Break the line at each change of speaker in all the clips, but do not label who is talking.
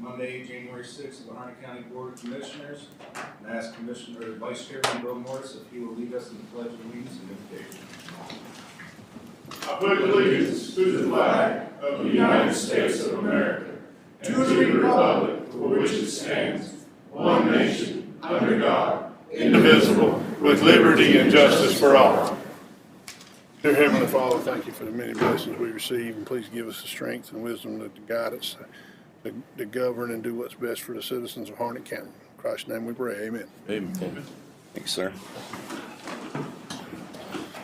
Monday, January 6th, of the Harnett County Board of Commissioners, and ask Commissioner Vice Chairman Bill Morris if he will lead us in the Pledge of Allegiance and invocation.
I pledge allegiance to the flag of the United States of America and to the republic for which it stands, one nation, under God, indivisible, with liberty and justice for all.
Dear Heavenly Father, thank you for the many blessings we receive, and please give us the strength and wisdom to guide us to govern and do what's best for the citizens of Harnett County. In Christ's name we pray, amen.
Amen. Thanks, sir.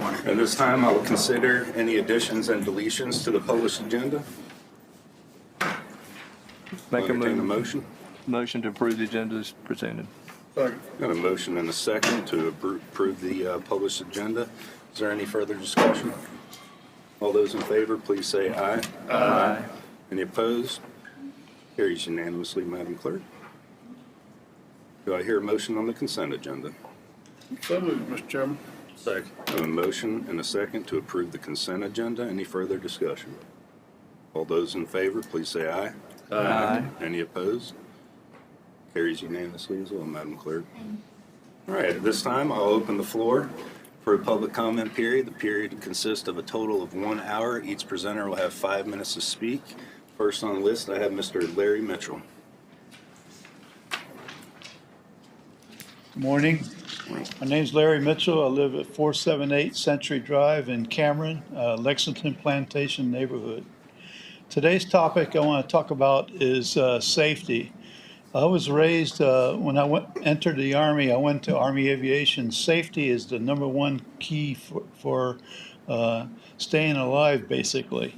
At this time, I will consider any additions and deletions to the published agenda.
Make a
Entertain a motion.
motion to approve the agenda as presented.
Second.
Got a motion and a second to approve the published agenda. Is there any further discussion? All those in favor, please say aye.
Aye.
Any opposed? Carries unanimously, Madam Clerk. Do I hear a motion on the consent agenda?
So moved, Mr. Chairman.
Second. A motion and a second to approve the consent agenda. Any further discussion? All those in favor, please say aye.
Aye.
Any opposed? Carries unanimously as well, Madam Clerk. All right, at this time, I'll open the floor for a public comment period. The period consists of a total of 1 hour. Each presenter will have 5 minutes to speak. First on the list, I have Mr. Larry Mitchell.
Good morning. My name's Larry Mitchell. I live at 478 Century Drive in Cameron, Lexington Plantation neighborhood. Today's topic I want to talk about is safety. I was raised, when I entered the Army, I went to Army Aviation. Safety is the number one key for staying alive, basically.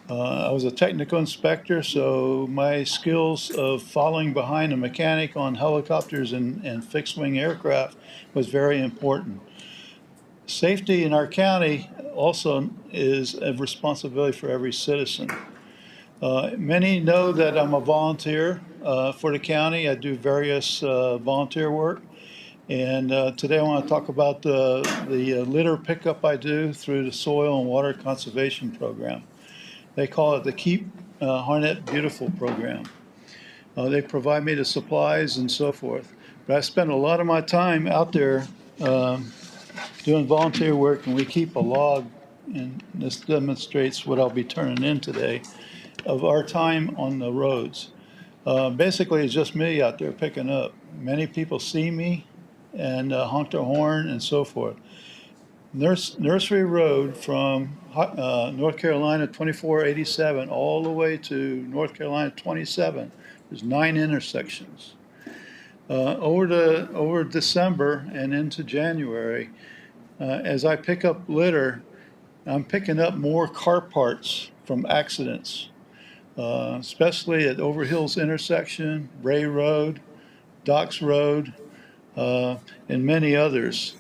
I was a technical inspector, so my skills of following behind a mechanic on helicopters and fixed-wing aircraft was very important. Safety in our county also is a responsibility for every citizen. Many know that I'm a volunteer for the county. I do various volunteer work. And today I want to talk about the litter pickup I do through the Soil and Water Conservation Program. They call it the Keep Harnett Beautiful program. They provide me the supplies and so forth. But I spend a lot of my time out there doing volunteer work, and we keep a log, and this demonstrates what I'll be turning in today, of our time on the roads. Basically, it's just me out there picking up. Many people see me and honk their horn and so forth. Nursery Road from North Carolina 2487 all the way to North Carolina 27. There's 9 intersections. Over December and into January, as I pick up litter, I'm picking up more car parts from accidents, especially at Overhills intersection, Ray Road, Docks Road, and many others.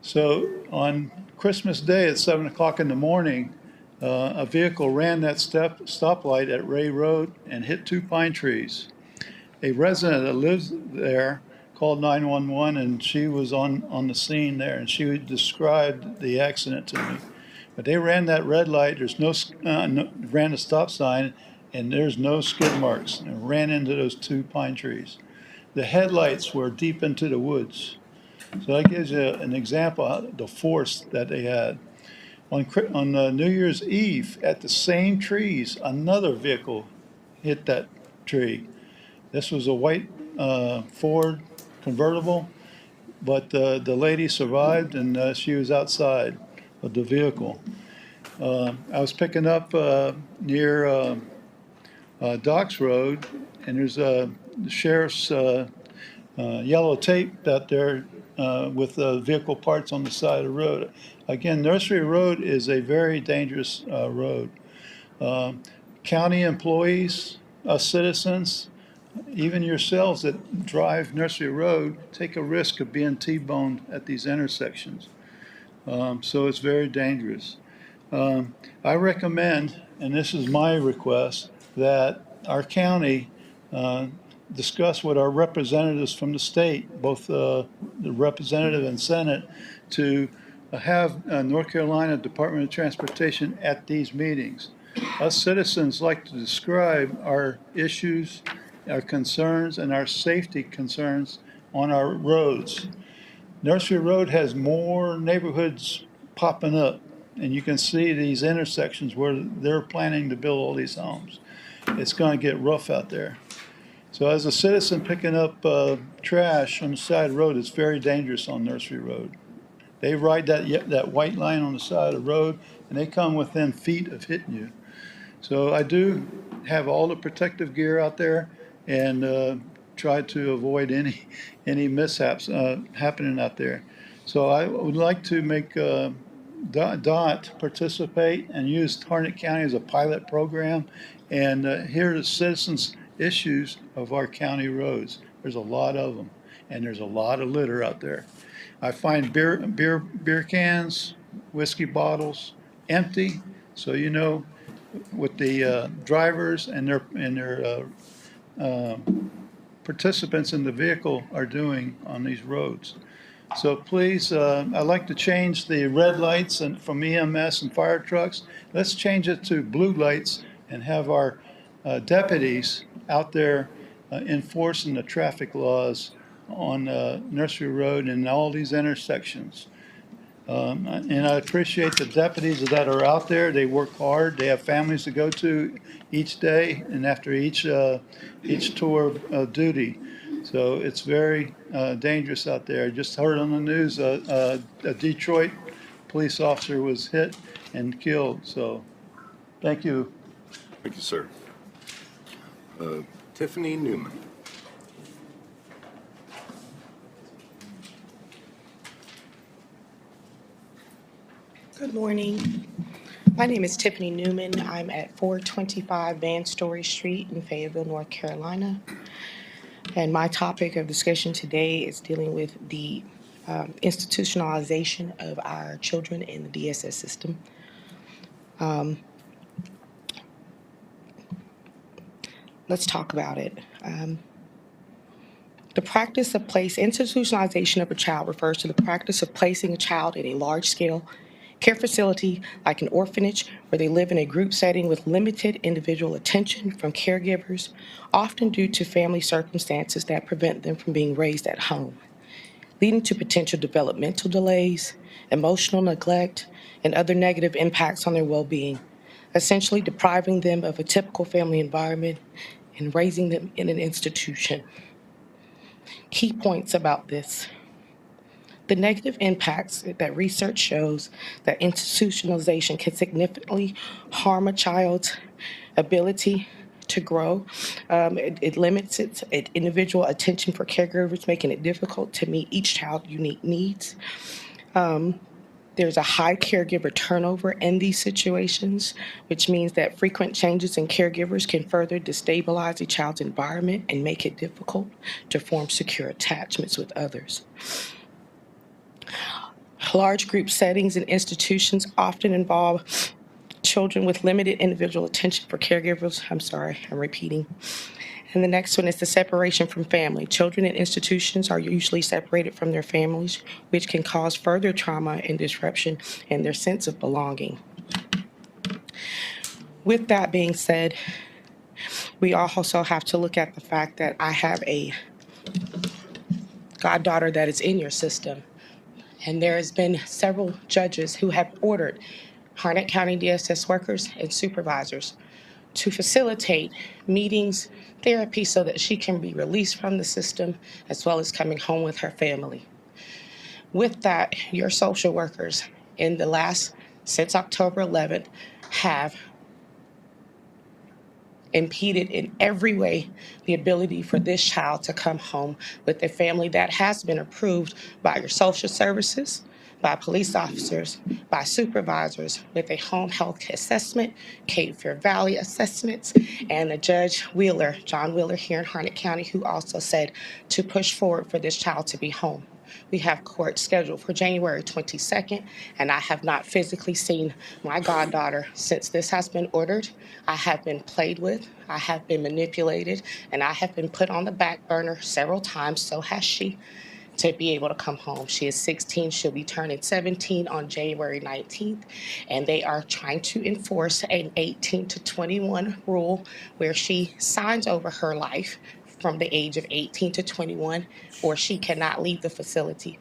So on Christmas Day at 7 o'clock in the morning, a vehicle ran that stoplight at Ray Road and hit 2 pine trees. A resident that lives there called 911, and she was on the scene there, and she described the accident to me. But they ran that red light, ran a stop sign, and there's no skid marks, and ran into those 2 pine trees. The headlights were deep into the woods. So that gives you an example of the force that they had. On New Year's Eve, at the same trees, another vehicle hit that tree. This was a white Ford convertible, but the lady survived, and she was outside of the vehicle. I was picking up near Docks Road, and there's the sheriff's yellow tape out there with vehicle parts on the side of the road. Again, Nursery Road is a very dangerous road. County employees, us citizens, even yourselves that drive Nursery Road, take a risk of being T-boned at these intersections. So it's very dangerous. I recommend, and this is my request, that our county discuss with our representatives from the state, both the representative and Senate, to have North Carolina Department of Transportation at these meetings. us citizens like to describe our issues, our concerns, and our safety concerns on our roads. Nursery Road has more neighborhoods popping up, and you can see these intersections where they're planning to build all these homes. It's going to get rough out there. So as a citizen picking up trash on the side of the road, it's very dangerous on Nursery Road. They ride that white line on the side of the road, and they come within feet of hitting you. So I do have all the protective gear out there and try to avoid any mishaps happening out there. So I would like to make DOT participate and use Harnett County as a pilot program and hear the citizens' issues of our county roads. There's a lot of them, and there's a lot of litter out there. I find beer cans, whiskey bottles empty, so you know what the drivers and their participants in the vehicle are doing on these roads. So please, I'd like to change the red lights and from EMS and fire trucks. Let's change it to blue lights and have our deputies out there enforcing the traffic laws on Nursery Road and all these intersections. And I appreciate the deputies that are out there. They work hard. They have families to go to each day and after each tour of duty. So it's very dangerous out there. I just heard on the news a Detroit police officer was hit and killed. So thank you.
Thank you, sir. Tiffany Newman.
Good morning. My name is Tiffany Newman. I'm at 425 Van Story Street in Fayetteville, North Carolina. And my topic of discussion today is dealing with the institutionalization of our children in the DSS system. Let's talk about it. The practice of institutionalization of a child refers to the practice of placing a child in a large-scale care facility like an orphanage where they live in a group setting with limited individual attention from caregivers, often due to family circumstances that prevent them from being raised at home, leading to potential developmental delays, emotional neglect, and other negative impacts on their well-being, essentially depriving them of a typical family environment and raising them in an institution. Key points about this. The negative impacts that research shows that institutionalization can significantly harm a child's ability to grow. It limits its individual attention for caregivers, making it difficult to meet each child's unique needs. There's a high caregiver turnover in these situations, which means that frequent changes in caregivers can further destabilize a child's environment and make it difficult to form secure attachments with others. Large group settings and institutions often involve children with limited individual attention for caregivers. I'm repeating. And the next one is the separation from family. Children in institutions are usually separated from their families, which can cause further trauma and disruption in their sense of belonging. With that being said, we also have to look at the fact that I have a goddaughter that is in your system. And there has been several judges who have ordered Harnett County DSS workers and supervisors to facilitate meetings, therapy, so that she can be released from the system, as well as coming home with her family. With that, your social workers since October 11th, have impeded in every way the ability for this child to come home with a family that has been approved by your social services, by police officers, by supervisors, with a home health assessment, Cape Fear Valley assessments, and a Judge Wheeler, John Wheeler here in Harnett County, who also said to push forward for this child to be home. We have court scheduled for January 22nd, and I have not physically seen my goddaughter since this has been ordered. I have been played with, I have been manipulated, and I have been put on the back burner several times, so has she. to be able to come home. She is 16. She'll be turning 17 on January 19th. And they are trying to enforce an 18 to 21 rule where she signs over her life from the age of 18 to 21, or she cannot leave the facility.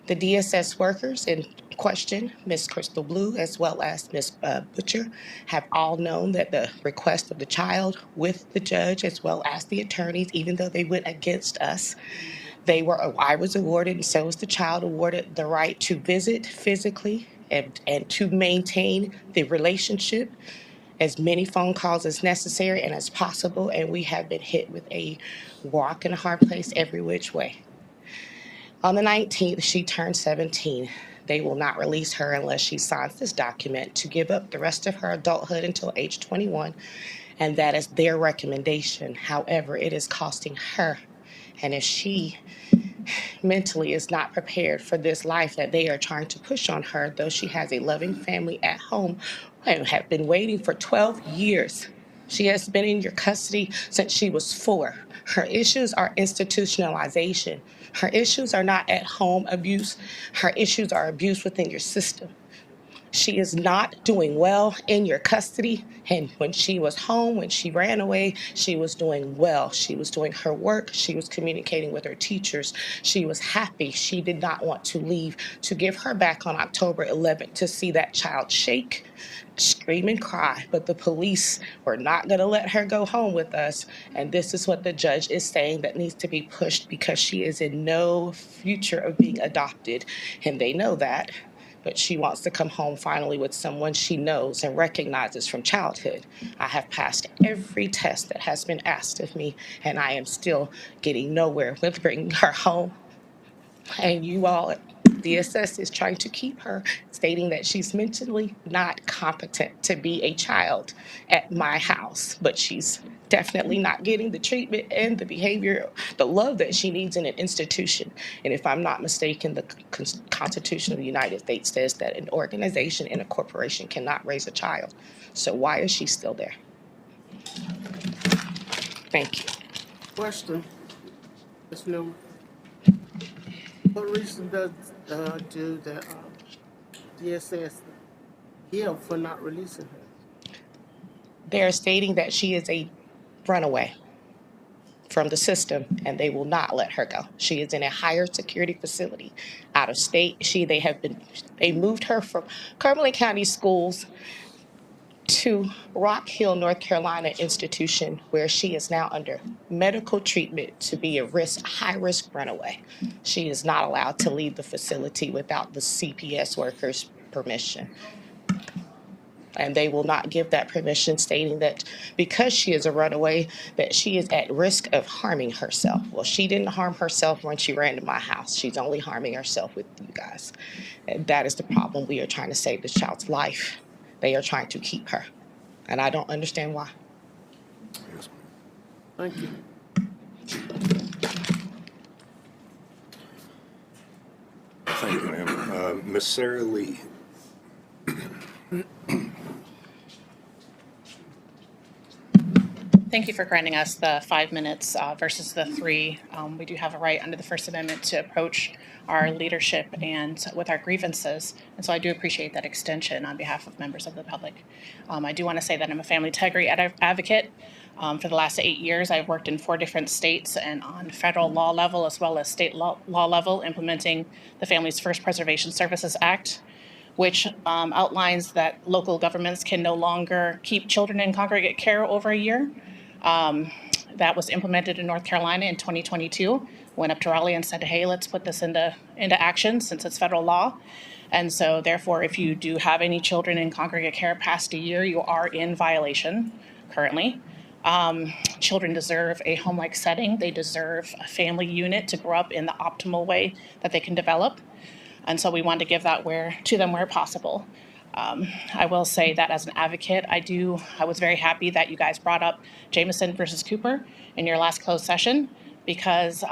The DSS workers in question, Ms. Crystal Blue as well as Ms. Butcher, have all known that the request of the child with the judge as well as the attorneys, even though they went against us, I was awarded, and so was the child, awarded the right to visit physically and to maintain the relationship, as many phone calls as necessary and as possible, and we have been hit with a rock and a hard place every which way. On the 19th, she turned 17. They will not release her unless she signs this document to give up the rest of her adulthood until age 21, and that is their recommendation. However, it is costing her, and if she mentally is not prepared for this life that they are trying to push on her, though she has a loving family at home and have been waiting for 12 years. She has been in your custody since she was 4. Her issues are institutionalization. Her issues are not at home abuse. Her issues are abuse within your system. She is not doing well in your custody. And when she was home, when she ran away, she was doing well. She was doing her work. She was communicating with her teachers. She was happy. She did not want to leave. To give her back on October 11th to see that child shake, scream and cry, but the police were not going to let her go home with us. And this is what the judge is saying that needs to be pushed, because she is in no future of being adopted. And they know that. But she wants to come home finally with someone she knows and recognizes from childhood. I have passed every test that has been asked of me, and I am still getting nowhere with bringing her home. And you all at DSS is trying to keep her, stating that she's mentally not competent to be a child at my house, but she's definitely not getting the treatment and the behavior, the love that she needs in an institution. And if I'm not mistaken, the Constitution of the United States says that an organization and a corporation cannot raise a child. So why is she still there? Thank you.
Question, Ms. Newman. What reason does do the DSS give for not releasing her?
They're stating that she is a runaway from the system, and they will not let her go. She is in a higher security facility out of state. They moved her from Cumberland County Schools to Rock Hill, North Carolina institution, where she is now under medical treatment to be a high-risk runaway. She is not allowed to leave the facility without the CPS workers' permission. And they will not give that permission, stating that because she is a runaway, that she is at risk of harming herself. Well, she didn't harm herself when she ran to my house. She's only harming herself with you guys. And that is the problem. We are trying to save this child's life. They are trying to keep her. And I don't understand why.
Thank you.
Thank you, ma'am. Miss Sarah Lee.
Thank you for granting us the 5 minutes versus the 3. We do have a right under the First Amendment to approach our leadership and with our grievances. And so I do appreciate that extension on behalf of members of the public. I do want to say that I'm a family integrity advocate. For the last 8 years, I've worked in 4 different states and on federal law level as well as state law level, implementing the Families First Preservation Services Act, which outlines that local governments can no longer keep children in congregate care over a year. That was implemented in North Carolina in 2022. Went up to Raleigh and said, hey, let's put this into action since it's federal law. And so therefore, if you do have any children in congregate care past a year, you are in violation currently. Children deserve a home-like setting. They deserve a family unit to grow up in the optimal way that they can develop. And so we want to give that to them where possible. I will say that as an advocate, I was very happy that you guys brought up Jamison versus Cooper in your last closed session, because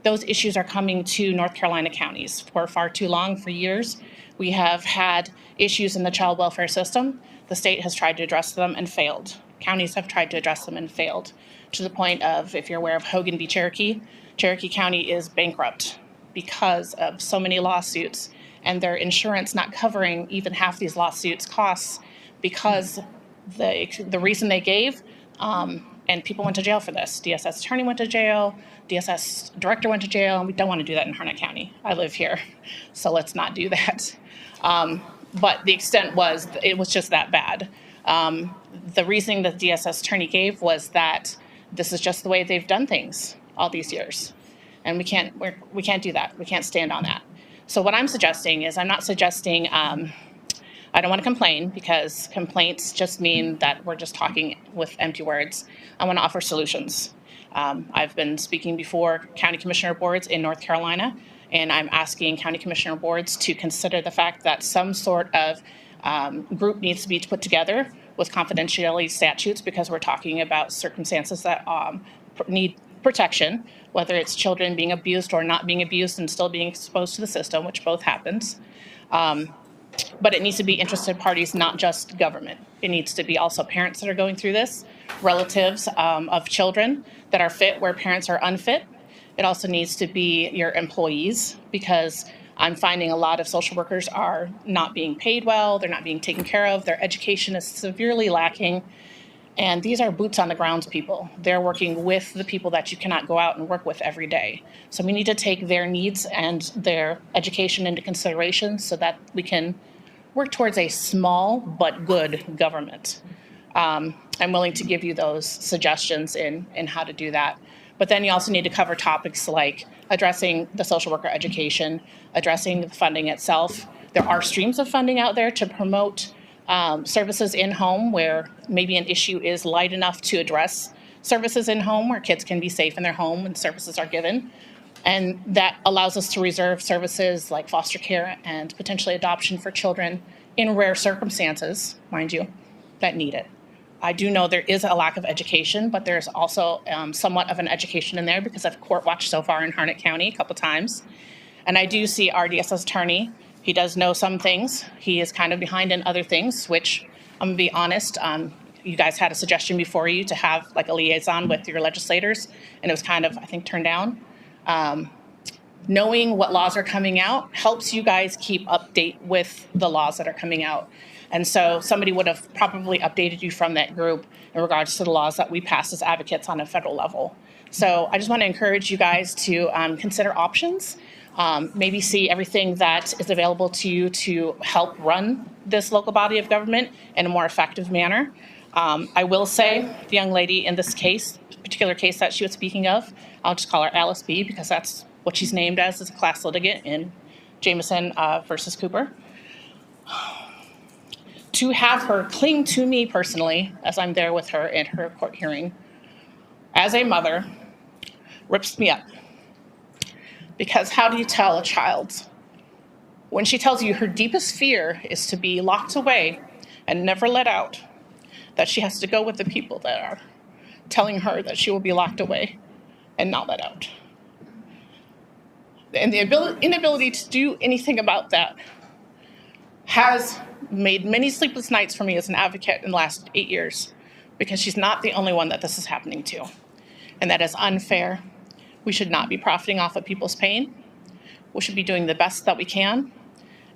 those issues are coming to North Carolina counties. For far too long, for years, we have had issues in the child welfare system. The state has tried to address them and failed. Counties have tried to address them and failed. to the point of, if you're aware of Hogan v. Cherokee, Cherokee County is bankrupt because of so many lawsuits and their insurance not covering even half these lawsuits' costs because the reason they gave, and people went to jail for this. DSS attorney went to jail, DSS director went to jail, and we don't want to do that in Harnett County. I live here, so let's not do that. But the extent was, it was just that bad. The reasoning that the DSS attorney gave was that this is just the way they've done things all these years. And we can't do that. We can't stand on that. So what I'm suggesting is, I'm not suggesting, I don't want to complain, because complaints just mean that we're just talking with empty words. I want to offer solutions. I've been speaking before county commissioner boards in North Carolina, and I'm asking county commissioner boards to consider the fact that some sort of group needs to be put together with confidentiality statutes, because we're talking about circumstances that need protection, whether it's children being abused or not being abused and still being exposed to the system, which both happens. But it needs to be interested parties, not just government. It needs to be also parents that are going through this, relatives of children that are fit where parents are unfit. It also needs to be your employees, because I'm finding a lot of social workers are not being paid well, they're not being taken care of, their education is severely lacking. And these are boots on the ground people. They're working with the people that you cannot go out and work with every day. So we need to take their needs and their education into consideration so that we can work towards a small but good government. I'm willing to give you those suggestions in how to do that. But then you also need to cover topics like addressing the social worker education, addressing the funding itself. There are streams of funding out there to promote services in home where maybe an issue is light enough to address services in home where kids can be safe in their home and services are given. And that allows us to reserve services like foster care and potentially adoption for children in rare circumstances, mind you, that need it. I do know there is a lack of education, but there's also somewhat of an education in there, because I've court watched so far in Harnett County a couple times. And I do see our DSS attorney. He does know some things. He is kind of behind in other things, which I'm gonna be honest, you guys had a suggestion before you to have like a liaison with your legislators, and it was kind of, I think, turned down. Knowing what laws are coming out helps you guys keep update with the laws that are coming out. And so somebody would have probably updated you from that group in regards to the laws that we pass as advocates on a federal level. So I just want to encourage you guys to consider options. Maybe see everything that is available to you to help run this local body of government in a more effective manner. I will say the young lady in this case, particular case that she was speaking of, I'll just call her Alice B, because that's what she's named as a class litigant in Jameson versus Cooper. To have her cling to me personally, as I'm there with her in her court hearing, as a mother, rips me up. Because how do you tell a child, when she tells you her deepest fear is to be locked away and never let out, that she has to go with the people that are telling her that she will be locked away and not let out? And the inability to do anything about that has made many sleepless nights for me as an advocate in the last 8 years, because she's not the only one that this is happening to. And that is unfair. We should not be profiting off of people's pain. We should be doing the best that we can.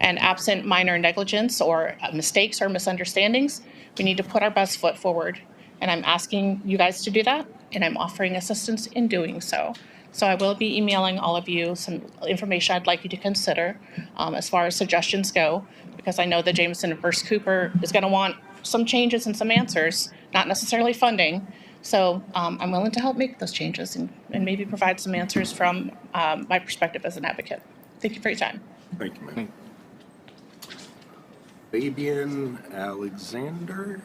And absent minor negligence or mistakes or misunderstandings, we need to put our best foot forward. And I'm asking you guys to do that, and I'm offering assistance in doing so. So I will be emailing all of you some information I'd like you to consider as far as suggestions go, because I know that Jameson versus Cooper is going to want some changes and some answers, not necessarily funding. So I'm willing to help make those changes and maybe provide some answers from my perspective as an advocate. Thank you for your time.
Thank you, ma'am. Fabian Alexander?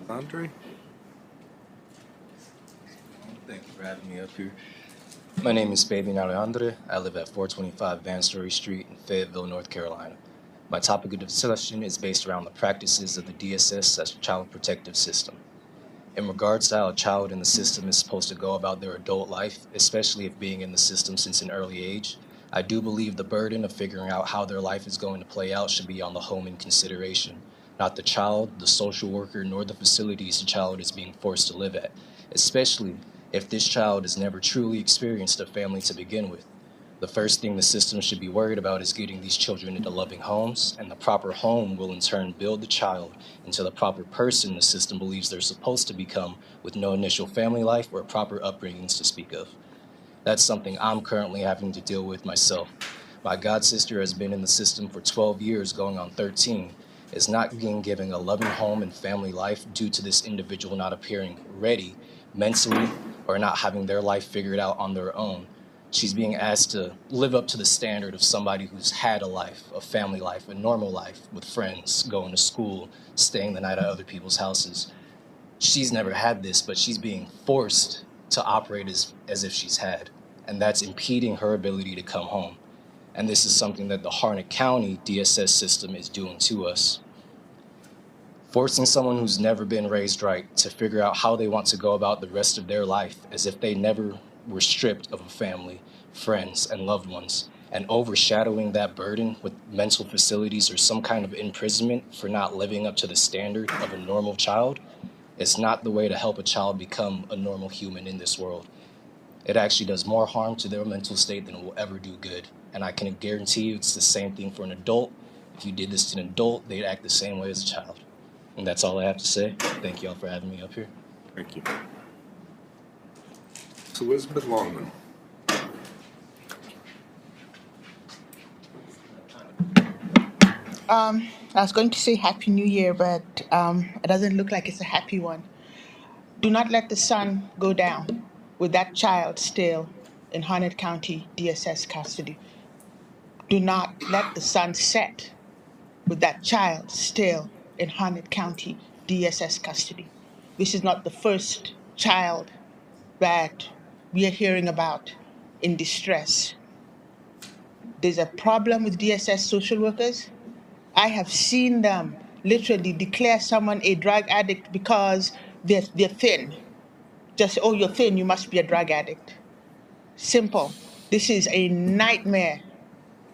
Andre?
Thank you for having me up here. My name is Fabian Alejandre. I live at 425 Van Story Street in Fayetteville, North Carolina. My topic of discussion is based around the practices of the DSS as Child Protective System. In regards to how a child in the system is supposed to go about their adult life, especially if being in the system since an early age, I do believe the burden of figuring out how their life is going to play out should be on the home in consideration. not the child, the social worker, nor the facilities the child is being forced to live at, especially if this child has never truly experienced a family to begin with. The first thing the system should be worried about is getting these children into loving homes, and the proper home will in turn build the child into the proper person the system believes they're supposed to become, with no initial family life or proper upbringings to speak of. That's something I'm currently having to deal with myself. My god sister has been in the system for 12 years, going on 13, is not being given a loving home and family life due to this individual not appearing ready mentally or not having their life figured out on their own. She's being asked to live up to the standard of somebody who's had a life, a family life, a normal life with friends, going to school, staying the night at other people's houses. She's never had this, but she's being forced to operate as if she's had, and that's impeding her ability to come home. And this is something that the Harnett County DSS system is doing to us. Forcing someone who's never been raised right to figure out how they want to go about the rest of their life as if they never were stripped of a family, friends, and loved ones, and overshadowing that burden with mental facilities or some kind of imprisonment for not living up to the standard of a normal child is not the way to help a child become a normal human in this world. It actually does more harm to their mental state than it will ever do good. And I can guarantee you it's the same thing for an adult. If you did this to an adult, they'd act the same way as a child. And that's all I have to say. Thank y'all for having me up here.
Thank you. Ms. Elizabeth Longman.
I was going to say Happy New Year, but it doesn't look like it's a happy one. Do not let the sun go down with that child still in Harnett County DSS custody. Do not let the sun set with that child still in Harnett County DSS custody. This is not the first child that we are hearing about in distress. There's a problem with DSS social workers. I have seen them literally declare someone a drug addict because they're thin. Just, oh, you're thin, you must be a drug addict. Simple. This is a nightmare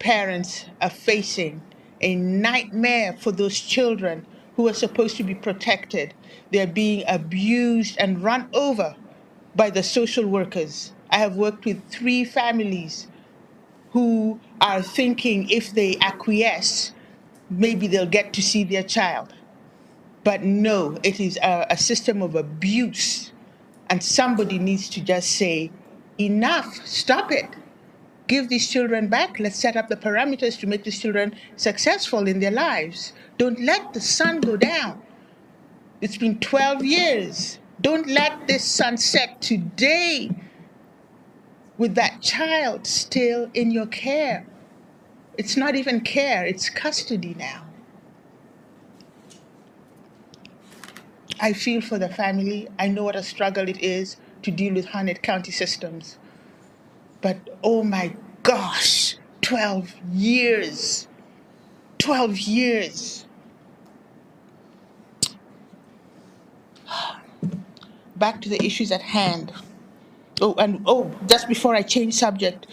parents are facing, a nightmare for those children who are supposed to be protected. They're being abused and run over by the social workers. I have worked with 3 families who are thinking if they acquiesce, maybe they'll get to see their child. But no, it is a system of abuse. And somebody needs to just say, enough, stop it. Give these children back. Let's set up the parameters to make these children successful in their lives. Don't let the sun go down. It's been 12 years. Don't let this sun set today with that child still in your care. It's not even care, it's custody now. I feel for the family. I know what a struggle it is to deal with Harnett County systems. But oh my gosh, 12 years. 12 years. Back to the issues at hand. Just before I change subject,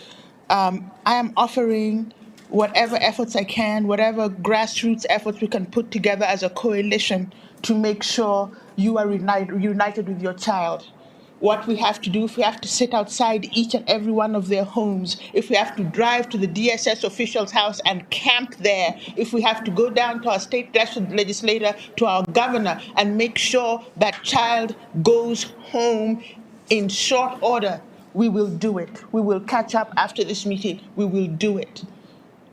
I am offering whatever efforts I can, whatever grassroots efforts we can put together as a coalition to make sure you are united with your child. What we have to do, if we have to sit outside each and every one of their homes, if we have to drive to the DSS official's house and camp there, if we have to go down to our state legislator, to our governor, and make sure that child goes home in short order, we will do it. We will catch up after this meeting. We will do it.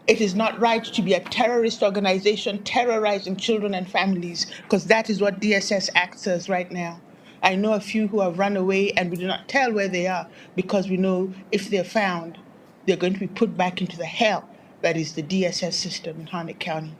It is not right to be a terrorist organization terrorizing children and families, because that is what DSS acts as right now. I know a few who have run away and we do not tell where they are because we know if they're found, they're going to be put back into the hell that is the DSS system in Harnett County.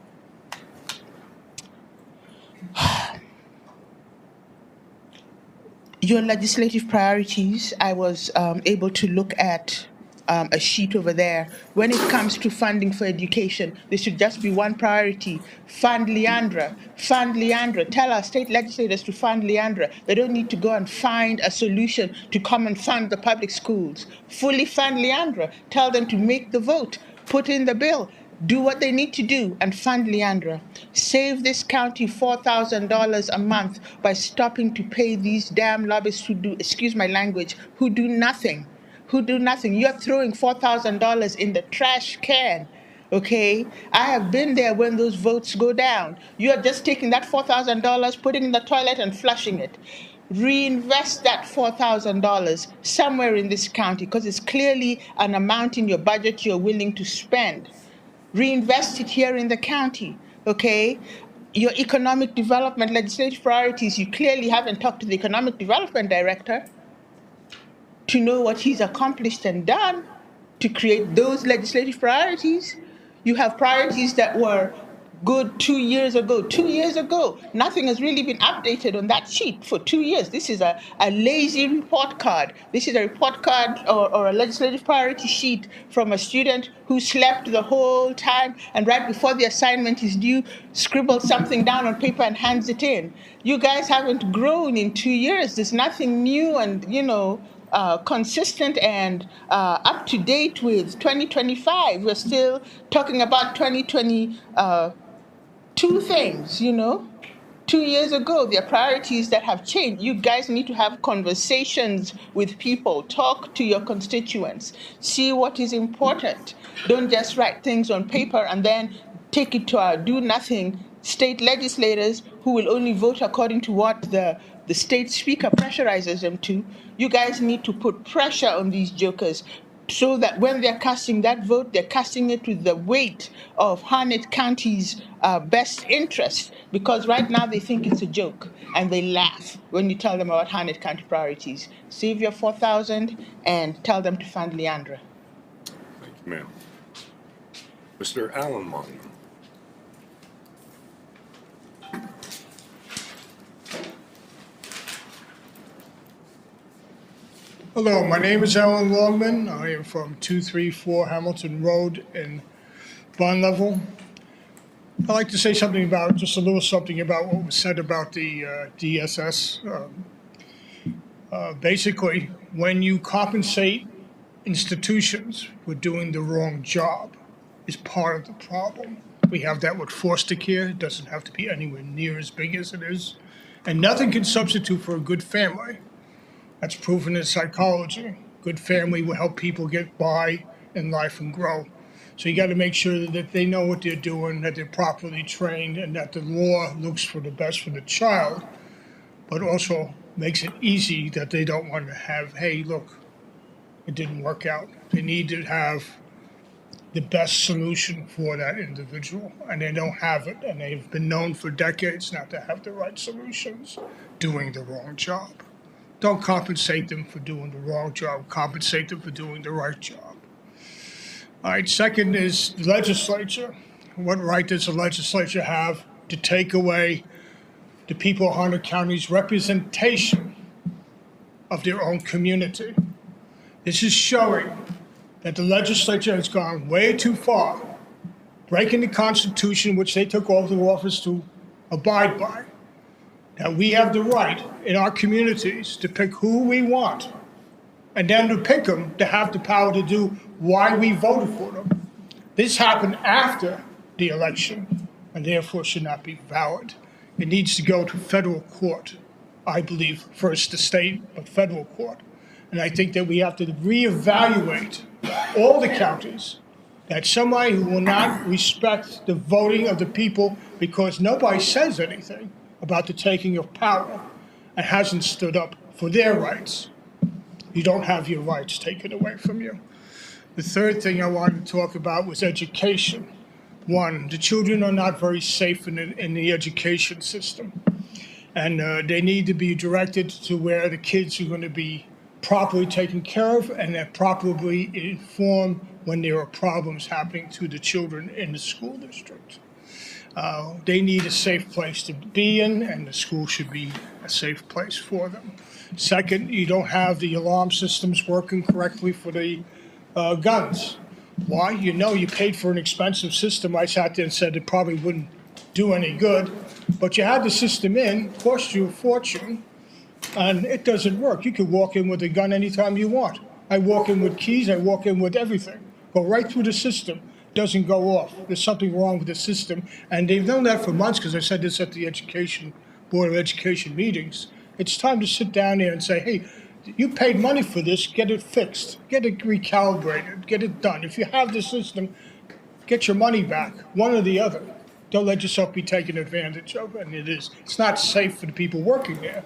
Your legislative priorities, I was able to look at a sheet over there. When it comes to funding for education, there should just be one priority: fund Leandra. Fund Leandra. Tell our state legislators to fund Leandra. They don't need to go and find a solution to come and fund the public schools. Fully fund Leandra. Tell them to make the vote, put in the bill. do what they need to do and fund Leandra. Save this county $4,000 a month by stopping to pay these damn lobbyists who do, excuse my language, who do nothing. Who do nothing. You're throwing $4,000 in the trash can. Okay, I have been there when those votes go down. You are just taking that $4,000, putting it in the toilet and flushing it. Reinvest that $4,000 somewhere in this county because it's clearly an amount in your budget you're willing to spend. Reinvest it here in the county, okay? Your economic development legislative priorities, you clearly haven't talked to the economic development director to know what he's accomplished and done to create those legislative priorities. You have priorities that were good 2 years ago. 2 years ago, nothing has really been updated on that sheet for 2 years. This is a lazy report card. This is a report card or a legislative priority sheet from a student who slept the whole time and right before the assignment is due, scribbled something down on paper and hands it in. You guys haven't grown in 2 years. There's nothing new and, consistent and up to date with 2025. We're still talking about 2022 things, 2 years ago, there are priorities that have changed. You guys need to have conversations with people, talk to your constituents, see what is important. Don't just write things on paper and then take it to our do-nothing state legislators who will only vote according to what the state speaker pressurizes them to. You guys need to put pressure on these jokers so that when they're casting that vote, they're casting it with the weight of Harnett County's best interest, because right now they think it's a joke and they laugh when you tell them about Harnett County priorities. Save your $4,000 and tell them to fund Leandra.
Thank you, ma'am. Mr. Alan Longman.
Hello, my name is Alan Longman. I am from 234 Hamilton Road in Bond Level. I'd like to say something about, just a little something about what was said about the DSS. Basically, when you compensate institutions for doing the wrong job is part of the problem. We have that with foster care. It doesn't have to be anywhere near as big as it is. And nothing can substitute for a good family. That's proven in psychology. Good family will help people get by in life and grow. So you got to make sure that they know what they're doing, that they're properly trained, and that the law looks for the best for the child, but also makes it easy that they don't want to have, hey, look, it didn't work out. They need to have the best solution for that individual, and they don't have it, and they've been known for decades not to have the right solutions, doing the wrong job. Don't compensate them for doing the wrong job. Compensate them for doing the right job. All right, second is the legislature. What right does the legislature have to take away the people of Harnett County's representation of their own community? This is showing that the legislature has gone way too far, breaking the Constitution, which they took oath of office to abide by. That we have the right in our communities to pick who we want, and then to pick them to have the power to do why we voted for them. This happened after the election and therefore should not be valid. It needs to go to federal court, I believe, first the state, but federal court. And I think that we have to reevaluate all the counties, that somebody who will not respect the voting of the people because nobody says anything about the taking of power and hasn't stood up for their rights. You don't have your rights taken away from you. The third thing I wanted to talk about was education. One, the children are not very safe in the education system. And they need to be directed to where the kids are going to be properly taken care of and they're properly informed when there are problems happening to the children in the school district. They need a safe place to be in, and the school should be a safe place for them. Second, you don't have the alarm systems working correctly for the guns. Why? You paid for an expensive system. I sat there and said it probably wouldn't do any good, but you had the system in, cost you a fortune, and it doesn't work. You could walk in with a gun anytime you want. I walk in with keys, I walk in with everything. Go right through the system. doesn't go off. There's something wrong with the system. And they've known that for months, because I said this at the Board of Education meetings. It's time to sit down there and say, hey, you paid money for this, get it fixed, get it recalibrated, get it done. If you have the system, get your money back, one or the other. Don't let yourself be taken advantage of, and it's not safe for the people working there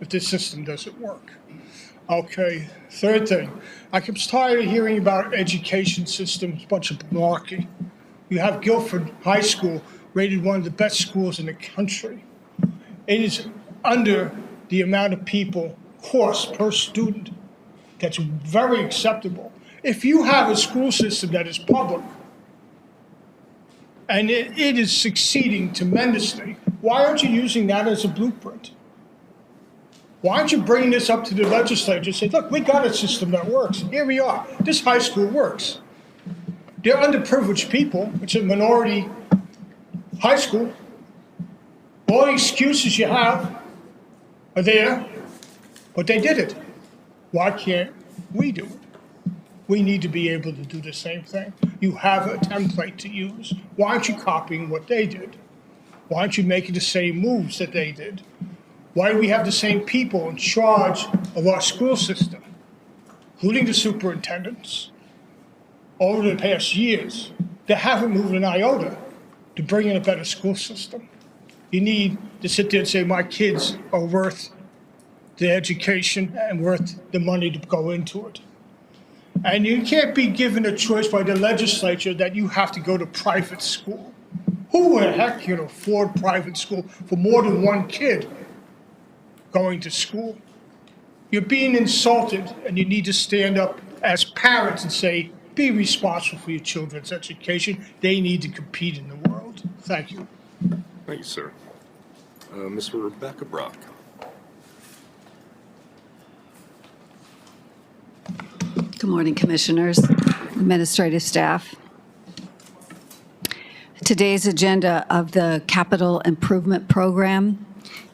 if this system doesn't work. Okay, third thing, I'm tired of hearing about education systems, a bunch of malarkey. You have Guilford High School rated one of the best schools in the country. It is under the amount of people, course per student, that's very acceptable. If you have a school system that is public, and it is succeeding tremendously, why aren't you using that as a blueprint? Why aren't you bringing this up to the legislature and say, look, we got a system that works. Here we are. This high school works. They're underprivileged people. It's a minority high school. All the excuses you have are there, but they did it. Why can't we do it? We need to be able to do the same thing. You have a template to use. Why aren't you copying what they did? Why aren't you making the same moves that they did? Why do we have the same people in charge of our school system, including the superintendents, over the past years, that haven't moved an iota to bring in a better school system? You need to sit there and say, my kids are worth the education and worth the money to go into it. And you can't be given a choice by the legislature that you have to go to private school. Who the heck can afford private school for more than one kid going to school? You're being insulted, and you need to stand up as parents and say, be responsible for your children's education. They need to compete in the world. Thank you.
Thank you, sir. Ms. Rebecca Brock.
Good morning, Commissioners, administrative staff. Today's agenda of the Capital Improvement Program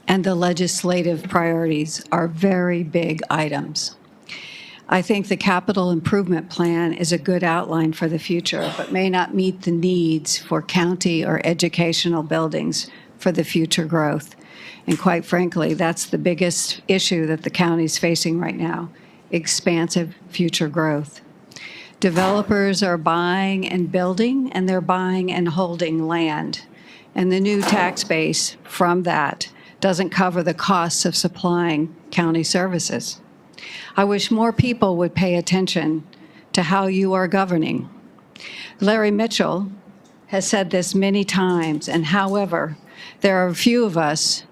and the legislative priorities are very big items. I think the Capital Improvement Plan is a good outline for the future, but may not meet the needs for county or educational buildings for the future growth. And quite frankly, that's the biggest issue that the county is facing right now: expansive future growth. Developers are buying and building, and they're buying and holding land. And the new tax base from that doesn't cover the costs of supplying county services. I wish more people would pay attention to how you are governing. Larry Mitchell has said this many times, and however, there are a few of us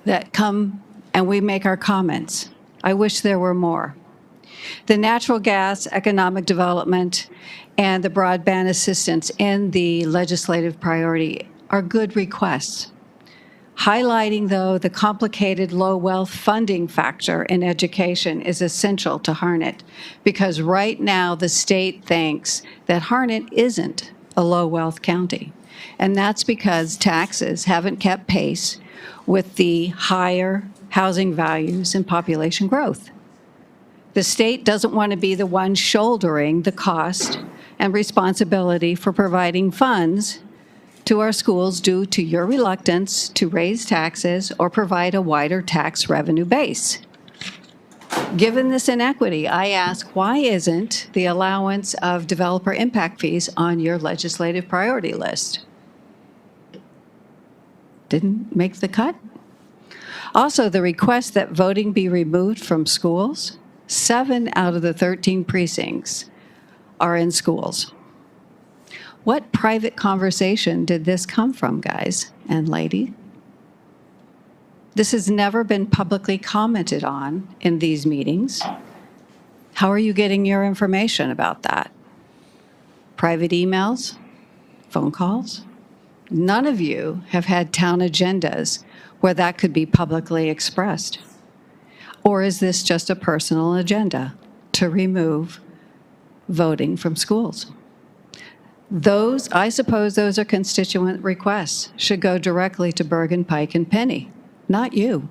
that come and we make our comments. I wish there were more. The natural gas economic development and the broadband assistance in the legislative priority are good requests. Highlighting, though, the complicated low wealth funding factor in education is essential to Harnett, because right now the state thinks that Harnett isn't a low wealth county. And that's because taxes haven't kept pace with the higher housing values and population growth. The state doesn't want to be the one shouldering the cost and responsibility for providing funds to our schools due to your reluctance to raise taxes or provide a wider tax revenue base. Given this inequity, I ask, why isn't the allowance of developer impact fees on your legislative priority list? Didn't make the cut? Also, the request that voting be removed from schools. 7 out of the 13 precincts are in schools. What private conversation did this come from, guys and lady? This has never been publicly commented on in these meetings. How are you getting your information about that? Private emails? Phone calls? None of you have had town agendas where that could be publicly expressed. Or is this just a personal agenda to remove voting from schools? I suppose those are constituent requests, should go directly to Bergen, Pike, and Penny, not you.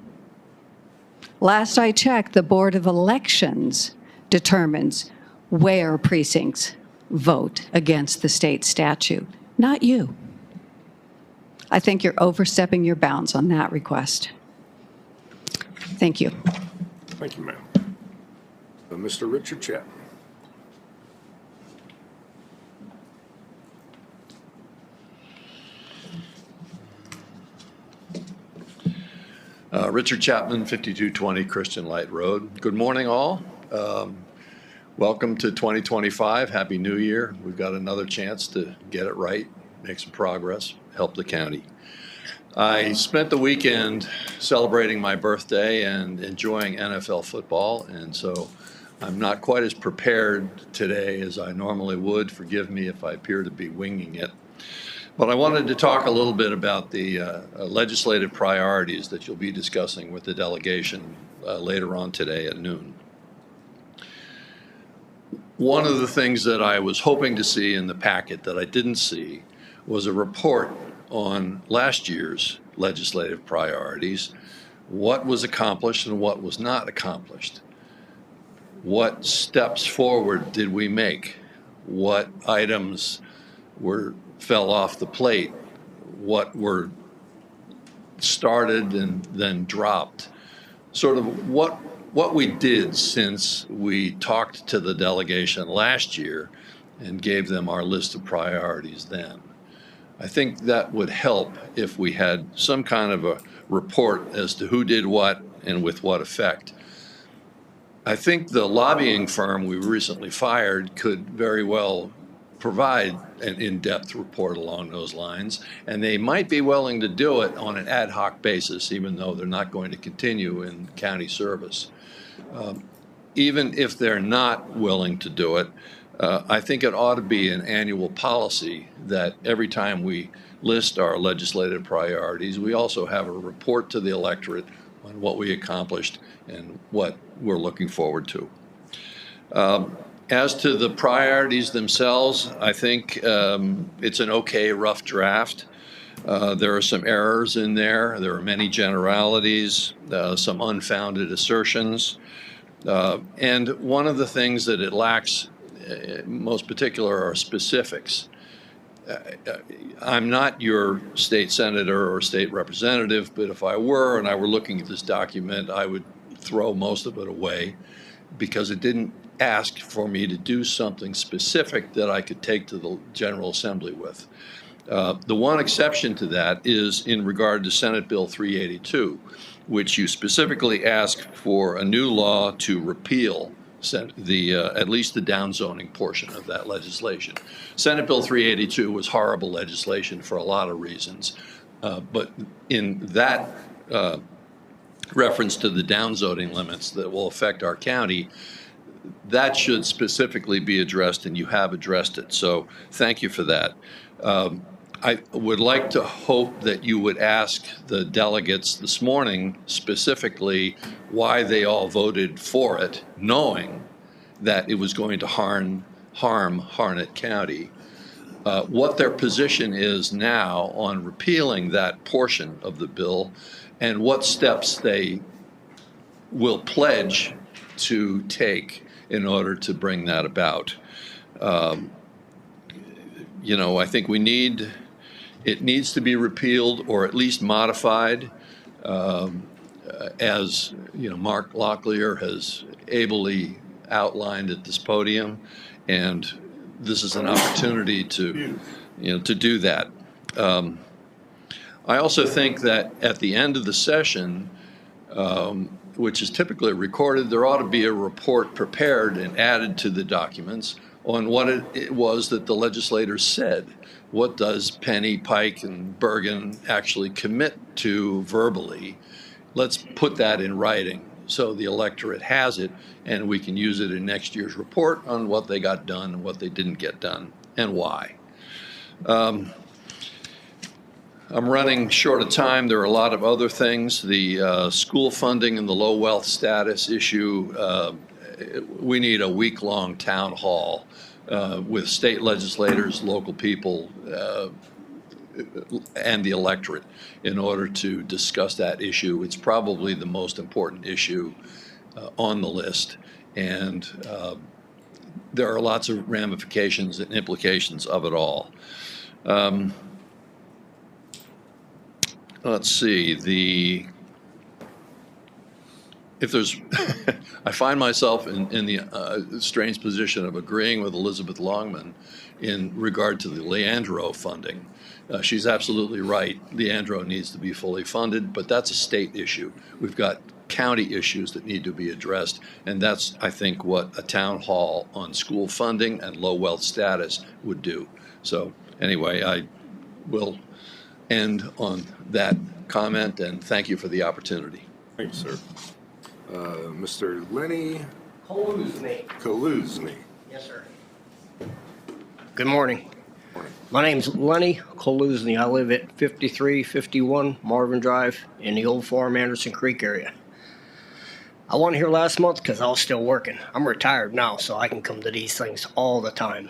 Last I checked, the Board of Elections determines where precincts vote against the state statute, not you. I think you're overstepping your bounds on that request. Thank you.
Thank you, ma'am. Mr. Richard Chapman.
Richard Chapman, 5220 Christian Light Road. Good morning, all. Welcome to 2025. Happy New Year. We've got another chance to get it right, make some progress, help the county. I spent the weekend celebrating my birthday and enjoying NFL football, and so I'm not quite as prepared today as I normally would. Forgive me if I appear to be winging it. But I wanted to talk a little bit about the legislative priorities that you'll be discussing with the delegation later on today at noon. One of the things that I was hoping to see in the packet that I didn't see was a report on last year's legislative priorities, what was accomplished and what was not accomplished. What steps forward did we make? What items fell off the plate? What were started and then dropped? Sort of what we did since we talked to the delegation last year and gave them our list of priorities then. I think that would help if we had some kind of a report as to who did what and with what effect. I think the lobbying firm we recently fired could very well provide an in-depth report along those lines, and they might be willing to do it on an ad hoc basis, even though they're not going to continue in county service. Even if they're not willing to do it, I think it ought to be an annual policy that every time we list our legislative priorities, we also have a report to the electorate on what we accomplished and what we're looking forward to. As to the priorities themselves, I think it's an okay rough draft. There are some errors in there. There are many generalities, some unfounded assertions. And one of the things that it lacks, most particular, are specifics. I'm not your state senator or state representative, but if I were and I were looking at this document, I would throw most of it away because it didn't ask for me to do something specific that I could take to the General Assembly with. The one exception to that is in regard to Senate Bill 382, which you specifically ask for a new law to repeal at least the downzoning portion of that legislation. Senate Bill 382 was horrible legislation for a lot of reasons, but in that reference to the downzoning limits that will affect our county, that should specifically be addressed, and you have addressed it. So thank you for that. I would like to hope that you would ask the delegates this morning specifically why they all voted for it, knowing that it was going to harm Harnett County. What their position is now on repealing that portion of the bill and what steps they will pledge to take in order to bring that about. You know, I think it needs to be repealed or at least modified, as you know, Mark Locklear has ably outlined at this podium, and this is an opportunity to do that. I also think that at the end of the session, which is typically recorded, there ought to be a report prepared and added to the documents on what it was that the legislators said. What does Penny, Pike, and Bergen actually commit to verbally? Let's put that in writing so the electorate has it and we can use it in next year's report on what they got done and what they didn't get done and why. I'm running short of time. There are a lot of other things. The school funding and the low wealth status issue, we need a week-long town hall with state legislators, local people, and the electorate in order to discuss that issue. It's probably the most important issue on the list, and there are lots of ramifications and implications of it all. Let's see, if there's, I find myself in the strange position of agreeing with Elizabeth Longman in regard to the Leandro funding. She's absolutely right. Leandro needs to be fully funded, but that's a state issue. We've got county issues that need to be addressed, and that's, I think, what a town hall on school funding and low wealth status would do. So anyway, I will end on that comment, and thank you for the opportunity.
Thank you, sir. Mr. Lenny
Koluzny.
Yes, sir.
Good morning. My name's Lenny Koluzny. I live at 5351 Marvin Drive in the Old Farm, Anderson Creek area. I wasn't here last month because I was still working. I'm retired now, so I can come to these things all the time.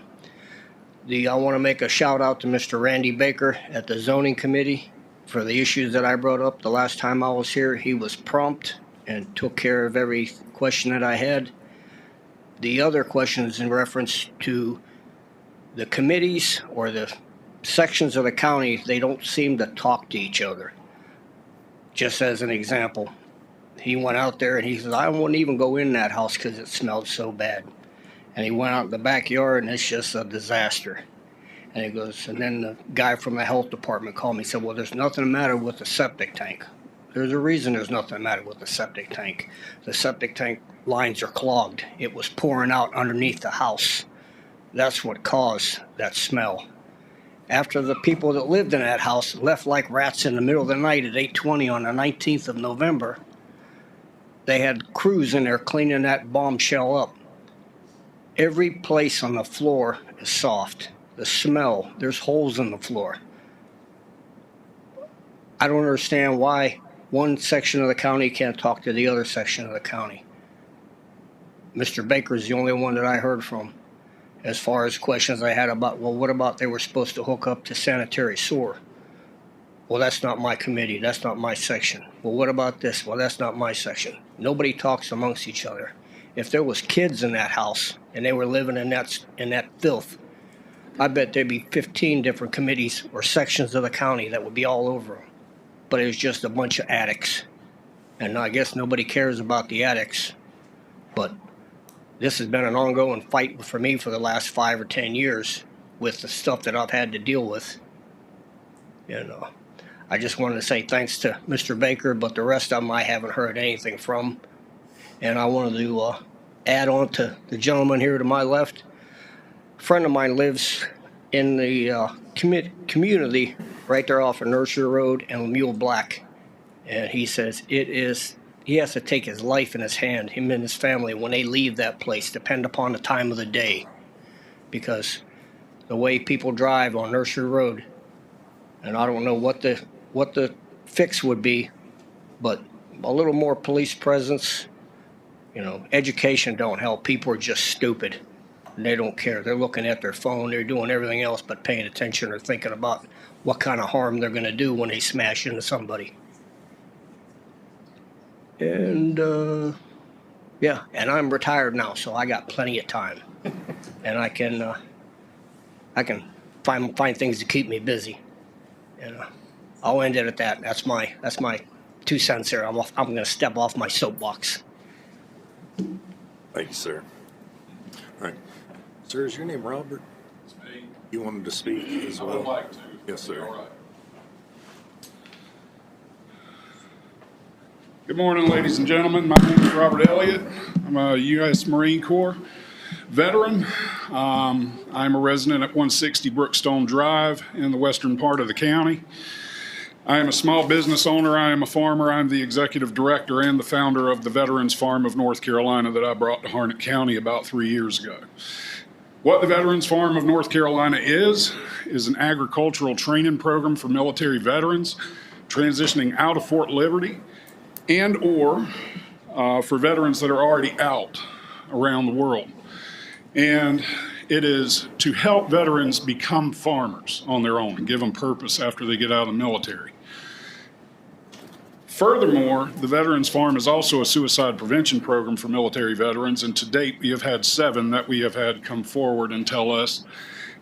I want to make a shout out to Mr. Randy Baker at the Zoning Committee for the issues that I brought up the last time I was here. He was prompt and took care of every question that I had. The other questions in reference to the committees or the sections of the county, they don't seem to talk to each other. Just as an example, he went out there and he says, I wouldn't even go in that house because it smelled so bad. And he went out in the backyard and it's just a disaster. And he goes, and then the guy from the health department called me and said, well, there's nothing the matter with the septic tank. There's a reason there's nothing the matter with the septic tank. The septic tank lines are clogged. It was pouring out underneath the house. That's what caused that smell. After the people that lived in that house left like rats in the middle of the night at 8:20 on the 19th of November, they had crews in there cleaning that bombshell up. Every place on the floor is soft. The smell, there's holes in the floor. I don't understand why one section of the county can't talk to the other section of the county. Mr. Baker's the only one that I heard from. As far as questions I had about, well, what about they were supposed to hook up to sanitary sewer? Well, that's not my committee. That's not my section. Well, what about this? Well, that's not my section. Nobody talks amongst each other. If there was kids in that house and they were living in that filth, I bet there'd be 15 different committees or sections of the county that would be all over them. But it was just a bunch of addicts. And I guess nobody cares about the addicts. But this has been an ongoing fight for me for the last 5 or 10 years with the stuff that I've had to deal with. You know, I just wanted to say thanks to Mr. Baker, but the rest of them I haven't heard anything from. And I wanted to add on to the gentleman here to my left. A friend of mine lives in the community right there off of Nursery Road and Mule Black. And he says he has to take his life in his hand, him and his family, when they leave that place, depend upon the time of the day. Because the way people drive on Nursery Road, and I don't know what the fix would be, but a little more police presence, you know, education don't help. People are just stupid. And they don't care. They're looking at their phone. They're doing everything else but paying attention or thinking about what kind of harm they're going to do when they smash into somebody. And, yeah, and I'm retired now, so I got plenty of time. And I can find things to keep me busy. And I'll end it at that. That's my 2 cents here. I'm going to step off my soapbox.
Thank you, sir. All right. Sir, is your name Robert?
It's me.
You wanted to speak as well?
I would like to.
Yes, sir.
All right. Good morning, ladies and gentlemen. My name is Robert Elliott. I'm a U.S. Marine Corps veteran. I'm a resident at 160 Brookstone Drive in the western part of the county. I am a small business owner. I am a farmer. I'm the executive director and the founder of the Veterans Farm of North Carolina that I brought to Harnett County about 3 years ago. What the Veterans Farm of North Carolina is an agricultural training program for military veterans transitioning out of Fort Liberty and or for veterans that are already out around the world. And it is to help veterans become farmers on their own and give them purpose after they get out of the military. Furthermore, the Veterans Farm is also a suicide prevention program for military veterans, and to date, we have had 7 that we have had come forward and tell us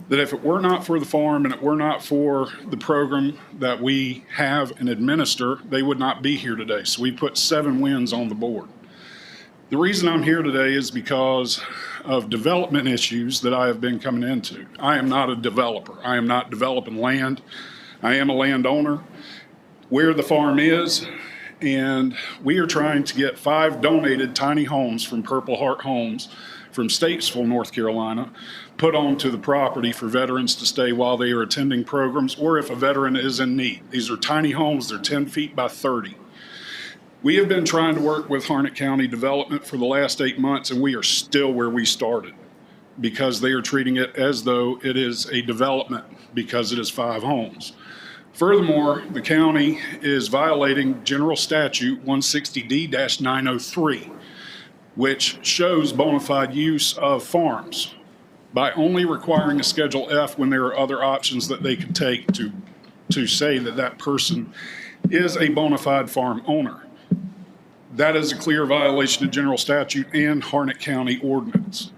that if it were not for the farm and it were not for the program that we have and administer, they would not be here today. So we put 7 wins on the board. The reason I'm here today is because of development issues that I have been coming into. I am not a developer. I am not developing land. I am a landowner. Where the farm is, and we are trying to get 5 donated tiny homes from Purple Heart Homes from Statesville, North Carolina, put onto the property for veterans to stay while they are attending programs or if a veteran is in need. These are tiny homes, they're 10 feet by 30. We have been trying to work with Harnett County Development for the last 8 months, and we are still where we started because they are treating it as though it is a development because it is 5 homes. Furthermore, the county is violating General Statute 160D-903, which shows bona fide use of farms by only requiring a Schedule F when there are other options that they can take to say that that person is a bona fide farm owner. That is a clear violation of General Statute and Harnett County ordinance.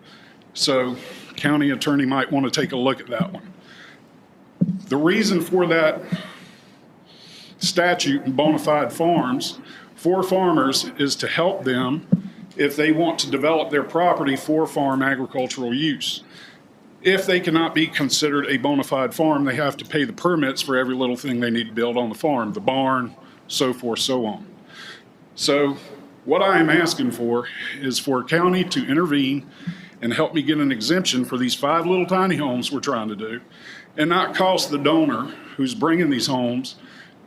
So county attorney might want to take a look at that one. The reason for that statute and bona fide farms for farmers is to help them if they want to develop their property for farm agricultural use. If they cannot be considered a bona fide farm, they have to pay the permits for every little thing they need to build on the farm, the barn, so forth, so on. So what I am asking for is for county to intervene and help me get an exemption for these 5 little tiny homes we're trying to do, and not cost the donor who's bringing these homes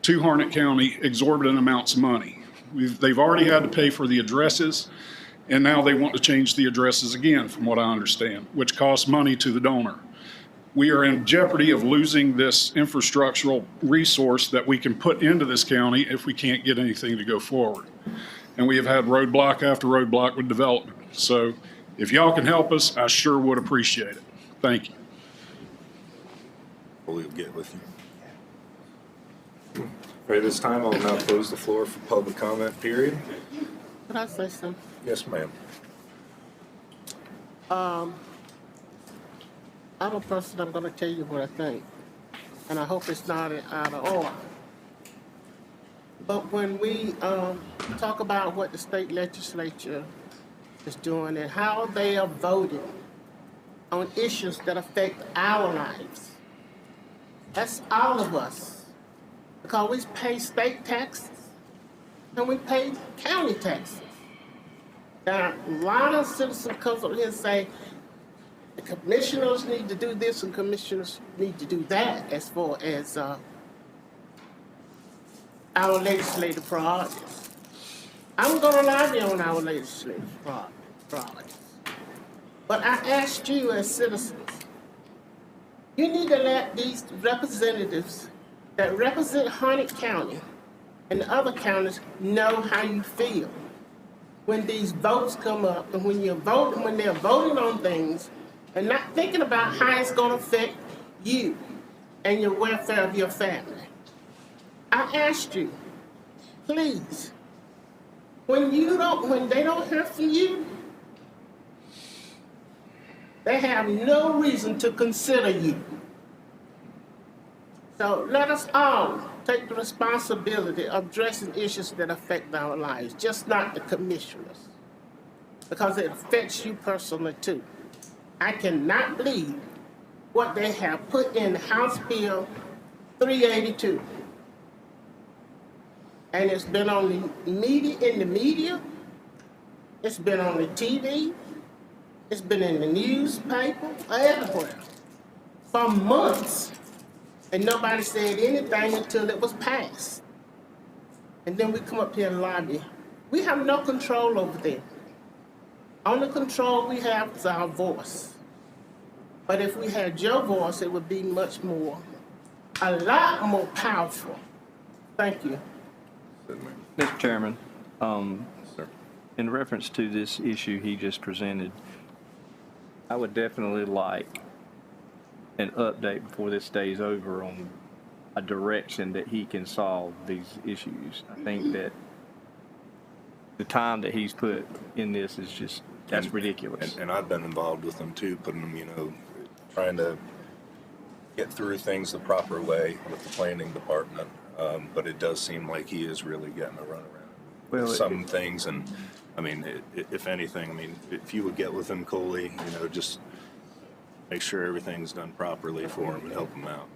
to Harnett County exorbitant amounts of money. They've already had to pay for the addresses, and now they want to change the addresses again, from what I understand, which costs money to the donor. We are in jeopardy of losing this infrastructural resource that we can put into this county if we can't get anything to go forward. And we have had roadblock after roadblock with development. So if y'all can help us, I sure would appreciate it. Thank you.
We'll get with you. All right, this time I'll now close the floor for public comment period.
Could I say something?
Yes, ma'am.
I'm a person, I'm gonna tell you what I think, and I hope it's not out of order. But when we talk about what the state legislature is doing and how they are voting on issues that affect our lives, that's all of us. Because we pay state taxes and we pay county taxes. Now, a lot of citizens come up here and say, the commissioners need to do this and commissioners need to do that as far as our legislative priorities. I'm gonna lobby on our legislative priorities. But I asked you as citizens, you need to let these representatives that represent Harnett County and the other counties know how you feel when these votes come up and when they're voting on things and not thinking about how it's going to affect you and your welfare of your family. I asked you, please, when they don't hear from you, they have no reason to consider you. So let us all take the responsibility of addressing issues that affect our lives, just not the commissioners, because it affects you personally too. I cannot believe what they have put in House Bill 382. And it's been on the media, it's been on the TV, it's been in the newspaper, everywhere, for months. And nobody said anything until it was passed. And then we come up here and lobby. We have no control over them. Only control we have is our voice. But if we had your voice, it would be a lot more powerful. Thank you.
Mr. Chairman, in reference to this issue he just presented, I would definitely like an update before this day is over on a direction that he can solve these issues. I think that the time that he's put in this is just, that's ridiculous.
And I've been involved with them too, putting them, trying to get through things the proper way with the planning department. But it does seem like he is really getting a runaround with some things. And I mean, if anything, if you would get with him, Coley, just make sure everything's done properly for him and help him out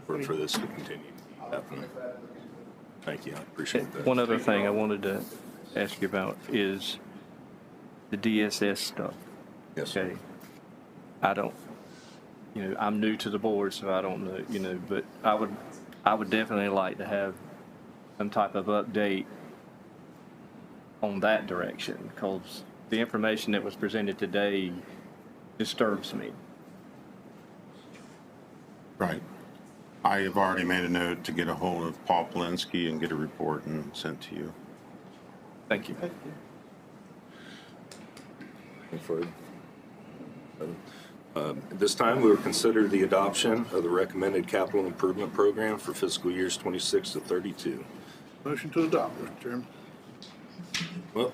for this to continue happening. Thank you. I appreciate that.
One other thing I wanted to ask you about is the DSS stuff.
Yes.
Okay. I don't, I'm new to the board, so I don't know, but I would definitely like to have some type of update on that direction, because the information that was presented today disturbs me.
Right. I have already made a note to get a hold of Paul Polinsky and get a report and sent to you.
Thank you.
Any further? At this time, we will consider the adoption of the recommended capital improvement program for fiscal years 26 to 32.
Motion to adopt, Mr. Chairman.
Well,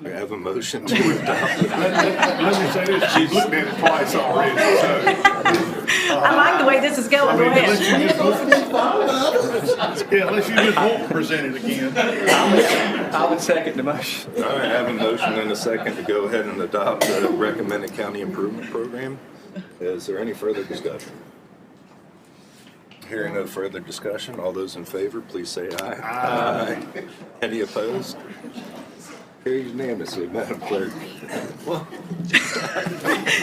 I have a motion to adopt.
Let me say this, she's looked at it twice already, so.
I like the way this is going. Go
Unless you
ahead.
just won't present it again.
I would second the motion.
All right, I have a motion and a second to go ahead and adopt the recommended county improvement program. Is there any further discussion? Hearing no further discussion, all those in favor, please say aye. Aye. Any opposed? Carried unanimously, Madam Clerk.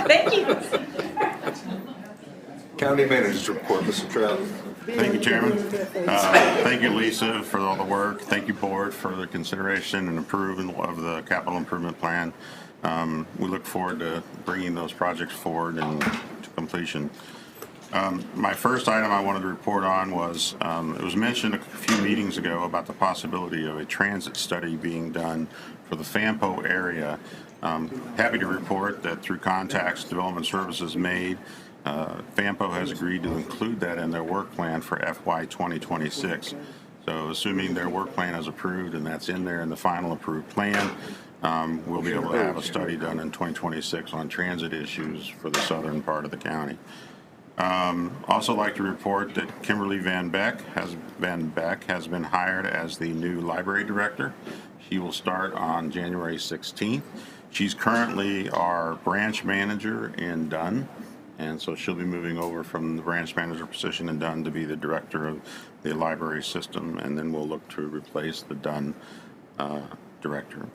Thank you.
County Manager's Report, Mr. Trout.
Thank you, Chairman. Thank you, Lisa, for all the work. Thank you, Board, for the consideration and approval of the capital improvement plan. We look forward to bringing those projects forward and to completion. My first item I wanted to report on was, it was mentioned a few meetings ago about the possibility of a transit study being done for the Fampo area. Happy to report that through contacts Development Services made, Fampo has agreed to include that in their work plan for FY 2026. So assuming their work plan is approved and that's in there in the final approved plan, we'll be able to have a study done in 2026 on transit issues for the southern part of the county. Also like to report that Kimberly Van Beck has been hired as the new library director. She will start on January 16th. She's currently our branch manager in Dunn, and so she'll be moving over from the branch manager position in Dunn to be the director of the library system, and then we'll look to replace the Dunn director.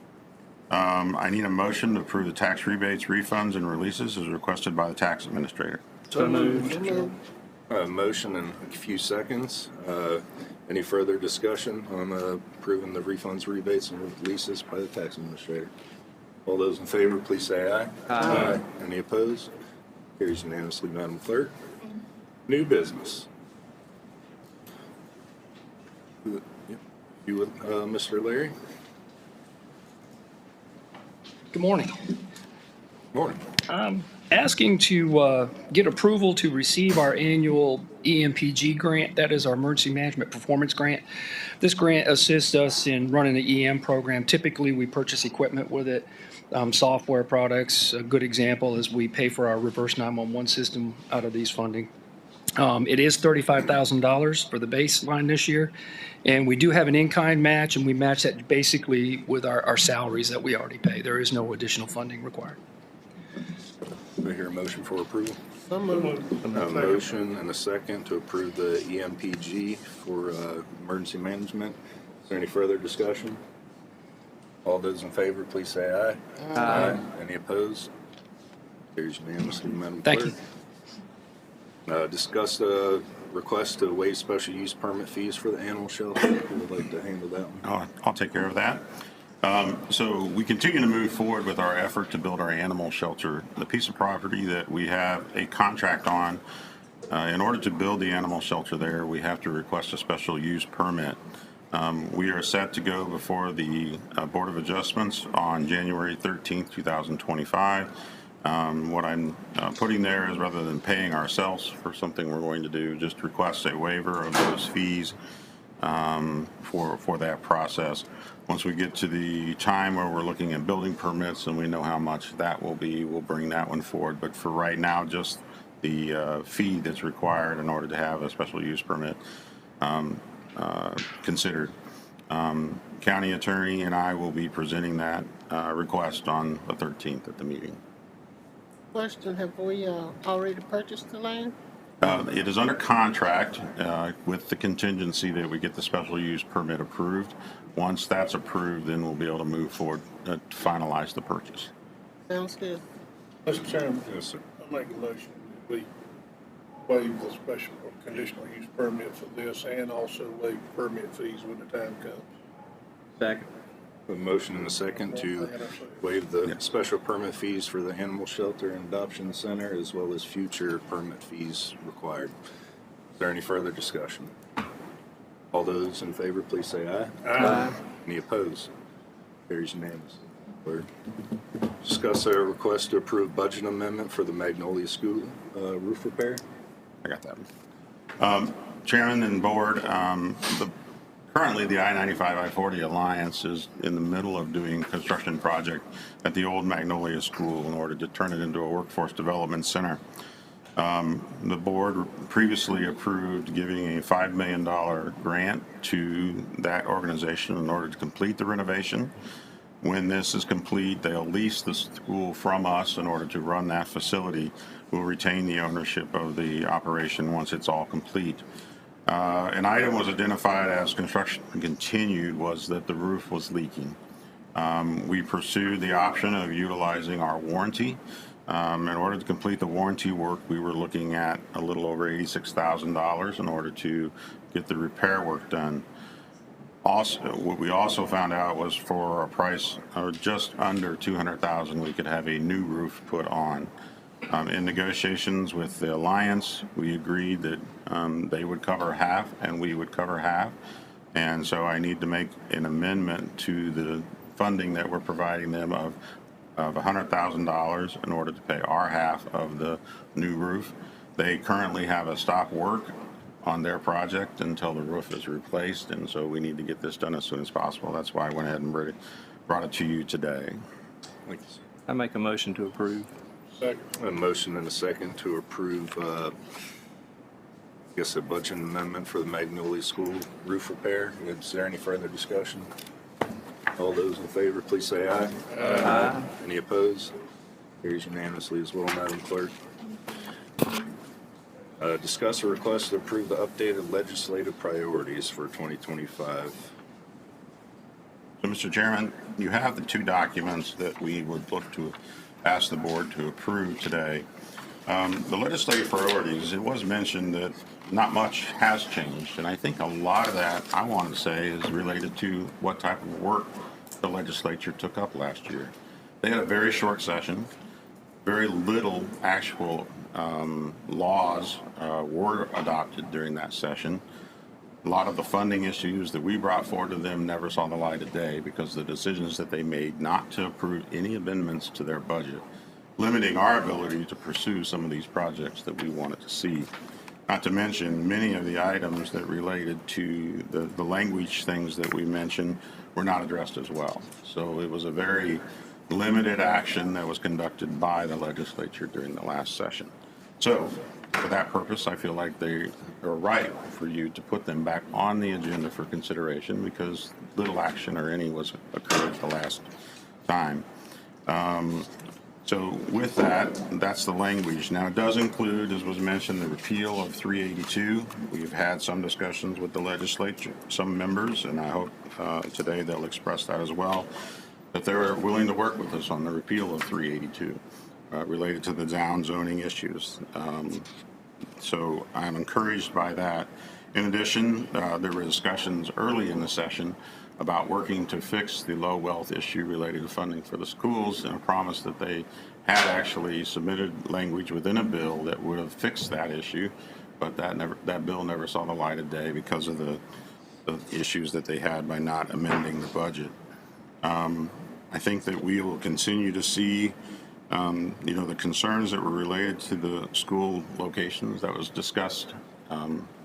I need a motion to approve the tax rebates, refunds, and releases as requested by the tax administrator.
So moved.
Motion in a few seconds. Any further discussion on approving the refunds, rebates, and releases by the tax administrator? All those in favor, please say aye. Aye. Any opposed? Carries unanimously, Madam Clerk. New business. You would, Mr. Larry?
Good morning.
Morning.
I'm asking to get approval to receive our annual EMPG grant. That is our Emergency Management Performance Grant. This grant assists us in running the EM program. Typically, we purchase equipment with it, software products. A good example is we pay for our reverse 911 system out of these funding. It is $35,000 for the baseline this year, and we do have an in-kind match, and we match that basically with our salaries that we already pay. There is no additional funding required.
Do I hear a motion for approval?
So moved.
A motion and a second to approve the EMPG for emergency management. Is there any further discussion? All those in favor, please say aye. Aye. Any opposed? Carries unanimously, Madam Clerk.
Thank you.
Discuss the request to waive special use permit fees for the animal shelter. Who would like to handle that one?
I'll take care of that. So we continue to move forward with our effort to build our animal shelter. The piece of property that we have a contract on, in order to build the animal shelter there, we have to request a special use permit. We are set to go before the Board of Adjustments on January 13th, 2025. What I'm putting there is rather than paying ourselves for something we're going to do, just request a waiver of those fees for that process. Once we get to the time where we're looking at building permits and we know how much that will be, we'll bring that one forward. But for right now, just the fee that's required in order to have a special use permit considered. County attorney and I will be presenting that request on the 13th at the meeting.
Question, have we already purchased the land?
It is under contract with the contingency that we get the special use permit approved. Once that's approved, then we'll be able to move forward to finalize the purchase.
Sounds good.
Mr. Chairman.
Yes, sir.
I make a motion that we waive the special or conditional use permit for this and also waive permit fees when the time comes.
Second.
A motion and a second to waive the special permit fees for the animal shelter and adoption center, as well as future permit fees required. Is there any further discussion? All those in favor, please say aye.
Aye.
Any opposed? Carries unanimously. Third, discuss a request to approve budget amendment for the Magnolia School roof repair.
I got that. Chairman and board, currently the I-95, I-40 Alliance is in the middle of doing a construction project at the old Magnolia School in order to turn it into a workforce development center. The board previously approved giving a $5 million grant to that organization in order to complete the renovation. When this is complete, they'll lease the school from us in order to run that facility. We'll retain the ownership of the operation once it's all complete. An item was identified as construction continued was that the roof was leaking. We pursued the option of utilizing our warranty. In order to complete the warranty work, we were looking at a little over $86,000 in order to get the repair work done. Also, what we also found out was for a price of just under $200,000, we could have a new roof put on. In negotiations with the Alliance, we agreed that they would cover half and we would cover half. And so I need to make an amendment to the funding that we're providing them of $100,000 in order to pay our half of the new roof. They currently have a stop work on their project until the roof is replaced, and so we need to get this done as soon as possible. That's why I went ahead and brought it to you today.
I make a motion to approve.
Second.
A motion and a second to approve, I guess, a budget amendment for the Magnolia School roof repair. Is there any further discussion? All those in favor, please say aye.
Aye.
Any opposed? Carries unanimously as well, Madam Clerk. Discuss a request to approve the updated legislative priorities for 2025.
So, Mr. Chairman, you have the two documents that we would look to ask the board to approve today. The legislative priorities, it was mentioned that not much has changed, and I think a lot of that, I want to say, is related to what type of work the legislature took up last year. They had a very short session, very little actual laws were adopted during that session. A lot of the funding issues that we brought forward to them never saw the light of day because the decisions that they made not to approve any amendments to their budget, limiting our ability to pursue some of these projects that we wanted to see. Not to mention, many of the items that related to the language things that we mentioned were not addressed as well. So it was a very limited action that was conducted by the legislature during the last session. So for that purpose, I feel like they are right for you to put them back on the agenda for consideration because little action or any was occurred the last time. So with that, that's the language. Now it does include, as was mentioned, the repeal of 382. We've had some discussions with the legislature, some members, and I hope today they'll express that as well, that they're willing to work with us on the repeal of 382 related to the down zoning issues. So I'm encouraged by that. In addition, there were discussions early in the session about working to fix the low wealth issue related to funding for the schools, and a promise that they had actually submitted language within a bill that would have fixed that issue, but that bill never saw the light of day because of the issues that they had by not amending the budget. I think that we will continue to see You know, the concerns that were related to the school locations that was discussed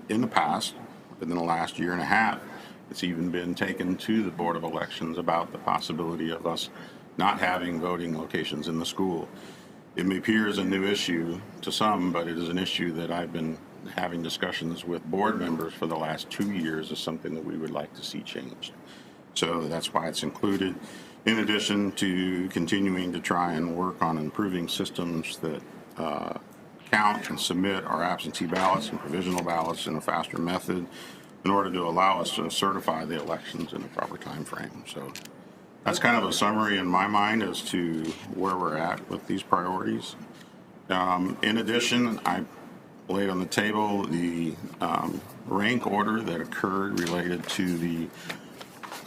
in the past, within the last year and a half, it's even been taken to the Board of Elections about the possibility of us not having voting locations in the school. It may appear as a new issue to some, but it is an issue that I've been having discussions with board members for the last 2 years as something that we would like to see changed. So that's why it's included. In addition to continuing to try and work on improving systems that count and submit our absentee ballots and provisional ballots in a faster method in order to allow us to certify the elections in the proper time frame. So that's kind of a summary in my mind as to where we're at with these priorities. In addition, I laid on the table the rank order that occurred related to the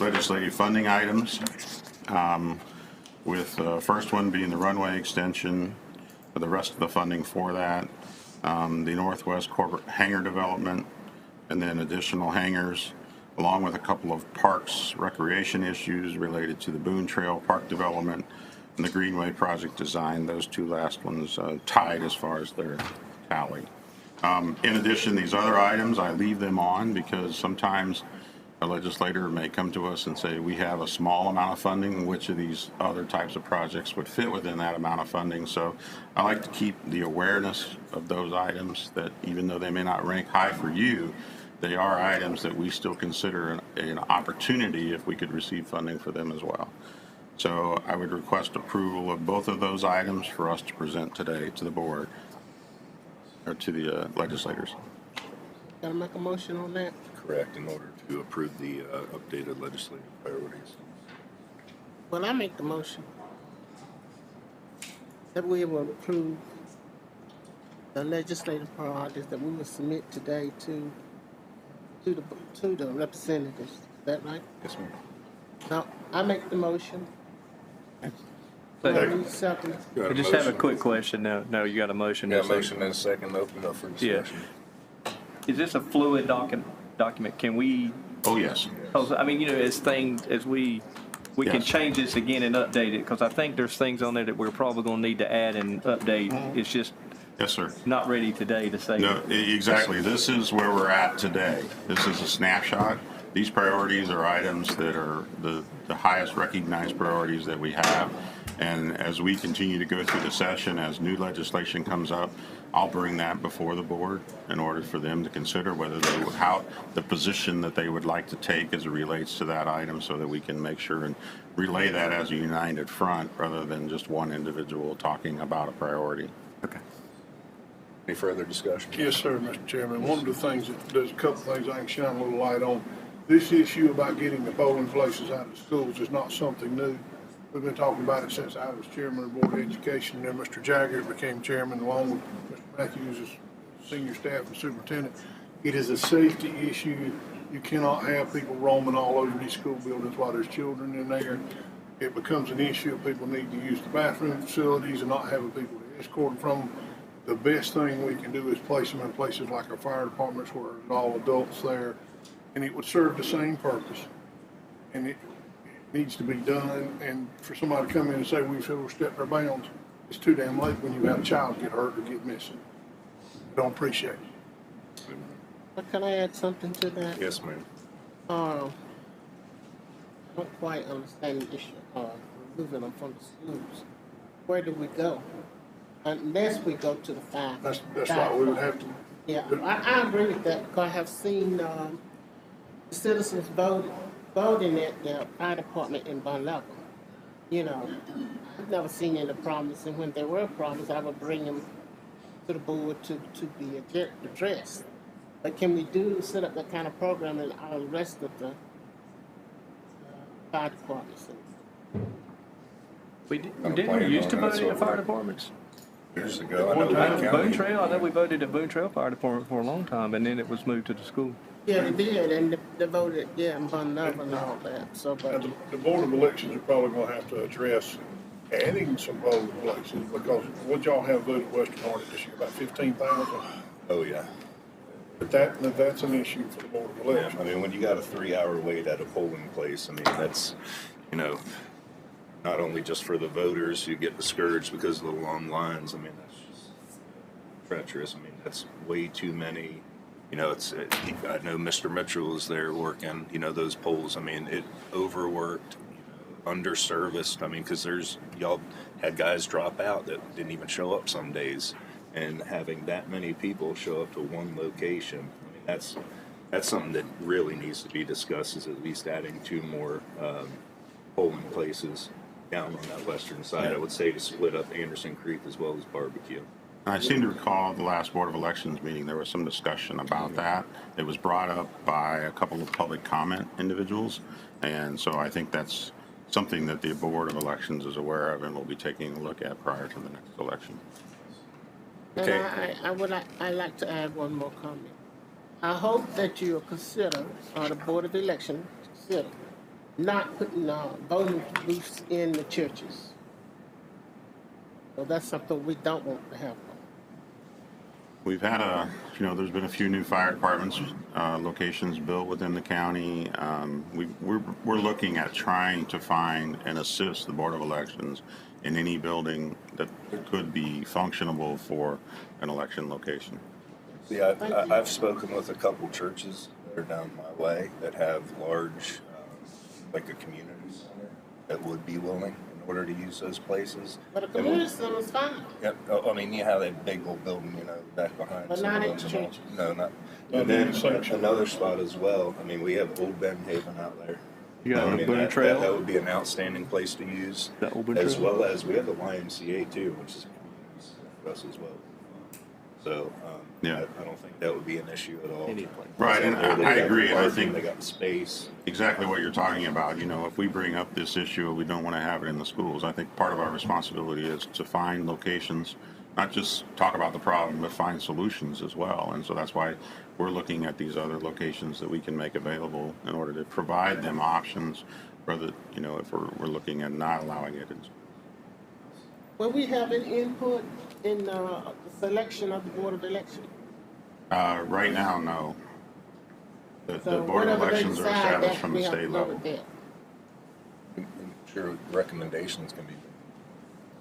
legislative funding items, with the first one being the runway extension, for the rest of the funding for that, the Northwest Corporate Hangar Development, and then additional hangars, along with a couple of parks recreation issues related to the Boone Trail Park Development and the Greenway Project Design. Those two last ones tied as far as their tally. In addition, these other items, I leave them on because sometimes a legislator may come to us and say, we have a small amount of funding, which of these other types of projects would fit within that amount of funding. So I like to keep the awareness of those items that even though they may not rank high for you, they are items that we still consider an opportunity if we could receive funding for them as well. So I would request approval of both of those items for us to present today to the board or to the legislators.
Gotta make a motion on that?
Correct, in order to approve the updated legislative priorities.
Well, I make the motion that we will approve the legislative priorities that we will submit today to the representatives. Is that right?
Yes, ma'am.
Now, I make the motion.
Second.
Second.
I just have a quick question now. No, you got a motion.
Got a motion and a second, open up for discussion.
Yeah. Is this a fluid document? Can we?
Oh, yes.
I mean, you know, as things, as we can
Yes.
change this again and update it, because I think there's things on there that we're probably going to need to add and update. It's just
Yes, sir.
not ready today to say.
No, exactly. This is where we're at today. This is a snapshot. These priorities are items that are the highest recognized priorities that we have. And as we continue to go through the session, as new legislation comes up, I'll bring that before the board in order for them to consider whether they would, how the position that they would like to take as it relates to that item, so that we can make sure and relay that as a united front rather than just one individual talking about a priority.
Okay. Any further discussion?
Yes, sir, Mr. Chairman. One of the things, there's a couple things I can shine a little light on. This issue about getting the polling places out of schools is not something new. We've been talking about it since I was chairman of the Board of Education, and then Mr. Jagger became chairman along with Mr. Matthews as senior staff and superintendent. It is a safety issue. You cannot have people roaming all over these school buildings while there's children in there. It becomes an issue if people need to use the bathroom facilities and not having people to escort them from them. The best thing we can do is place them in places like our fire departments where there's all adults there, and it would serve the same purpose. And it needs to be done, and for somebody to come in and say we've overstepped our bounds, it's too damn late when you have a child get hurt or get missing. Don't appreciate it.
But can I add something to that?
Yes, ma'am.
I don't quite understand the issue of removing them from the schools. Where do we go? Unless we go to the five.
That's right, we would have to.
Yeah, I agree with that, because I have seen citizens voting at the fire department in Bon Level. You know, I've never seen any problems, and when there were problems, I would bring them to the board to be addressed. But can we set up that kind of program in all the rest of the fire departments?
We used to vote in the fire departments.
Years ago, I know Lake County.
Boone Trail, I know we voted at Boone Trail Fire Department for a long time, and then it was moved to the school.
Yeah, they did, and they voted, in Bon Level and all that, so, but.
The Board of Elections are probably gonna have to address adding some polling places, because what y'all have voted Western Harnett this year, about 15,000?
Oh, yeah.
But that's an issue for the Board of Elections.
I mean, when you got a 3-hour wait at a polling place, I mean, that's, you know, not only just for the voters who get discouraged because of the long lines. I mean, that's just treacherous. I mean, that's way too many. You know, I know Mr. Mitchell is there working, you know, those polls. I mean, it overworked, underserviced. I mean, because y'all had guys drop out that didn't even show up some days. And having that many people show up to one location, I mean, that's something that really needs to be discussed, is at least adding 2 more polling places down on that western side. I would say to split up Anderson Creek as well as Barbecue.
I seem to recall the last Board of Elections meeting, there was some discussion about that. It was brought up by a couple of public comment individuals, and so I think that's something that the Board of Elections is aware of and will be taking a look at prior to the next election.
And I'd like to add one more comment. I hope that you'll consider, the Board of Election, consider not putting voting booths in the churches. So that's something we don't want to happen.
We've had there's been a few new fire departments locations built within the county. We're looking at trying to find and assist the Board of Elections in any building that could be functionable for an election location.
Yeah, I've spoken with a couple churches that are down my way that have large, like a community center, that would be willing in order to use those places.
But a community center is fine.
Yep. I mean, you have that big old building, back behind.
But not at churches.
No, not. And then another spot as well. I mean, we have Old Ben Haven out there.
You got
I mean,
Boone Trail?
that would be an outstanding place to use.
That Old Boone
as
Trail?
well as we have the YMCA too, which is a community center for us as well. So I don't think that would be an issue at all.
Right, and I agree. And I think
they got the space.
Exactly what you're talking about. If we bring up this issue, we don't want to have it in the schools. I think part of our responsibility is to find locations, not just talk about the problem, but find solutions as well. And so that's why we're looking at these other locations that we can make available in order to provide them options, rather, if we're looking at not allowing it in.
Will we have any input in the selection of the Board of Election?
Right now, no. The
So
Board of
whatever they
Elections are
decide,
established
that
from
we
the
have to
state
go
level.
with that.
I'm sure recommendations can be.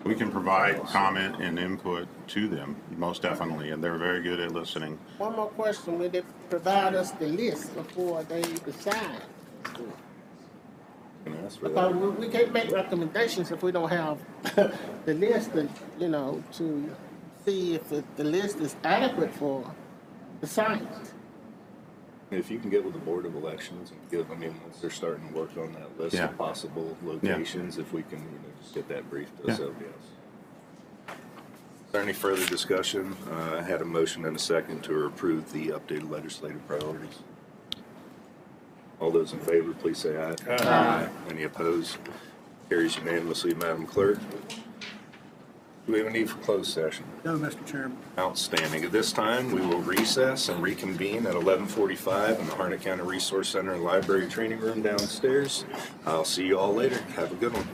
We can provide comment and input to them, most definitely, and they're very good at listening.
One more question, will they provide us the list before they decide? Because we can't make recommendations if we don't have the list, to see if the list is adequate for the site.
If you can get with the Board of Elections and once they're starting to work on that list
Yeah.
of possible locations, if we can, just get that briefed to us, that would be awesome. Is there any further discussion? I had a motion and a second to approve the updated legislative priorities. All those in favor, please say aye. Aye. Any opposed? Carries unanimously, Madam Clerk. Do we have a need for closed session?
No, Mr. Chairman.
Outstanding. At this time, we will recess and reconvene at 11:45 in the Harnett County Resource Center and Library Training Room downstairs. I'll see you all later. Have a good one.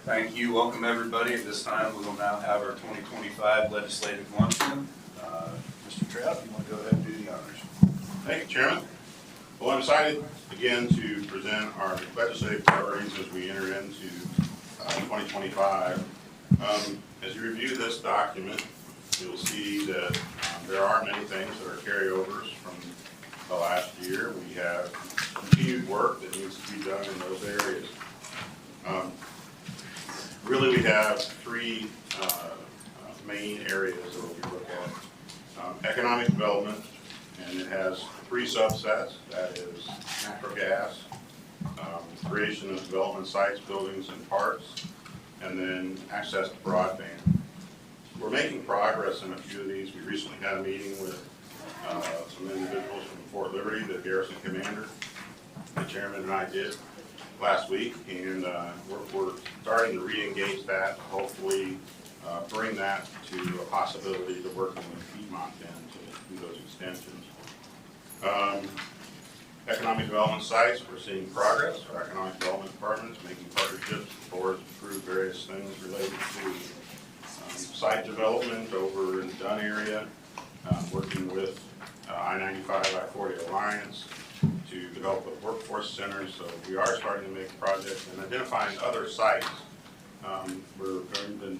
Thank you. Welcome, everybody. At this time, we will now have our 2025 legislative luncheon. Mr. Trout, you want to go ahead and do the honors?
Thank you, Chairman. Well, I'm excited again to present our legislative priorities as we enter into 2025. As you review this document, you'll see that there are many things that are carryovers from the last year. We have continued work that needs to be done in those areas. Really, we have three main areas that we look at. Economic development, and it has three subsets. That is natural gas, creation of development sites, buildings, and parks, and then access to broadband. We're making progress in a few of these. We recently had a meeting with some individuals from Fort Liberty, the garrison commander, the chairman and I did last week, and we're starting to re-engage that, hopefully bring that to a possibility to working with Piedmont then to do those extensions. Economic development sites, we're seeing progress. Our economic development department is making partnerships with boards to approve various things related to site development over in the Dunn area, working with I-95, I-40 Alliance to develop a workforce center. So we are starting to make projects and identifying other sites. We're going to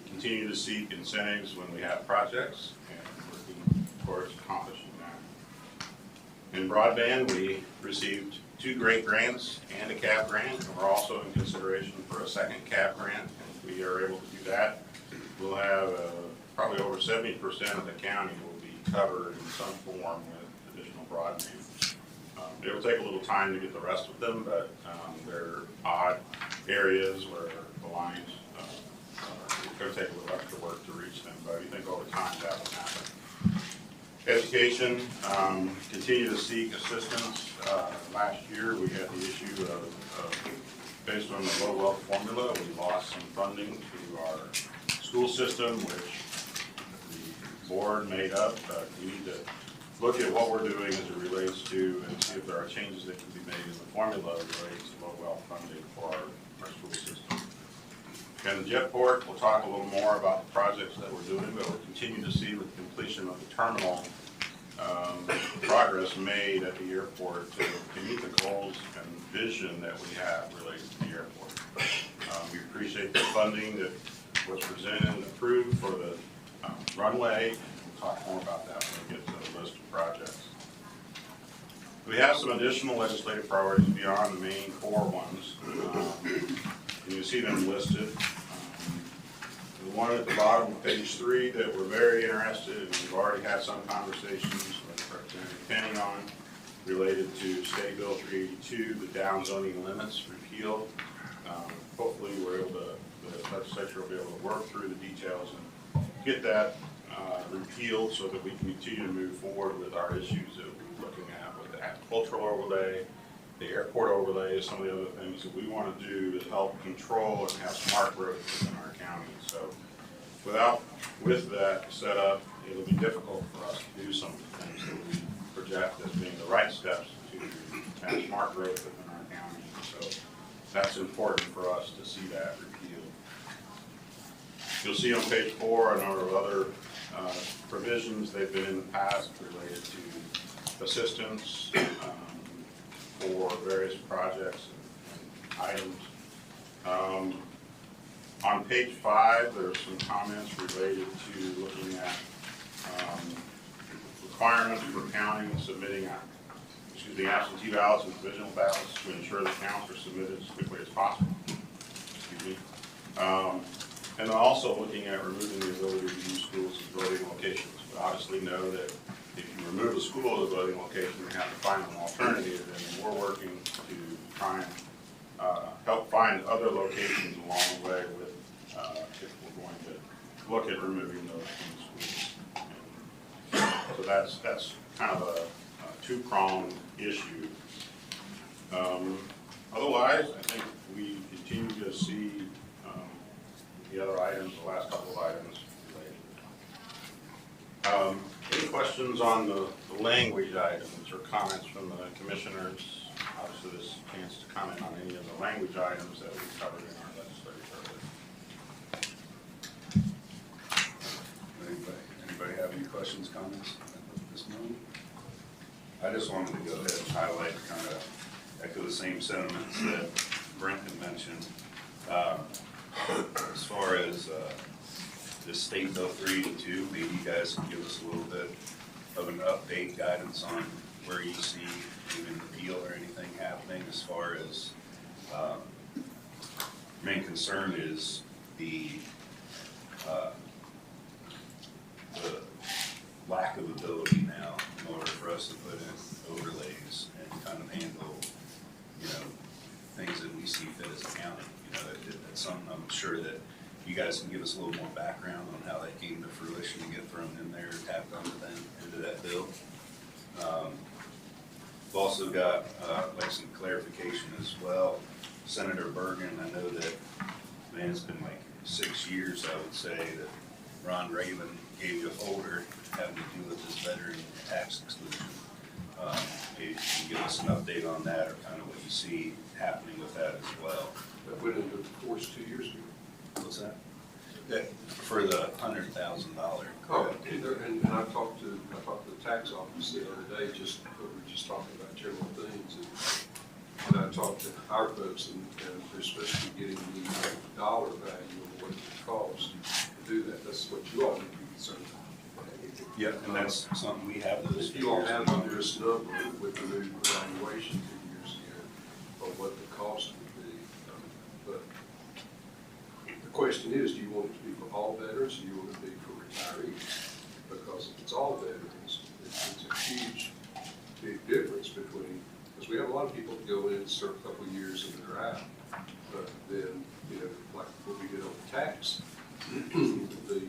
continue to seek incentives when we have projects and working towards accomplishing that. In broadband, we received 2 great grants and a CAP grant, and we're also in consideration for a second CAP grant. If we are able to do that, we'll have probably over 70% of the county will be covered in some form with additional broadband. It will take a little time to get the rest of them, but they're odd areas where the lines, it's going to take a little extra work to reach them, but we think over time that will happen. Education, continue to seek assistance. Last year we had the issue of based on the low wealth formula, we lost some funding to our school system, which the board made up. We need to look at what we're doing as it relates to and see if there are changes that can be made in the formula related to low wealth funding for our school system. And the Jetport, we'll talk a little more about the projects that we're doing, but we'll continue to see with completion of the terminal progress made at the airport to meet the goals and vision that we have related to the airport. We appreciate the funding that was presented and approved for the runway. We'll talk more about that when we get to the list of projects. We have some additional legislative priorities beyond the main 4 ones. And you see them listed. The one at the bottom of page 3 that we're very interested in, we've already had some conversations with Representative Penny on, related to State Bill 382, the downzoning limits repeal. Hopefully we're able to, the legislature will be able to work through the details and get that repealed so that we can continue to move forward with our issues that we're looking at with the agricultural overlay, the airport overlay, some of the other things that we want to do to help control and have smart growth within our county. So with that set up, it'll be difficult for us to do some of the things that we project as being the right steps to have smart growth within our county. So that's important for us to see that repealed. You'll see on page 4 a number of other provisions. They've been in the past related to assistance for various projects and items. On page 5, there's some comments related to looking at requirements for counting and submitting absentee ballots and provisional ballots to ensure the counts are submitted as quickly as possible. Excuse me. And then also looking at removing the ability to use schools as voting locations. We obviously know that if you remove a school as a voting location, you have to find an alternative, and we're working to try and help find other locations along the way with if we're going to look at removing those from schools. So that's kind of a 2-pronged issue. Otherwise, I think we continue to see the other items, the last couple of items related. Any questions on the language items or comments from the commissioners? Obviously, this is a chance to comment on any of the language items that we covered in our legislative priorities.
questions, comments at this moment? I just wanted to go ahead and highlight, kind of echo the same sentiments that Brent had mentioned. As far as this State Bill 382, maybe you guys can give us a little bit of an update, guidance on where you see even repeal or anything happening as far as main concern is the lack of ability now in order for us to put in overlays and kind of handle, things that we see fit as a county. That's something I'm sure that you guys can give us a little more background on how that came to fruition to get thrown in there, tapped into that bill. We've also got like some clarification as well. Senator Bergen, I know that, man, it's been like 6 years, I would say, that Ron Raven gave you a folder having to do with this veteran tax exclusion. Maybe you can give us an update on that, or kind of what you see happening with that as well.
That went into force 2 years ago.
What's that? For the $100,000.
Oh, and I talked to the tax office the other day, we were just talking about general things, and I talked to our folks, and they're supposed to be getting the dollar value of what it costs to do that. That's what you all need to be concerned about.
Yep, and that's something we have those.
If you all have this number with the new evaluation 2 years ago of what the cost would be, but the question is, do you want it to be for all veterans, or do you want it to be for retirees? Because if it's all veterans, it's a huge, big difference between, because we have a lot of people that go in and serve a couple of years and they're out. But then, like what we did on the tax, the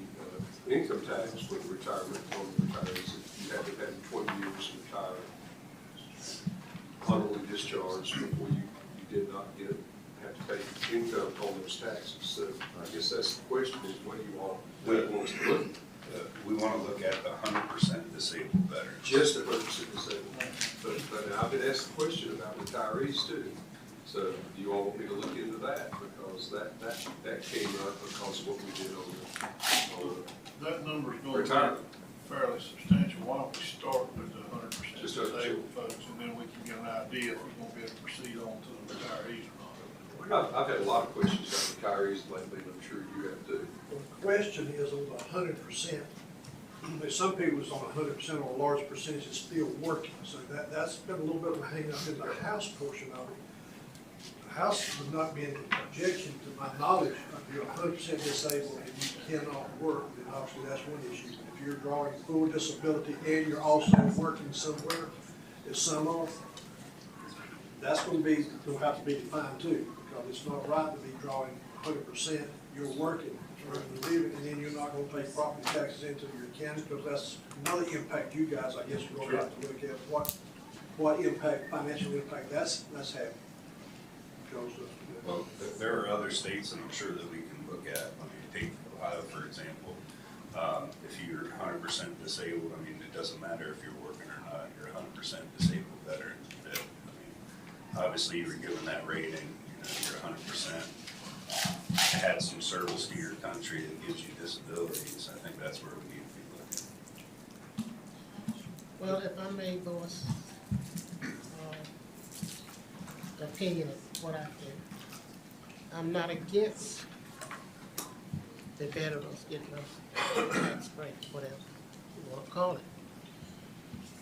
income tax for the retirement on the retirees, you had to have 20 years and retire honorably discharged before you did not have to pay income on those taxes. So I guess that's the question, is what do you want us to look at?
We want to look at the 100% disabled veterans.
Just 100% disabled. But I've been asked the question about retirees too. So do you all want me to look into that? Because that came up because of what we did on the
That number's going to
retirement.
be fairly substantial. Why don't we start with the 100%
Just
disabled folks, and then we can get an idea if we're going to be able to proceed on to the retirees or not.
I've had a lot of questions about retirees lately, and I'm sure you have too.
Well, the question is on the 100%. Some people's on 100% or a large percentage is still working, so that's been a little bit of a hang up in the House portion of it. The House would not be an objection, to my knowledge, if you're 100% disabled and you cannot work, then obviously that's one issue. But if you're drawing full disability and you're also working somewhere, as some are, that's going to have to be defined too, because it's not right to be drawing 100%. You're working, earning a living, and then you're not going to pay property taxes into your county, because that's another impact you guys, I guess, are going to have to look at what impact, financial impact that's having.
Well, there are other states, and I'm sure that we can look at. I mean, take Ohio, for example. If you're 100% disabled, I mean, it doesn't matter if you're working or not. You're 100% disabled veteran. Obviously, you were given that rating. You're 100%. Had some service to your country that gives you disabilities. I think that's where we need to be looking.
Well, if I may voice the opinion of what I think, I'm not against the veterans getting a tax break, whatever you want to call it.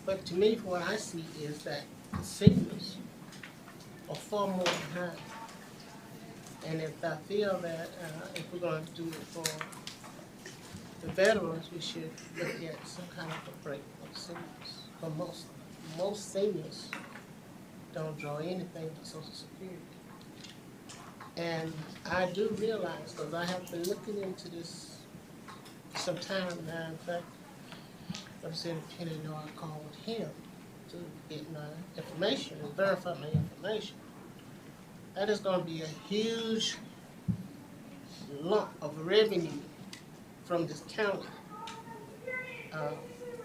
But to me, what I see is that the seniors are far more behind. And if I feel that if we're going to do it for the veterans, we should look at some kind of a break for seniors. For most seniors don't draw anything for Social Security. And I do realize, because I have been looking into this some time now. In fact, Representative Kennedy, I called him to get my information and verify my information. That is going to be a huge lump of revenue from this county.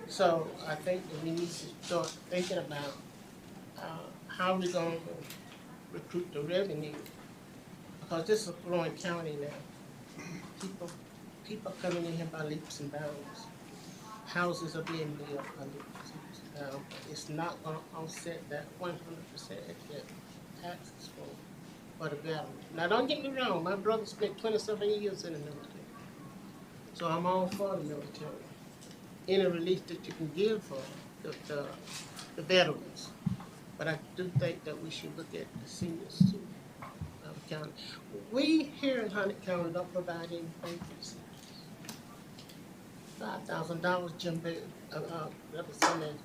So I think that we need to start thinking about how we're going to recruit the revenue, because this is a growing county now. People are coming in here by leaps and bounds. houses are being built under, it's not gonna offset that 100% that taxes for the veteran. Now, don't get me wrong, my brother spent 27 years in the military. So I'm all for the military. Any relief that you can give for the veterans. But I do think that we should look at the seniors too. County. We here in Hunter County don't provide anything for the seniors. $5,000, Jim Representative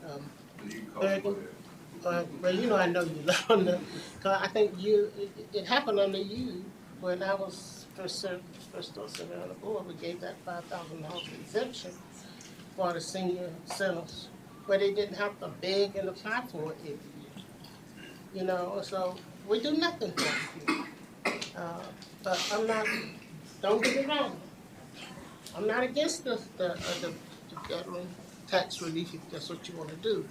Bergen. Well, you know, I know you don't know. Cause I think it happened under you when I was first serving on the board. We gave that $5,000 exemption for the senior centers, where they didn't have to beg and apply for it every year. You know, so we do nothing for them. But I'm not, don't get me wrong, I'm not against the veteran tax relief if that's what you want to do,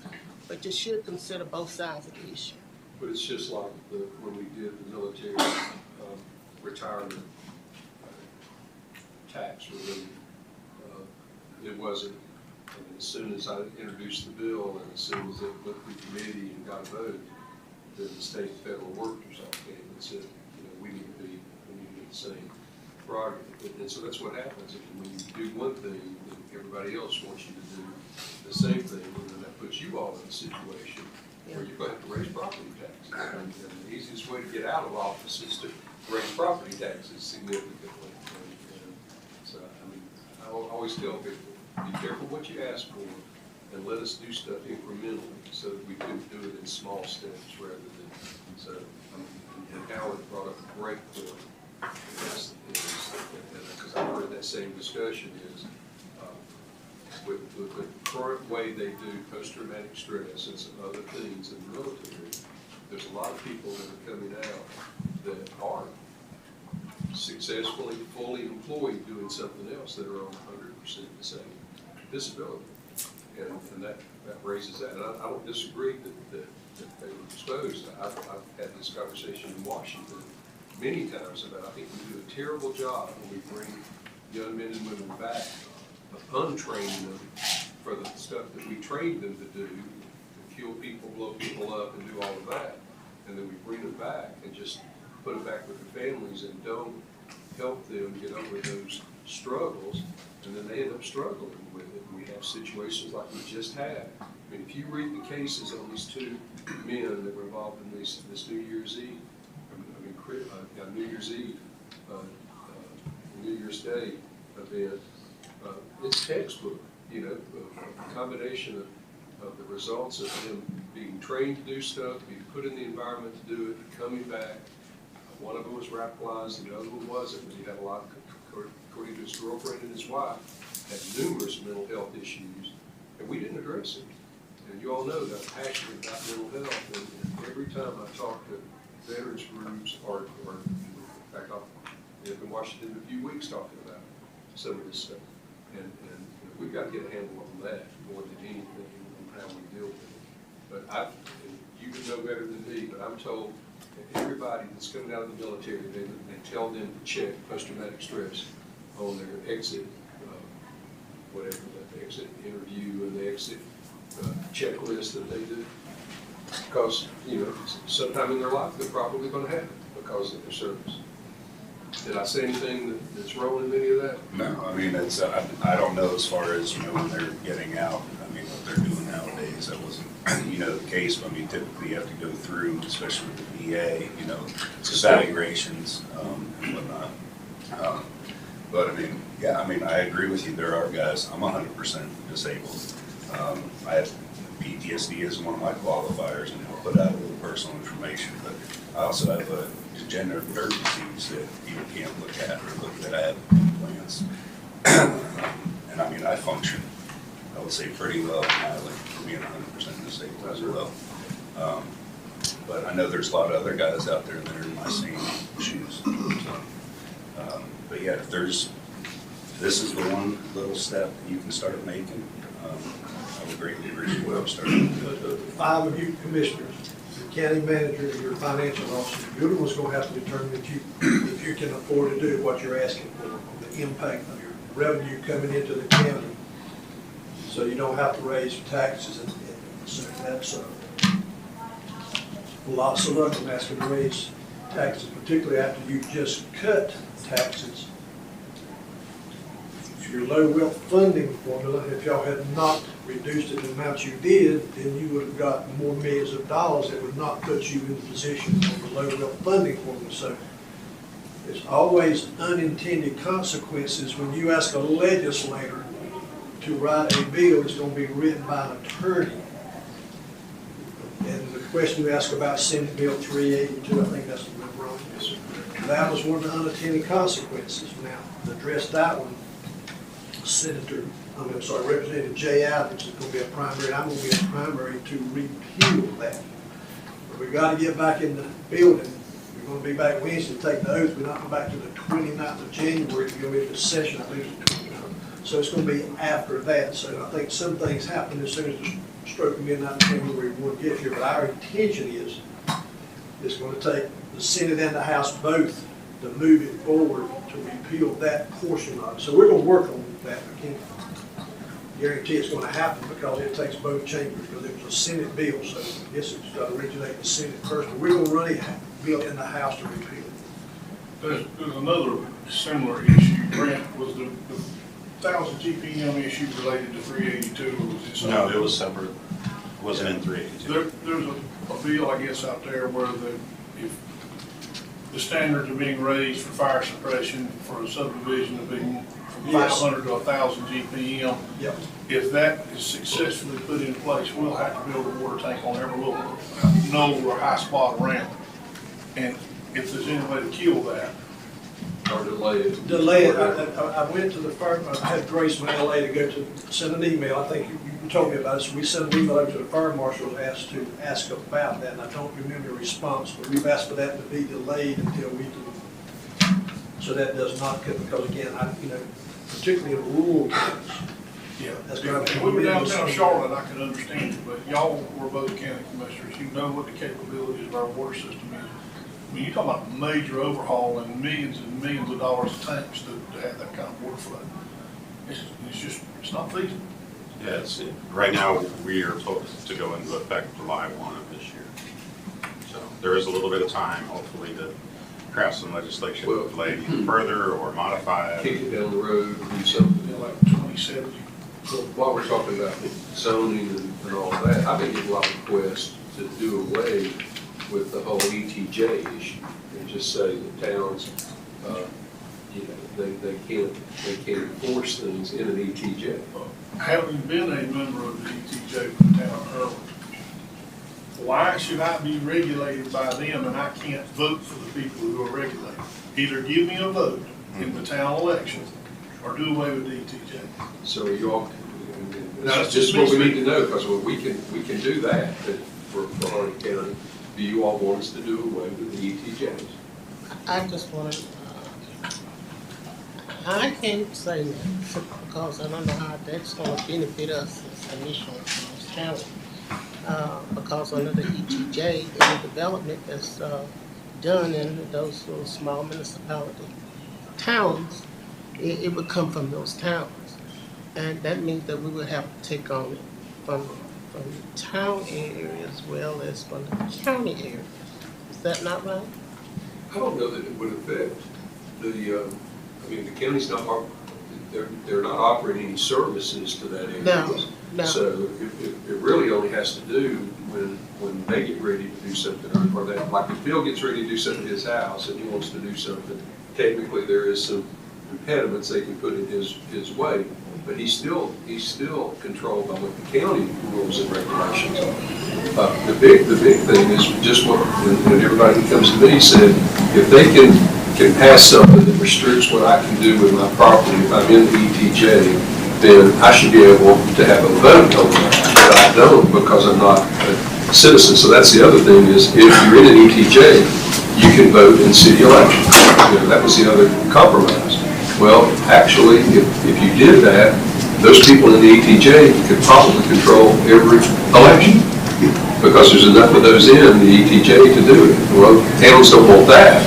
but you should consider both sides of the issue.
But it's just like when we did the military retirement tax relief. It wasn't, I mean, as soon as I introduced the bill and as soon as it went through committee and got a vote, then the state and federal workers all came and said, we need to be the same prerogative. And so that's what happens. When you do one thing, then everybody else wants you to do the same thing, and then that puts you all in a situation where you're going to have to raise property taxes. And the easiest way to get out of office is to raise property taxes significantly. And so, I mean, I always tell people, be careful what you ask for, and let us do stuff incrementally so that we can do it in small steps rather than, so, and Howard brought up a great point. Because I've heard that same discussion is, with the current way they do post-traumatic stress and some other things in the military, there's a lot of people that are coming out that are successfully, fully employed doing something else that are on 100% the same disability. And that raises that. And I don't disagree that they were exposed. I've had this conversation in Washington many times about I think we do a terrible job when we bring young men and women back of untraining them for the stuff that we trained them to do, to kill people, blow people up, and do all of that. And then we bring them back and just put them back with their families and don't help them get over those struggles, and then they end up struggling with it. And we have situations like we just had. I mean, if you read the cases on these two men that were involved in this New Year's Eve, New Year's Eve, New Year's Day event, it's textbook, a combination of the results of them being trained to do stuff, being put in the environment to do it, coming back. One of them was radicalized, the other one wasn't, but he had a lot, according to his girlfriend and his wife, had numerous mental health issues, and we didn't address it. And you all know that I'm passionate about mental health, and every time I talk to veterans groups, or in fact, I've been in Washington in a few weeks talking about some of this stuff. And we've got to get a handle on that more than anything on how we deal with it. But you would know better than me, but I'm told that everybody that's coming out of the military, they tell them to check post-traumatic stress on their exit, whatever, the exit interview and the exit checklist that they do. Because, sometime in their life, they're probably going to have it because of their service. Did I say anything that's wrong in any of that?
No, I mean, it's, I don't know as far as, when they're getting out, I mean, what they're doing nowadays. That wasn't, the case, but I mean, typically you have to go through, especially with the VA, evaluations, and whatnot. But I mean, yeah, I agree with you. There are guys, I'm 100% disabled. I have PTSD as one of my qualifiers, and I'll put out a little personal information, but I also have a degenerative nerve disease that people can't look at or look that I have implants. And I mean, I function, I would say, pretty well for being 100% disabled as well. But I know there's a lot of other guys out there that are in my same shoes. So, but yeah, if this is the one little step that you can start making, I would greatly appreciate what I'm starting to do.
The 5 of you commissioners, the county manager, your financial officer, you're the ones going to have to determine if you can afford to do what you're asking for, on the impact of your revenue coming into the county. So you don't have to raise taxes, and so that's lots of them asking to raise taxes, particularly after you just cut taxes. Your low wealth funding formula, if y'all had not reduced it the amount you did, then you would have got more millions of dollars that would not put you in the position of the low wealth funding formula. So there's always unintended consequences when you ask a legislator to write a bill. It's going to be written by an attorney. And the question you asked about Senate Bill 382, I think that's the number on this. That was one of the unintended consequences. Now, to address that one, Representative Jay Adams is going to be a primary. I'm going to be a primary to repeal that. But we've got to get back in the building. We're going to be back Wednesday to take the oath. We're not going back to the 29th of January to go into session. I believe it's the 29th. So it's going to be after that. So I think some things happen as soon as the stroke of midnight in January 1 gets here. But our intention is it's going to take the Senate and the House both to move it forward to repeal that portion of it. So we're going to work on that. I can't guarantee it's going to happen because it takes both chambers, because it was a Senate bill, so I guess it's got to originate in the Senate first. But we're going to run a bill in the House to repeal it.
There's another similar issue, Brent, was the 1,000 GPM issue related to 382?
No, it was separate. It wasn't in 382.
There's a bill, I guess, out there where if the standards are being raised for fire suppression for a subdivision of being from 500 to 1,000 GPM.
Yep.
If that is successfully put in place, we'll have to build a water tank on every little knoll or high spot around it. And if there's any way to kill that,
Or delay it.
Delay it. I went to the fire, I had Grace, my LA, to go to send an email. I think you told me about it. So we sent an email over to the fire marshal to ask about that, and I don't remember the response, but we've asked for that to be delayed until we do. So that does not come, because again, particularly in rural counties.
yeah,
That's
if we were downtown Charlotte, I could understand it, but y'all were both county commissioners. You know what the capabilities of our water system is. I mean, you're talking about major overhaul and millions of dollars of tanks to have that kind of water flow. It's not feasible.
Yes, right now we are supposed to go into effect July 1 of this year. So there is a little bit of time, hopefully, to craft some legislation to delay it even further or modify it.
Kick it down the road, do something.
Like 2070.
So while we're talking about zoning and all that, I've been getting a lot of requests to do away with the whole ETJ issue and just say the towns, they can't enforce things in an ETJ.
Having been a member of the ETJ for the town of Irwin, why should I be regulated by them and I can't vote for the people who are regulated? Either give me a vote in the town election or do away with the ETJ.
So you all, that's just what we need to know, because we can do that for Harney County. Do you all want us to do away with the ETJs?
I just want to, I can't say that because I don't know how that's going to benefit us as initial challenge. Because under the ETJ, any development that's done in those little small municipality towns, it would come from those towns. And that means that we would have to take on it from the town area as well as from the county area. Is that not right?
I don't know that it would affect the, the county's not, they're not operating any services to that area.
No.
So it really only has to do when they get ready to do something, or that, like if Bill gets ready to do something in his house and he wants to do something, technically there is some impediments they can put in his way, but he's still controlled by what the county rules and regulations are. The big thing is just what when everybody who comes to me said, if they can pass something that restricts what I can do with my property if I'm in the ETJ, then I should be able to have a vote on that. But I don't, because I'm not a citizen. So that's the other thing is, if you're in an ETJ, you can vote in city elections. That was the other compromise. Well, actually, if you did that, those people in the ETJ could probably control every election, because there's enough of those in the ETJ to do it. Well, towns don't want that.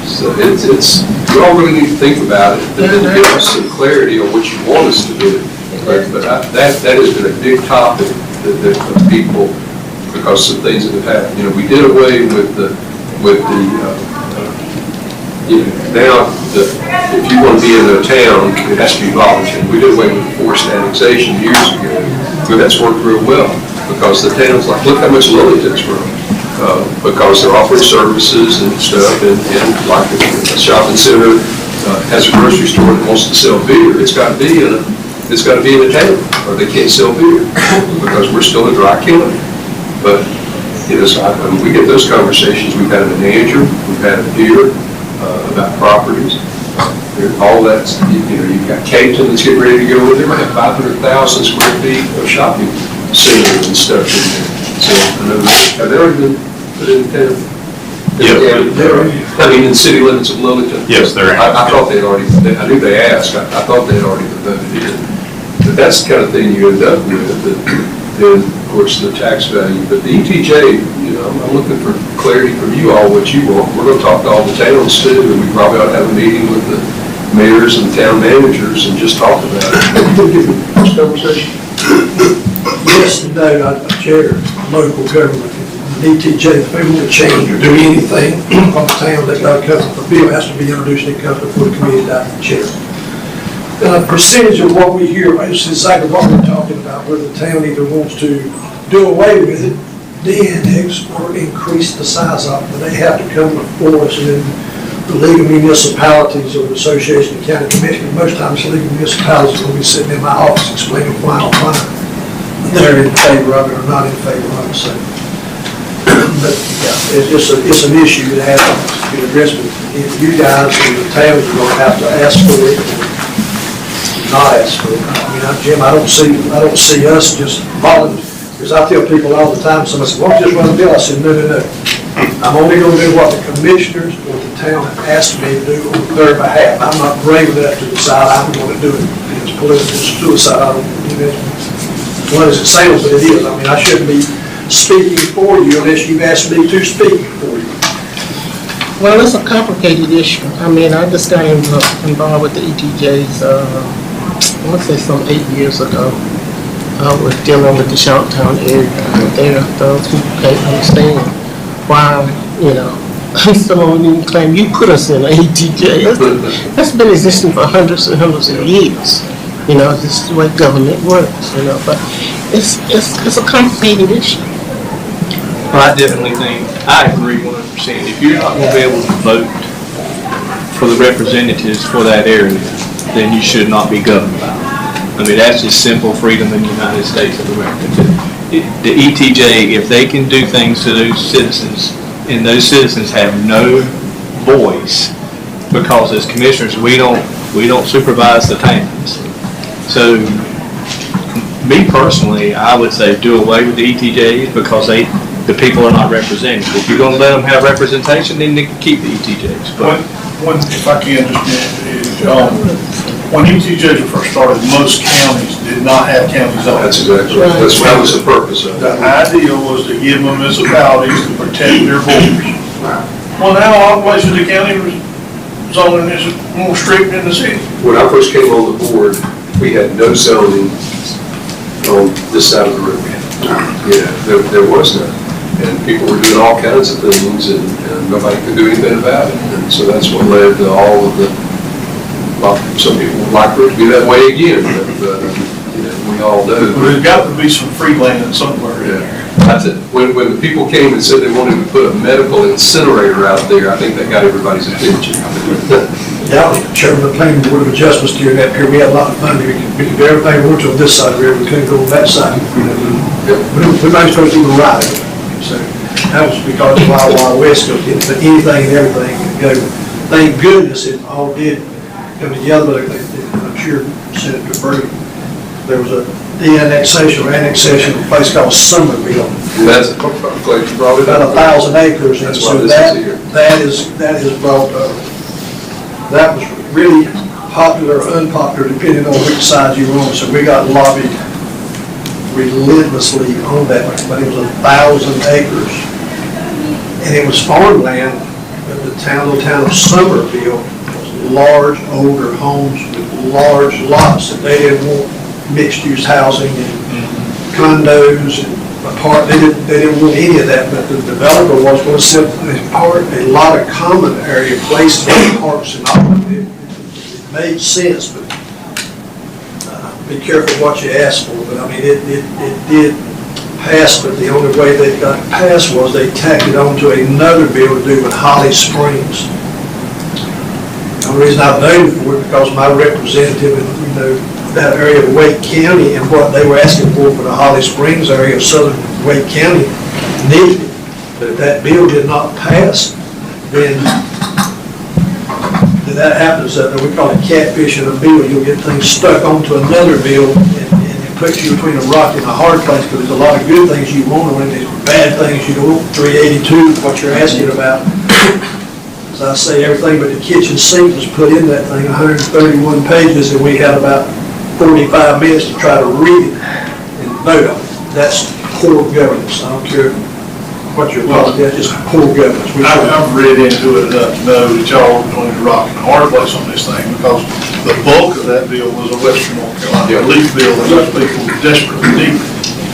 So you all really need to think about it, and then give us some clarity on what you want us to do. But that has been a big topic that people, because some things that have happened. You know, we did away with the you know, now, if you want to be in a town, it has to be voluntary. We did away with forced annexation years ago, but that's worked real well, because the towns, like, look how much Lillington's grown, because they're offering services and stuff, and like a shopping center has a grocery store that wants to sell beer, it's got to be in a town, or they can't sell beer, because we're still a dry county. But, you know, so we get those conversations. We've had a manager, we've had a peer, about properties. All that's, you know, you've got Caton that's getting ready to go in there. Might have 500,000 square feet of shopping center and stuff in there. So I know have they already been put in town? I mean, in the city limits of Lillington.
Yes, they're in.
I thought they'd already. I knew they asked. I thought they'd already been voted in. But that's the kind of thing you end up with. And of course the tax value. But the ETJ, you know, I'm looking for clarity from you all what you want. We're going to talk to all the towns too, and we probably ought to have a meeting with the mayors and town managers and just talk about it. Have you been given this conversation?
Yes and no. I chair local government. ETJ, if they want to change or do anything on the town, they got to come, the bill has to be introduced and it comes before the committee that the chair. A percentage of what we hear is exactly what we're talking about, where the town either wants to do away with it, de-annex, or increase the size of it, but they have to come before us, and then the League of Municipalities or the Association of County Commissioners, most times the League of Municipalities will be sitting in my office explaining why they're in favor of it or not in favor of it. So, but yeah, it's an issue that has to be addressed. If you guys and the towns are going to have to ask for it, not ask for it. I mean, Jim, I don't see us just volunteering. Because I tell people all the time, somebody says, "Why don't you just run a bill?" I said, no. I'm only going to do what the commissioners or the town have asked me to do on their behalf. I'm not brave enough to decide I'm going to do it. It's political suicide. I don't do it. What as it sounds, but it is. I mean, I shouldn't be speaking for you unless you've asked me to speak for you.
Well, it's a complicated issue. I mean, I just got involved with the ETJs, I want to say some 8 years ago. I was dealing with the Shouttown area there. Those people can't understand why, you know, someone even claim you put us in an ETJ. That's been existing for hundreds and hundreds of years. You know, this is the way government works, you know, but it's a complicated issue.
Well, I definitely think, I agree 100%. If you're not going to be able to vote for the representatives for that area, then you should not be governed by it. I mean, that's just simple freedom in the United States of America. The ETJ, if they can do things to those citizens, and those citizens have no voice, because as commissioners, we don't supervise the towns. So, me personally, I would say do away with the ETJs because the people are not represented. If you're going to let them have representation, then they can keep the ETJs. But
If I can just when ETJs were first started, most counties did not have county zoning.
That's exactly right. That was the purpose of it.
The idea was to give municipalities to protect their borders. Well, now all places the county zoning is more strict than the city.
When I first came on the board, we had no zoning on this side of the river. Yeah, there was none. And people were doing all kinds of things, and nobody could do anything about it. And so that's what led to all of the, well, some people would like for it to be that way again, but you know, we all know.
But there's got to be some free land somewhere in there.
That's it. When the people came and said they wanted to put a medical incinerator out there, I think that got everybody's attention.
Yeah, I was chairman of the planning board of adjustments during that period. We had a lot of fun. We could do everything we wanted to on this side of the river. We couldn't go on that side. We might supposed to even ride it. So that was because of Wild West, anything and everything could go. Thank goodness it all did come together. I'm sure Senator Bergen, there was a de-annexation or annexation of a place called Somerville.
That's I'm glad you brought it up.
About 1,000 acres.
That's
and
why
so
this is here.
that is brought up. That was really popular or unpopular depending on which side you were on. So we got lobbied relentlessly on that, but it was 1,000 acres. And it was farmland, but the little town of Somerville was large, older homes with large lots that they didn't want mixed-use housing and condos and they didn't want any of that, but the developer was going to set a lot of common area places, parks and all. It made sense, but be careful what you ask for. But I mean, it did pass, but the only way they got it passed was they tacked it on to another bill to do with Holly Springs. The only reason I voted for it because my representative in, that area of Wake County and what they were asking for the Holly Springs area of southern Wake County needed it. But if that bill did not pass, then that happens, we call it catfishing a bill. You'll get things stuck onto another bill and it puts you between a rock and a hard place because there's a lot of good things you want and there's bad things you don't. 382, what you're asking about. As I say, everything but the kitchen sink was put in that thing, 131 pages, and we had about 45 minutes to try to read it and vote on it. That's poor governance. I don't care what your policy is, just poor governance.
I've read into it enough to know that y'all are going to rock and a hard place on this thing because the bulk of that bill was a Western North Carolina leaf bill that those people desperately need.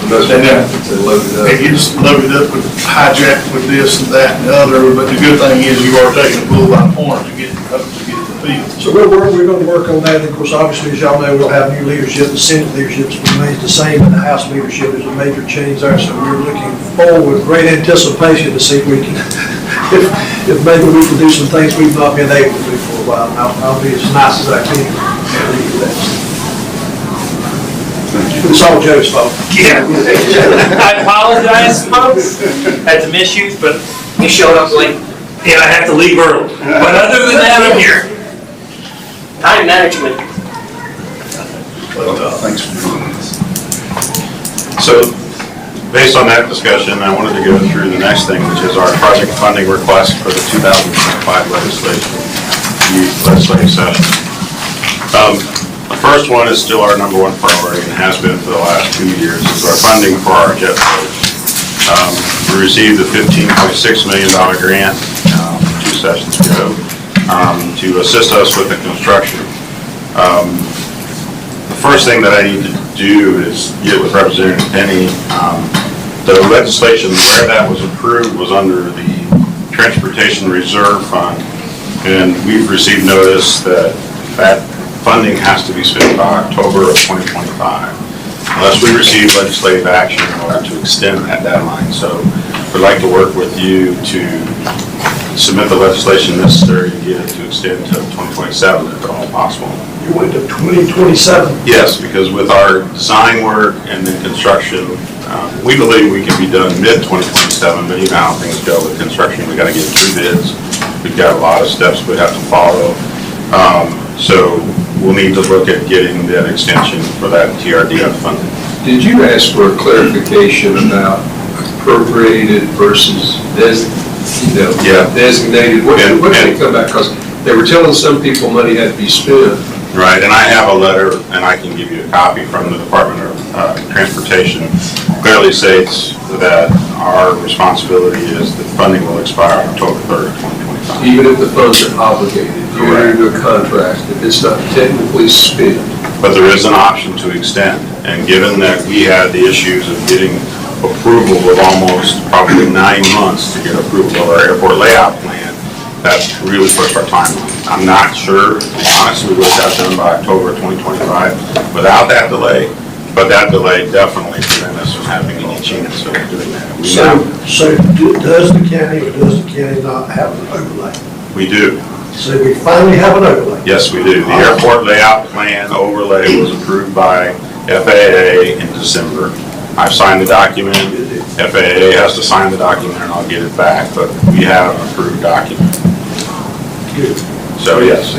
And it gets loaded up with hijacked with this and that and the other, but the good thing is you are taking a bull by the horn to get up to get the field.
So we're going to work on that. Of course, obviously, as y'all know, we'll have new leadership. The Senate leadership remains the same, but the House leadership is a major change there. So we're looking forward with great anticipation to see if we can, if maybe we can do some things we've not been able to do for a while. And I'll be as nice as I can. It's all Joe's fault.
Yeah. I apologize, folks, had some issues, but he showed up late, and I have to leave early. But other than that, I'm here. Time management.
Thanks for doing this. So, based on that discussion, I wanted to go through the next thing, which is our project funding request for the 2025 legislative session. The first one is still our number one priority and has been for the last 2 years, is our funding for our jet bridge. We received a $15.6 million grant 2 sessions ago to assist us with the construction. The first thing that I need to do is get with Representative Penny. The legislation where that was approved was under the Transportation Reserve Fund, and we've received notice that funding has to be spent by October of 2025, unless we receive legislative action in order to extend that deadline. So we'd like to work with you to submit the legislation necessary to get it to extend to 2027 if at all possible.
You went to 2027?
Yes, because with our design work and then construction, we believe we can be done mid-2027, but even how things go with construction, we got to get 3 bids. We've got a lot of steps we have to follow. So we'll need to look at getting that extension for that TRDF funding.
Did you ask for a clarification about appropriated versus designated? What did they come back? Because they were telling some people money had to be spent.
Right, and I have a letter, and I can give you a copy from the Department of Transportation. Clearly states that our responsibility is that funding will expire October 3rd, 2025.
Even if the funds are obligated, you enter into a contract, if it's not technically spent.
But there is an option to extend, and given that we had the issues of getting approval of almost probably 9 months to get approval of our airport layout plan, that really pushed our timeline. I'm not sure, to be honest, we would have done by October 2025 without that delay, but that delay definitely prevented us from having any chance of doing that.
So does the county or does the county not have an overlay?
We do.
So we finally have an overlay?
Yes, we do. The airport layout plan overlay was approved by FAA in December. I've signed the document. FAA has to sign the document and I'll get it back, but we have an approved document.
Good.
So yes.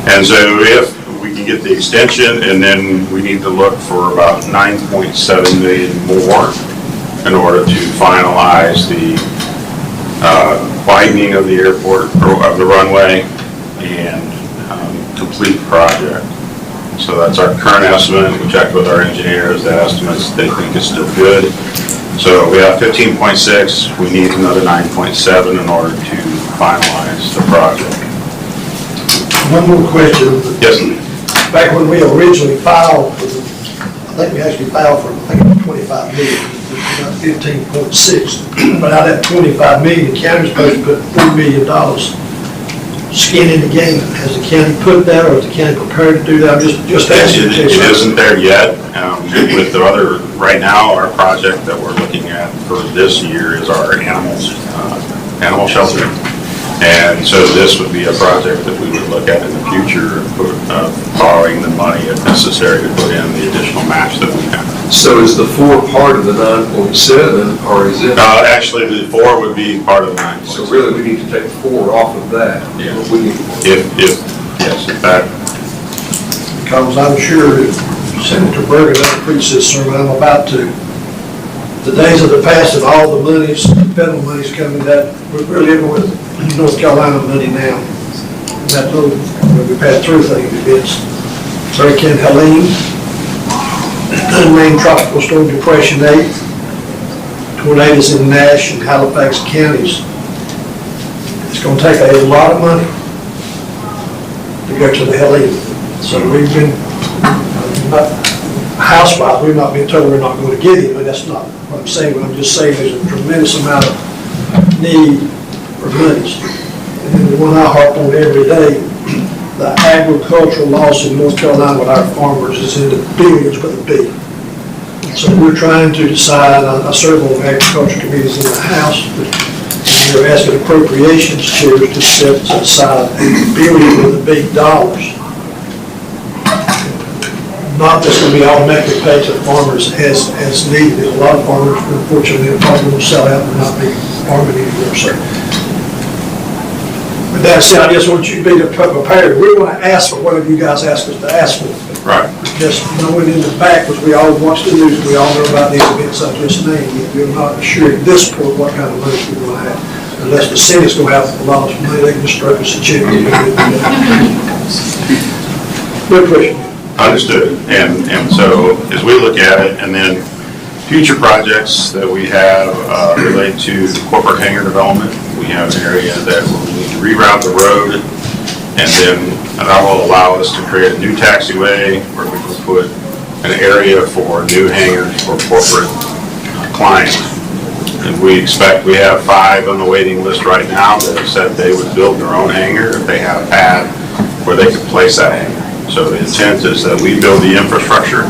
And so if we can get the extension, and then we need to look for about 9.7 million more in order to finalize the widening of the airport, or of the runway, and complete the project. So that's our current estimate. We checked with our engineers, the estimates, they think it's still good. So we have 15.6, we need another 9.7 in order to finalize the project.
One more question.
Yes.
Back when we originally filed for the think we actually filed for, I think it was 25 million, about 15.6. But out of that 25 million, the county's supposed to put $4 million skin in the game. Has the county put that, or is the county prepared to do that? I'm just asking.
It isn't there yet. With the other, right now, our project that we're looking at for this year is our animal shelter. And so this would be a project that we would look at in the future, borrowing the money if necessary to put in the additional match that we have.
So is the 4 part of the 9.7, or is it?
Actually, the 4 would be part of the 9.
So really, we need to take 4 off of that.
Yeah.
We need.
Yes, in fact.
Because I'm sure Senator Bergen preached this sermon I'm about to. The days of the past and all the monies, federal monies coming, that we're living with North Carolina money now. That little, we've had through things. It's Hurricane Helene, unnamed tropical storm depression 8, tornadoes in Nash and Halifax counties. It's going to take a lot of money to go to the Helene. So we've been, house-wise, we've not been told we're not going to get it, but that's not what I'm saying. But I'm just saying there's a tremendous amount of need for monies. And then the one I harp on every day, the agricultural loss in North Carolina with our farmers is in the billions with a B. So we're trying to decide, I serve on agriculture committees in the House, but we're asking appropriations chairs to set aside $1 billion with a big dollars. Not that's going to be automatically paid to farmers as needed. There's a lot of farmers, unfortunately, are probably going to sell out and not be farming anymore. So, with that said, I just want you to be prepared. We're going to ask for whatever you guys ask us to ask for.
Right.
Just knowing in the back, because we all watch the news, we all know about these events I just named. We're not sure at this point what kind of money we're going to have. Unless the city's going to have a lot of money, they can just stroke us a check. Good question.
Understood. And so as we look at it, and then future projects that we have relate to the corporate hangar development. We have an area that we need to reroute the road, and then that will allow us to create a new taxiway where we can put an area for new hangars for corporate clients. And we expect, we have 5 on the waiting list right now that have said they would build their own hangar if they had a pad where they could place that hangar. So the intent is that we build the infrastructure,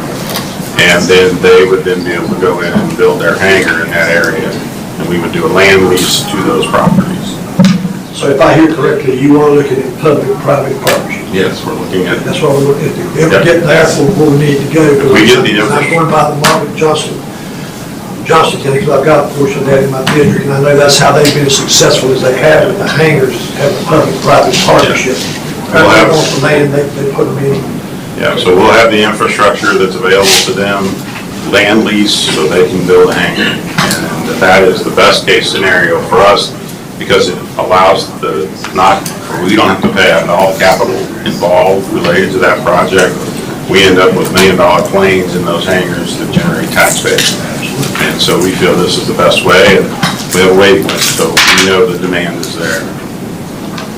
and then they would then be able to go in and build their hangar in that area, and we would do a land lease to those properties.
So if I hear correctly, you are looking at public-private partnerships?
Yes, we're looking at.
That's what we're looking at. If we ever get there, where we need to go.
We get the
I'm going by the Marvin Johnson County, because I've got a portion of that in my district, and I know that's how they've been as successful as they have with the hangars, have a public-private partnership.
We'll have,
wants the land, they put them in.
yeah, so we'll have the infrastructure that's available to them, land lease, so they can build a hangar. And that is the best case scenario for us, because it allows we don't have to pay all capital involved related to that project. We end up with $1 million planes in those hangars that generate tax base. And so we feel this is the best way, and we have a waiting list, so we know the demand is there.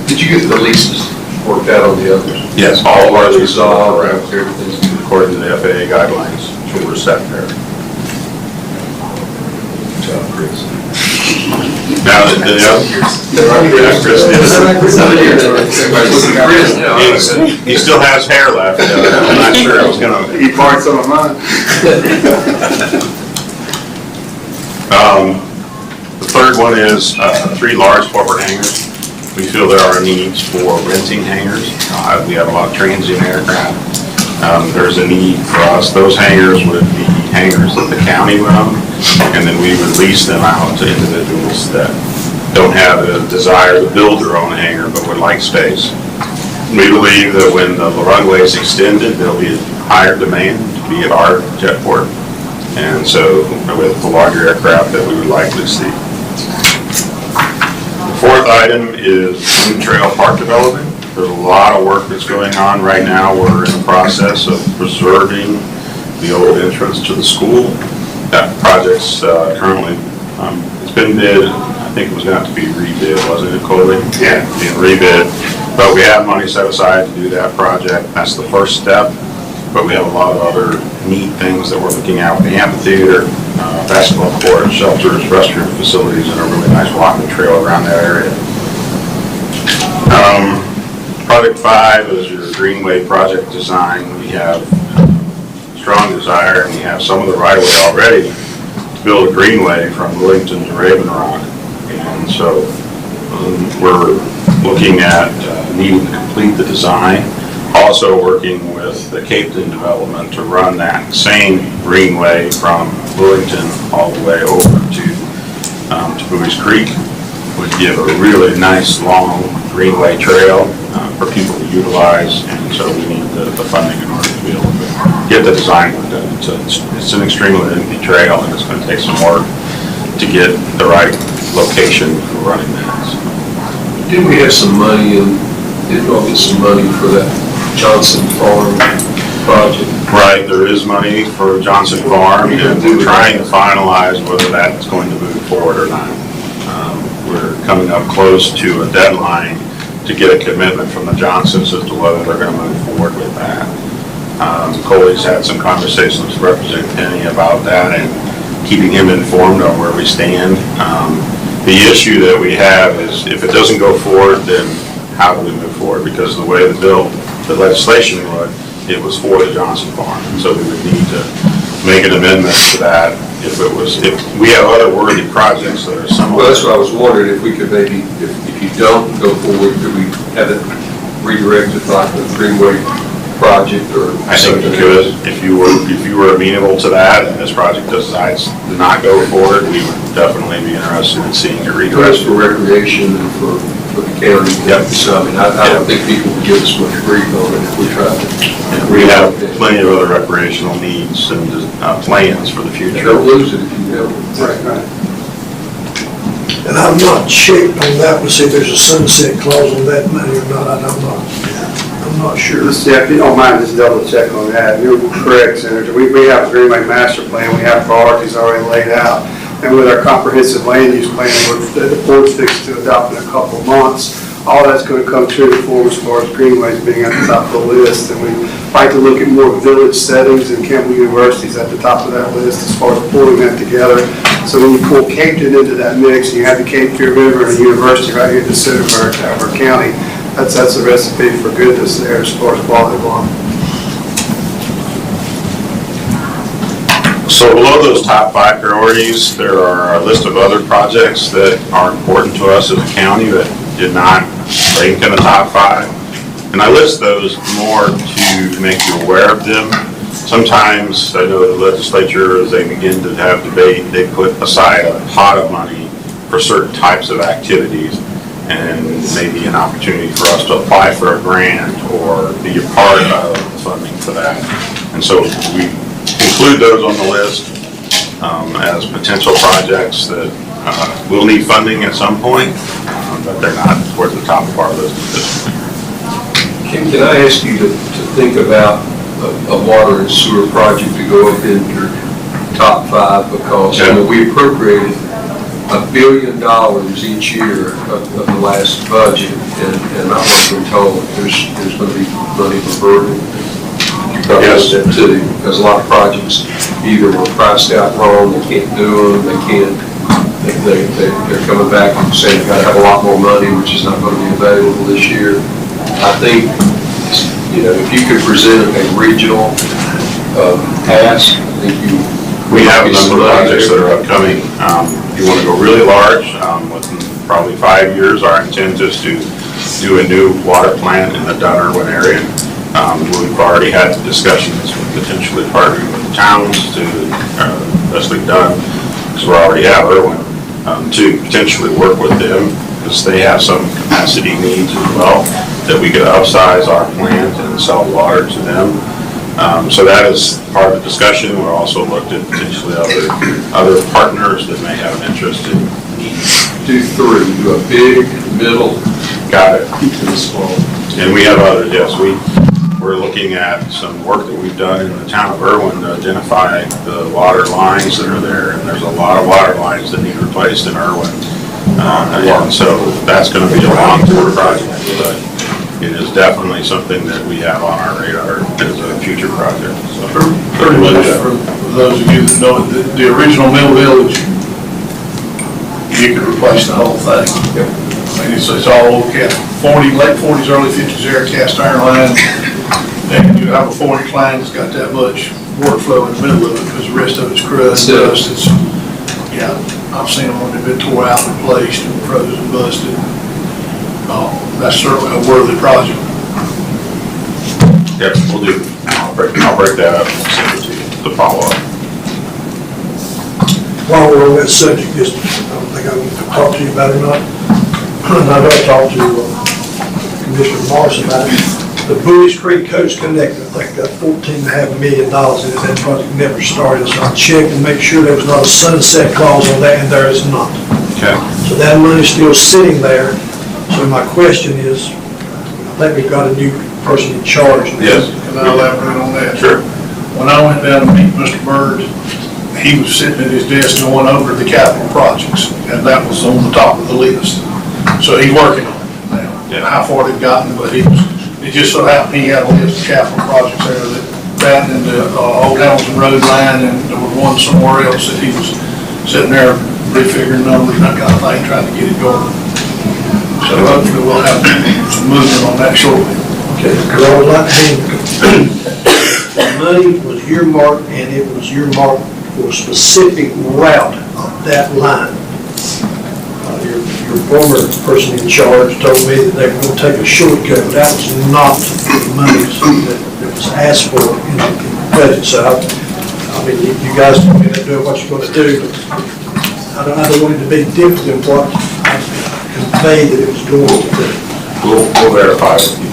Did you get the leases worked out on the others?
Yes, all of our leases are
correct. Everything's
according to the FAA guidelines, which were set there.
Good job, Chris.
Now, he still has hair left. I'm not sure I was going to.
He borrowed some of mine.
The third one is 3 large corporate hangars. We feel there are needs for renting hangars. We have a lot of transient aircraft. There's a need for us. Those hangars would be hangars that the county would own, and then we would lease them out to individuals that don't have a desire to build their own hangar but would like space. We believe that when the runway is extended, there'll be higher demand to be at our jetport, and so with the larger aircraft that we would likely see. The fourth item is new trail park development. There's a lot of work that's going on right now. We're in the process of preserving the old entrance to the school. That project's currently, it's been bid. I think it was going to have to be rebid, wasn't it, Colby? Yeah. Being rebid. But we have money set aside to do that project. That's the first step. but we have a lot of other neat things that we're looking at with the amphitheater, basketball court, shelters, restroom facilities, and a really nice walking trail around that area. Project 5 is your Greenway project design. We have strong desire, and we have some of the right-of-way already to build a greenway from Williamton to Raven Rock. And so we're looking at needing to complete the design. Also working with the Capeton development to run that same greenway from Williamton all the way over to Bowie's Creek. Would give a really nice long greenway trail for people to utilize, and so we need the funding in order to be able to get the design work done. It's an extremely lengthy trail, and it's going to take some work to get the right location for running that.
Didn't we have some money didn't we get some money for that Johnson Farm project?
Right, there is money for Johnson Farm, and we're trying to finalize whether that's going to move forward or not. We're coming up close to a deadline to get a commitment from the Johnsons as to whether they're going to move forward with that. Coley's had some conversations with Representative Penny about that and keeping him informed on where we stand. The issue that we have is if it doesn't go forward, then how do we move forward? Because the way the legislation would, it was for the Johnson Farm, and so we would need to make an amendment to that if we have other worthy projects that are similar.
Well, that's what I was wondering, if we could maybe, if you don't go forward, could we have it redirected like the Greenway project or
I think
something?
you could, if you were amenable to that, and this project decides to not go forward, we would definitely be interested in seeing it redirected.
For recreation and for the county.
Yep.
So, I mean, I don't think people would give us much grief on it if we tried to.
We have plenty of other recreational needs and plans for the future.
Don't lose it if you don't.
Right. And I'm not shaped on that, to see if there's a sunset clause on that money or not, I'm not sure.
Yeah, if you don't mind, just double check on that. You're correct, Senator. We have a Greenway master plan, we have priorities already laid out. And with our comprehensive land use plan, the board's fixed to adopt in a couple of months, all that's going to come true to form as far as greenways being at the top of the list. And we like to look at more village settings, and Campbell University's at the top of that list as far as pulling that together. So when you pull Capeton into that mix, and you have the Cape Fear River and the university right here in the center of our county, that's a recipe for goodness there as far as quality of life.
So below those top 5 priorities, there are a list of other projects that are important to us as a county that did not rank in the top 5. And I list those more to make you aware of them. Sometimes, I know the legislature, as they begin to have debate, they put aside a pot of money for certain types of activities, and maybe an opportunity for us to apply for a grant or be a part of the funding for that. And so we include those on the list as potential projects that will need funding at some point, but they're not towards the top of our list at this point.
Can I ask you to think about a water and sewer project to go up in your top 5, because we appropriated $1 billion each year of the last budget, and I've been told there's going to be money reverted. You probably know that too, because a lot of projects either were priced out wrong, they can't do them, they're coming back and saying they've got to have a lot more money, which is not going to be available this year. I think, if you could present a regional ask, I think
we have a number of projects that are upcoming. If you want to go really large, within probably 5 years, our intent is to do a new water plant in the Dunn-Erwin area. We've already had discussions with potentially partnering with the towns to, especially Dunn, because we already have Erwin, to potentially work with them, because they have some capacity needs as well, that we could upsize our plant and sell water to them. So that is part of the discussion. We're also looked at potentially other partners that may have an interest in needs.
Do 3, do a big, middle.
Got it.
And small.
And we have others, yes. We're looking at some work that we've done in the town of Erwin to identify the water lines that are there, and there's a lot of water lines that need replaced in Erwin. And so that's going to be a long-term project, but it is definitely something that we have on our radar as a future project. So
Pretty much for those of you that know it, the original Mill Village, you could replace the whole thing. I mean, it's all cast 40, late 40s, early 50s era cast iron line. And you have a 4-inch line that's got that much workflow in the middle of it because the rest of it's crust, dust. It's, yeah, I've seen them when they've been tore out, replaced, and frozen, busted. That's certainly a worthy project.
Yep, we'll do. I'll break that up and send it to you to follow up.
While we're on that subject, just, I don't think I want to talk to you about it or not. I know I talked to Commissioner Morris about it. The Buies Creek Coast Connector, I think got $14.5 million in it. That project never started, so I checked and make sure there was not a sunset clause on that, and there is not.
Okay.
So that money's still sitting there. So my question is, I think we've got a new person in charge.
Yes. Can I elaborate on that?
Sure.
When I went down to meet Mr. Bird, he was sitting at his desk going over the capital projects, and that was on the top of the list. So he's working on it now. And how far they've gotten, but it just so happened he had a list of capital projects there that and the Old Hamilton Road line, and there was one somewhere else that he was sitting there refiguring numbers and that kind of thing, trying to get it going. So hopefully we'll have some movement on that shortly.
Okay, because I would like to the money was earmarked, and it was earmarked for a specific route of that line. Your former person in charge told me that they were going to take a shortcut, but that was not the money that was asked for in the budget. So, I mean, you guys told me they're doing what you're going to do, but I don't want it to be different than what I conveyed that it was going to do.
We'll verify with you.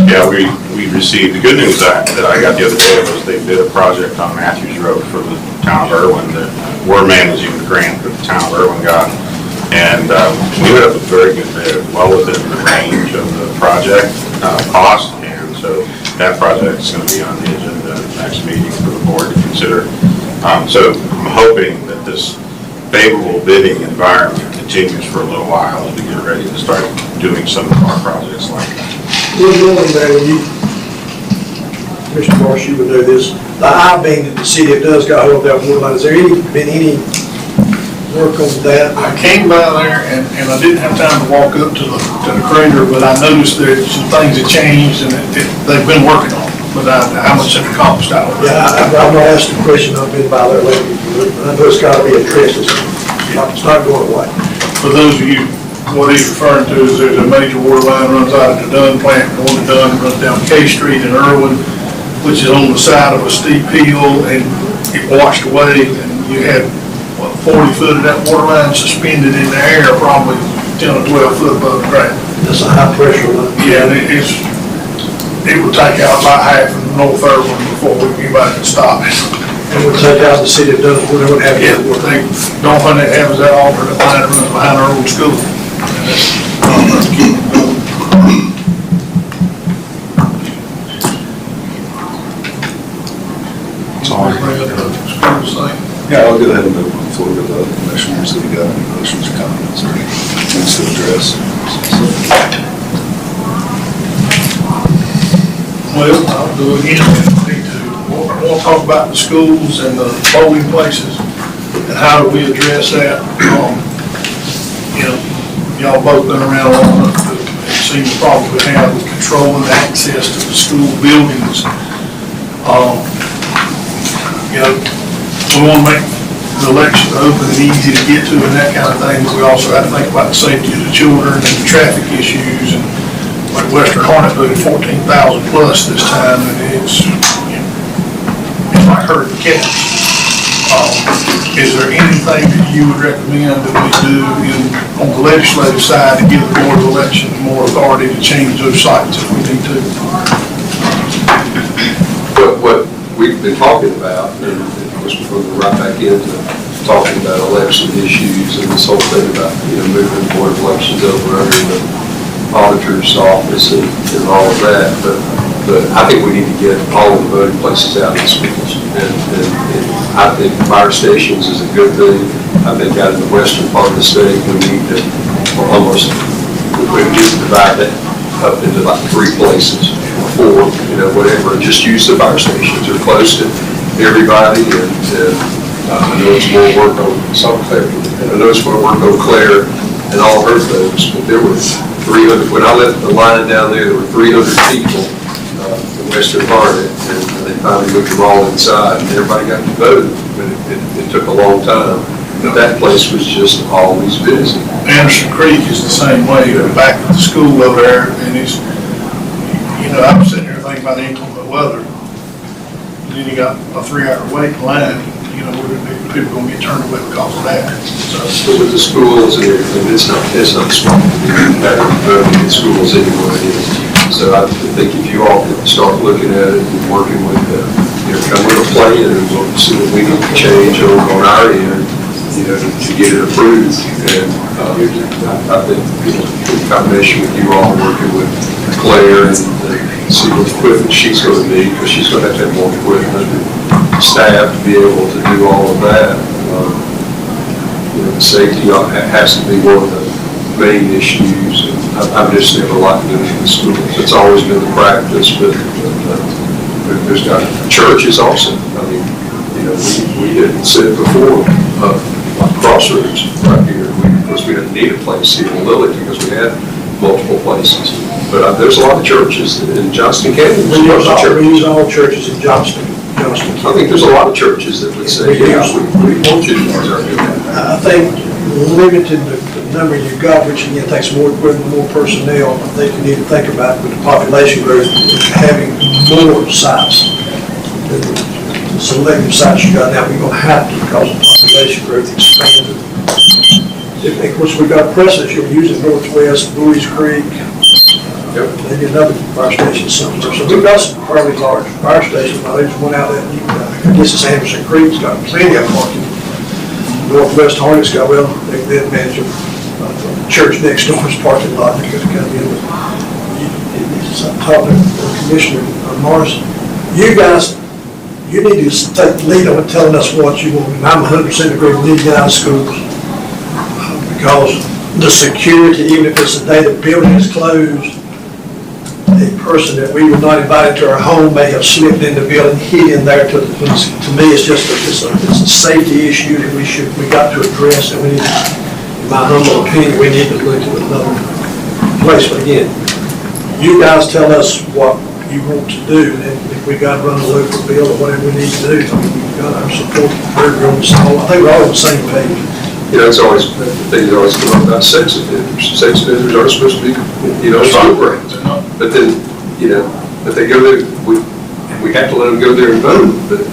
Yeah, we received, the good news that I got the other day was they did a project on Matthews Road for the town of Irwin that we're managing the grant that the town of Irwin got. And we ended up with a very good bid, well within the range of the project cost. And so that project is going to be on the agenda at the next meeting for the board to consider. So I'm hoping that this favorable bidding environment continues for a little while as we get ready to start doing some of our projects like that.
Normally, when you, Mr. Morris, you would know this, the I-beam that the city does got hold of that water line, has there been any work on that?
I came by there and I didn't have time to walk up to the crater, but I noticed that some things had changed and they've been working on it, but how much they've accomplished out of it.
Yeah, I'm not asking the question, I've been by there lately, but I know it's gotta be addressed, it's not going away.
For those of you, what he's referring to is there's a major water line runs out of the Dunn plant, going to Dunn, runs down K Street in Irwin, which is on the side of a steep hill, and it washed away, and you had, 40 foot of that water line suspended in the air, probably 10 or 12 foot above the ground.
That's a high pressure line.
Yeah, and it would take out about half of North Irwin before anybody could stop it.
It would take out the city of Dunn, where they wouldn't have
Yeah,
any water.
they don't find that happens that often, the line that runs behind our old school. And that's not keep it going.
Yeah, I'll go ahead and move on forward with the commissioners if you got any questions or comments or things to address.
Well, I'll do it again. I want to talk about the schools and the polling places and how do we address that. You know, y'all both been around long enough to see the problem we have with controlling access to the school buildings. You know, we want to make the elections open and easy to get to and that kind of thing, but we also have to think about the safety of the children and the traffic issues. And like Western Hornet voted 14,000 plus this time, and it's, you know, it's like herding cats. Is there anything that you would recommend that we do on the legislative side to give the Board of Elections more authority to change those sites if we need to?
What we've been talking about, and of course we're going to go right back into talking about election issues and this whole thing about, you know, moving the Board of Elections over under the auditor's office and all of that, but I think we need to get all of the voting places out in the schools. And I think fire stations is a good thing. I think out in the western part of the state, we need to almost, we need to divide that up into like 3 places, 4, whatever, and just use the fire stations. They're close to everybody, and I know it's more work on Claire, and I know it's more work on Claire and all her folks, but there were 300, when I left the line down there were 300 people in Western Harnett, and they finally moved them all inside, and everybody got to vote, but it took a long time. But that place was just always busy.
Anderson Creek is the same way, back at the school over there, and it's, I was sitting here thinking about the inclement weather. And then you got a 3-hour wait line, people gonna get turned away because of that.
So with the schools and everything, it's not smart to be voting in schools anymore. So I think if you all could start looking at it and working with, come with a plan and we'll see what we need to change on our end, to get it approved. And I think, in combination with you all working with Claire and see what equipment she's going to need, because she's going to have more equipment and staff to be able to do all of that. Safety has to be one of the main issues. I've just never liked doing it in schools. It's always been the practice, but there's got churches also. I mean, we had said before, like Crossroads right here. Of course, we didn't need a place here in Lily because we had multiple places. But there's a lot of churches in Johnston County.
We use all churches in Johnston.
I think there's a lot of churches that would say, yeah, we want you to use our building.
I think limited the number you've got, which again takes more equipment, more personnel. I think you need to think about with the population growth, having more sites. The selective sites you got now, we're going to have to because the population growth expanded. Of course, we've got precedent. You're using Northwest, Bowie's Creek, maybe another fire station somewhere. So we've got some fairly large fire stations. Now, there's one out there, I guess it's Anderson Creek, it's got plenty of parking. Northwest Harnett's got, well, they manage a church next door's parking lot. They could come in. I'm talking to Commissioner Morrison. You guys, you need to take the lead on telling us what you want. And I'm 100% agree with you guys, schools. Because the security, even if it's the day the building is closed, a person that we were not invited to our home may have slipped in the building, hid in there. To me, it's just it's a safety issue that we got to address, and we need, in my humble opinion, we need to look at another place. But again, you guys tell us what you want to do, and if we got to run a local bill or whatever we need to do, I mean, we've got our support. I think we're all on the same page.
It's always, the things always come up about sex offenders. Sex offenders aren't supposed to be, school grounds. But then, but they go there, we have to let them go there and vote. But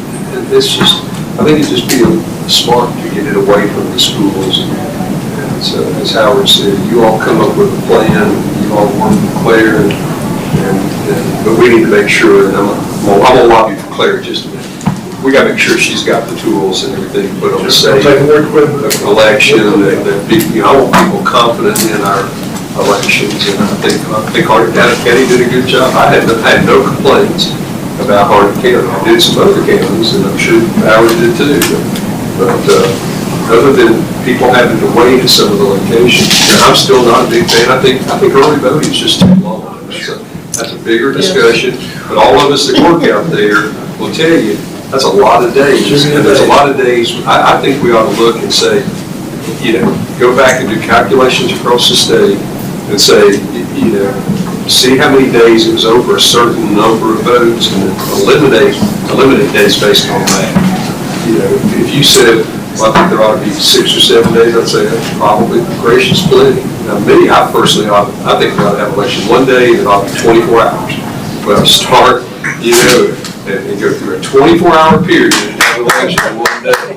it's just, I think it'd just be smart to get it away from the schools. And so, as Howard said, you all come up with a plan, you all work with Claire, but we need to make sure, and I'm gonna lobby for Claire just a minute. We got to make sure she's got the tools and everything to put on the safe election. I want people confident in our elections, and I think Harnett County did a good job. I had no complaints about Harnett County. I did some other counties, and I'm sure Howard did too. But other than people having to wait at some of the locations, I'm still not a big fan. I think early voting is just too long. That's a bigger discussion. But all of us that work out there will tell you, that's a lot of days, and there's a lot of days. I think we ought to look and say, go back and do calculations across the state and say, see how many days it was over a certain number of votes, and eliminate days based on that. If you said, well, I think there ought to be 6 or 7 days, I'd say that's probably gracious plenty. Now, me, I personally, I think we ought to have election one day, and it ought to be 24 hours. But start, and go through a 24-hour period and have an election in one day.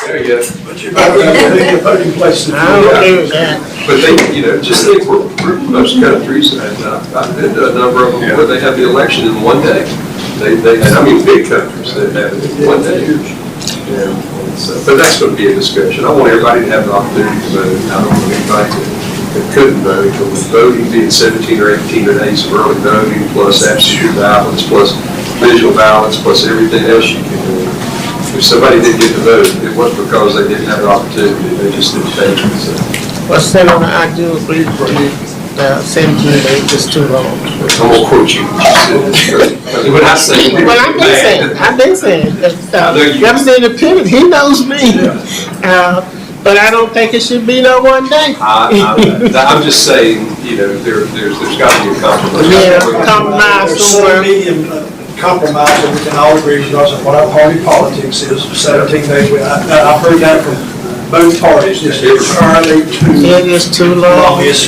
There you go.
But you're not going to make a voting place.
But they, just think for most countries, and I've been to a number of them where they have the election in one day. And I mean big countries that have it in one day. But that's going to be a discussion. I want everybody to have the opportunity to vote. I don't want anybody that couldn't vote. But with voting being 17 or 18 days of early voting, plus absentee ballots, plus visual ballots, plus everything else you can do. If somebody didn't get to vote, it wasn't because they didn't have the opportunity. They just didn't take it. So.
What's that on the ideal, please? 17 days is too long.
I'm gonna quote you. When I say.
Well, I've been saying, Representative Pivot, he knows me. But I don't think it should be no one day.
I'm just saying, you know, there's got to be a compromise.
Yeah, compromise somewhere.
Compromise that we can all agree because of what our party politics is, 17 days. I've heard that from both parties. It's entirely
It is too long.
It's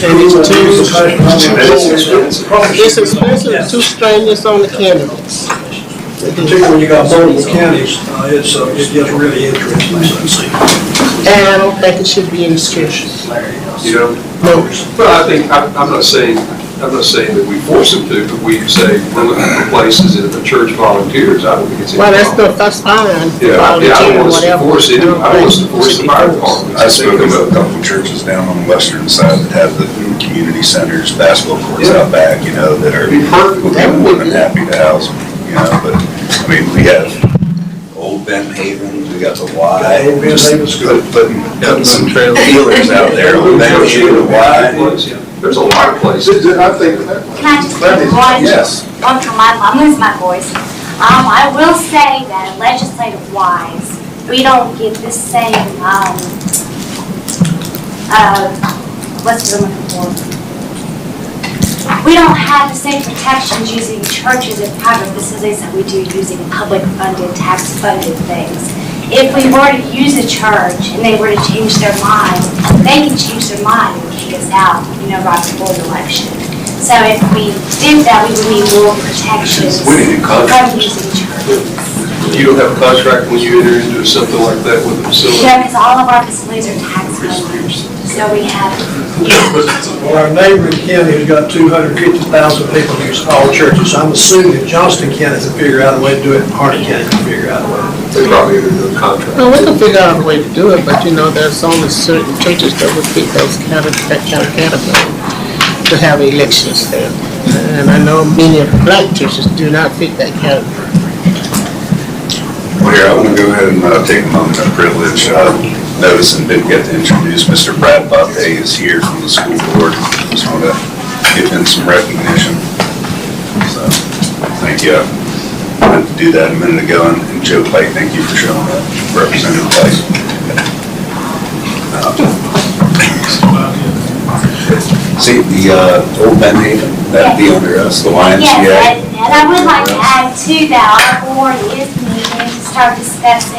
expensive, it's too strenuous on the candidates.
Particularly when you got multiple counties, it gets really interesting.
And I don't think it should be in restrictions.
You know?
No.
Well, I think, I'm not saying that we force them to, but we say we're looking for places and if the church volunteers, I don't think it's.
Well, that's fine.
Yeah, I don't want us to force it, I don't want us to force the fire department.
I've spoken to a couple of churches down on the western side that have the community centers, basketball courts out back, you know, that are more than happy to house them, you know, but, I mean, we have Old Ben Haven, we got the Y.
Old Ben Haven's good.
Putting some feelers out there, Old Ben Haven, the Y.
There's a lot of places.
I think.
Can I just give one?
Yes.
One from I'm losing my voice. I will say that legislative wise, we don't get the same, what's the looking for? We don't have the same protections using churches and private facilities that we do using public funded, tax funded things. If we were to use a church and they were to change their mind, they can change their mind and kick us out, you know, right before the election. So if we did that, we would need more protections
We need a contract.
from using churches.
You don't have a contract when you enter into something like that with a facility?
Yeah, because all of our facilities are tax funded, so we have.
Well, our neighboring county has got 250,000 people use all churches. So I'm assuming that Johnston County can figure out a way to do it, and Harnett County can figure out a way.
They probably entered into a contract.
Well, we can figure out a way to do it, but you know, there's only certain churches that would fit that kind of category to have elections there. And I know many of the black churches do not fit that category.
Well, here, I want to go ahead and take a moment of privilege. Notice and didn't get to introduce Mr. Brad Butte is here from the school board. Just want to give him some recognition. So, thank you. I meant to do that a minute ago. And Joe Pike, thank you for showing up. Representative Pike. See, the Old Ben Haven, that'd be under us, the YMCA.
Yes, and I would like to add too that our board is meeting to start discussing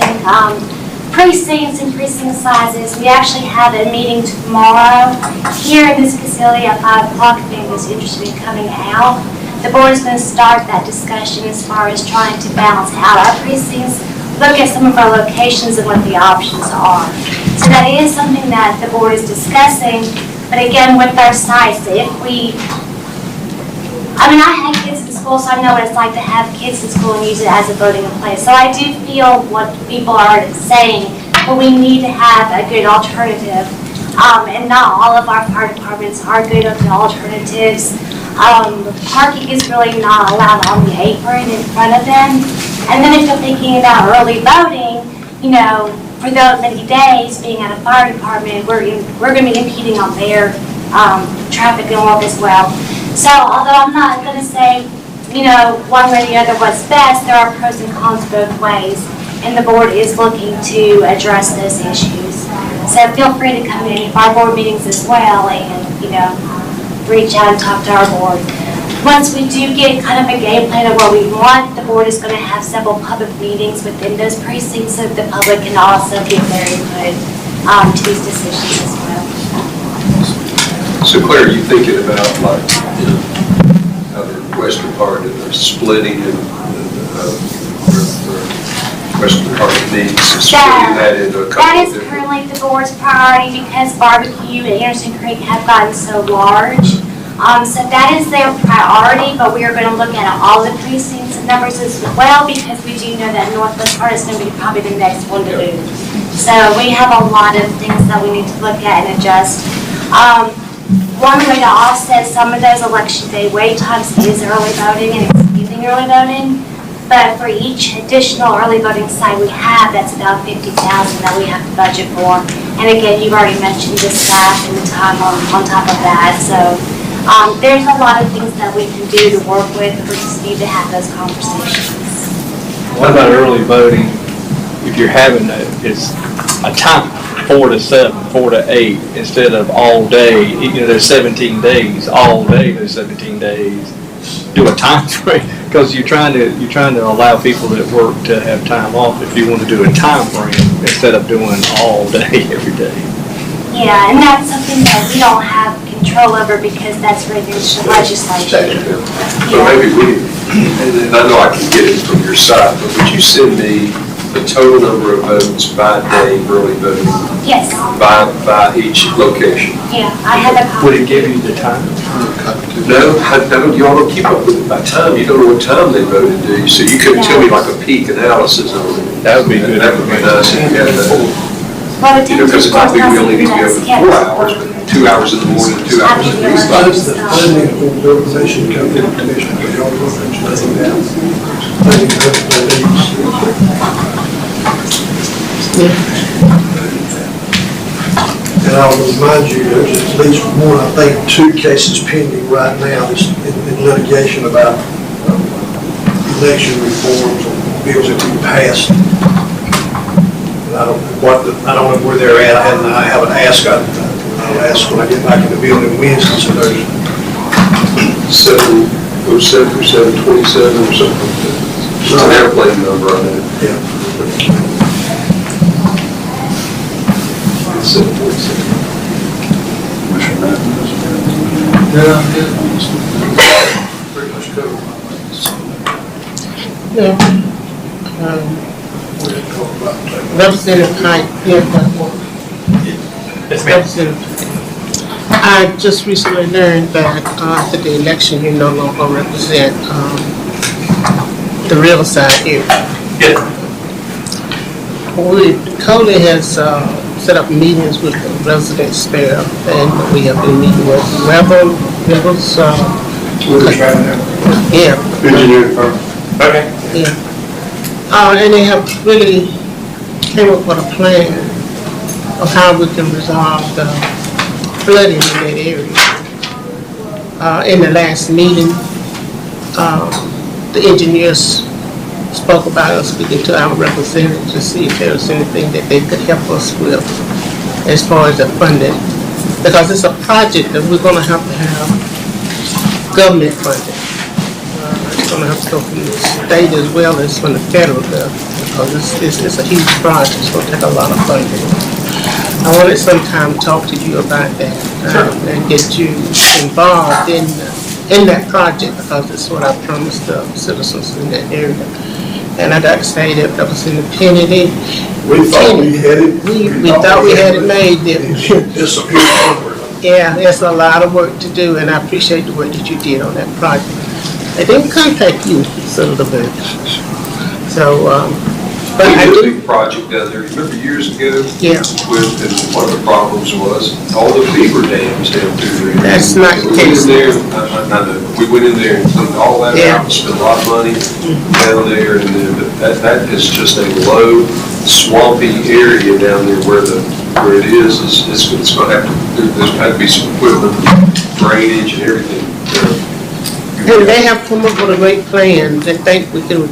precincts and precinct sizes. We actually have a meeting tomorrow here in this facility at 5 o'clock if anyone's interested in coming out. The board is going to start that discussion as far as trying to balance out our precincts, look at some of our locations and what the options are. So that is something that the board is discussing. But again, with our sites, if we, I mean, I had kids in school, so I know what it's like to have kids in school and use it as a voting place. So I do feel what people are saying, but we need to have a good alternative. And not all of our fire departments are good at the alternatives. Parking is really not allowed on the apron in front of them. And then if you're thinking about early voting, you know, for those many days being at a fire department, we're going to be impeding on their traffic and work as well. So although I'm not going to say, you know, one way or the other what's best, there are pros and cons both ways, and the board is looking to address those issues. So feel free to come to any of our board meetings as well, and you know, reach out and talk to our board. Once we do get kind of a game plan of what we want, the board is going to have several public meetings within those precincts so the public can also give their input to these decisions as well.
So Claire, are you thinking about like, you know, how the western part and the splitting and western part needs, splitting that into a couple
That
of
is
different.
currently the board's priority because Barbecue and Anderson Creek have gotten so large. So that is their priority, but we are going to look at all the precincts and numbers as well because we do know that Northwest part is going to be probably the next one to move. So we have a lot of things that we need to look at and adjust. One way to offset some of those election day wait times is early voting and expanding early voting. But for each additional early voting site we have, that's about $50,000 that we have to budget for. And again, you've already mentioned the staff and the time on top of that. So There's a lot of things that we can do to work with, we just need to have those conversations.
What about early voting? If you're having it's a time, 4 to 7, 4 to 8, instead of all day, there's 17 days, all day there's 17 days. Do a time frame, because you're trying to allow people that work to have time off if you want to do a time frame instead of doing all day every day.
Yeah, and that's something that we don't have control over because that's regulation legislation.
So maybe and I know I can get it from your side, but would you send me the total number of votes by day, early voting?
Yes.
By each location?
Yeah, I have a copy.
Would it give you the time?
No, y'all don't keep up with it by time. You don't know what time they voted, do you? So you couldn't tell me like a peak analysis on it.
That would be good.
That would be nice if you had that.
Well, the
Because it might be we only need to be
that's
open 4 hours, but 2 hours in the morning, 2 hours in the evening.
That's the planning and organization come to the commission, because y'all will mention that down. Planning and I'll remind you, there's at least one, I think, 2 cases pending right now that's in litigation about election reforms or bills that we passed. And I don't know where they're at, and I haven't asked. I'll ask when I get back in the building Wednesday, so there's
707 or 727 or something like that. It's an airplane number on it.
Yeah.
It's 747. Pretty much covered.
Representative Hyde, I just recently learned that after the election, you no longer represent the Riverside area. COLE has set up meetings with the residents there, and we have been meeting with Rebels. Yeah.
Engineering firm. Okay.
Yeah. And they have really came up with a plan of how we can resolve the flooding in that area. In the last meeting, the engineers spoke about us speaking to our representatives to see if there was anything that they could help us with as far as the funding. Because it's a project that we're going to have government funding. It's going to have to go from the state as well as from the federal government, because it's a huge project. It's going to take a lot of funding. I wanted sometime to talk to you about that and get you involved in that project, because it's what I promised the citizens in that area. And I'd like to say that was in the penny.
We thought we had it.
We thought we had it made.
It disappeared.
Yeah, there's a lot of work to do, and I appreciate the work that you did on that project. I didn't contact you, Senator Burke. So, but I
We did a
do.
big project down there, remember years ago?
Yeah.
And one of the problems was all the beaver dams down through there.
That's not the
We went
case.
in there, I know, we went in there and cleaned all that
Yeah.
out, and spent a lot of money down there, and then, but that is just a low, swampy area down there where it is, it's gonna have to, there's got to be some equipment, drainage and everything.
And they have come up with a great plan. They think we can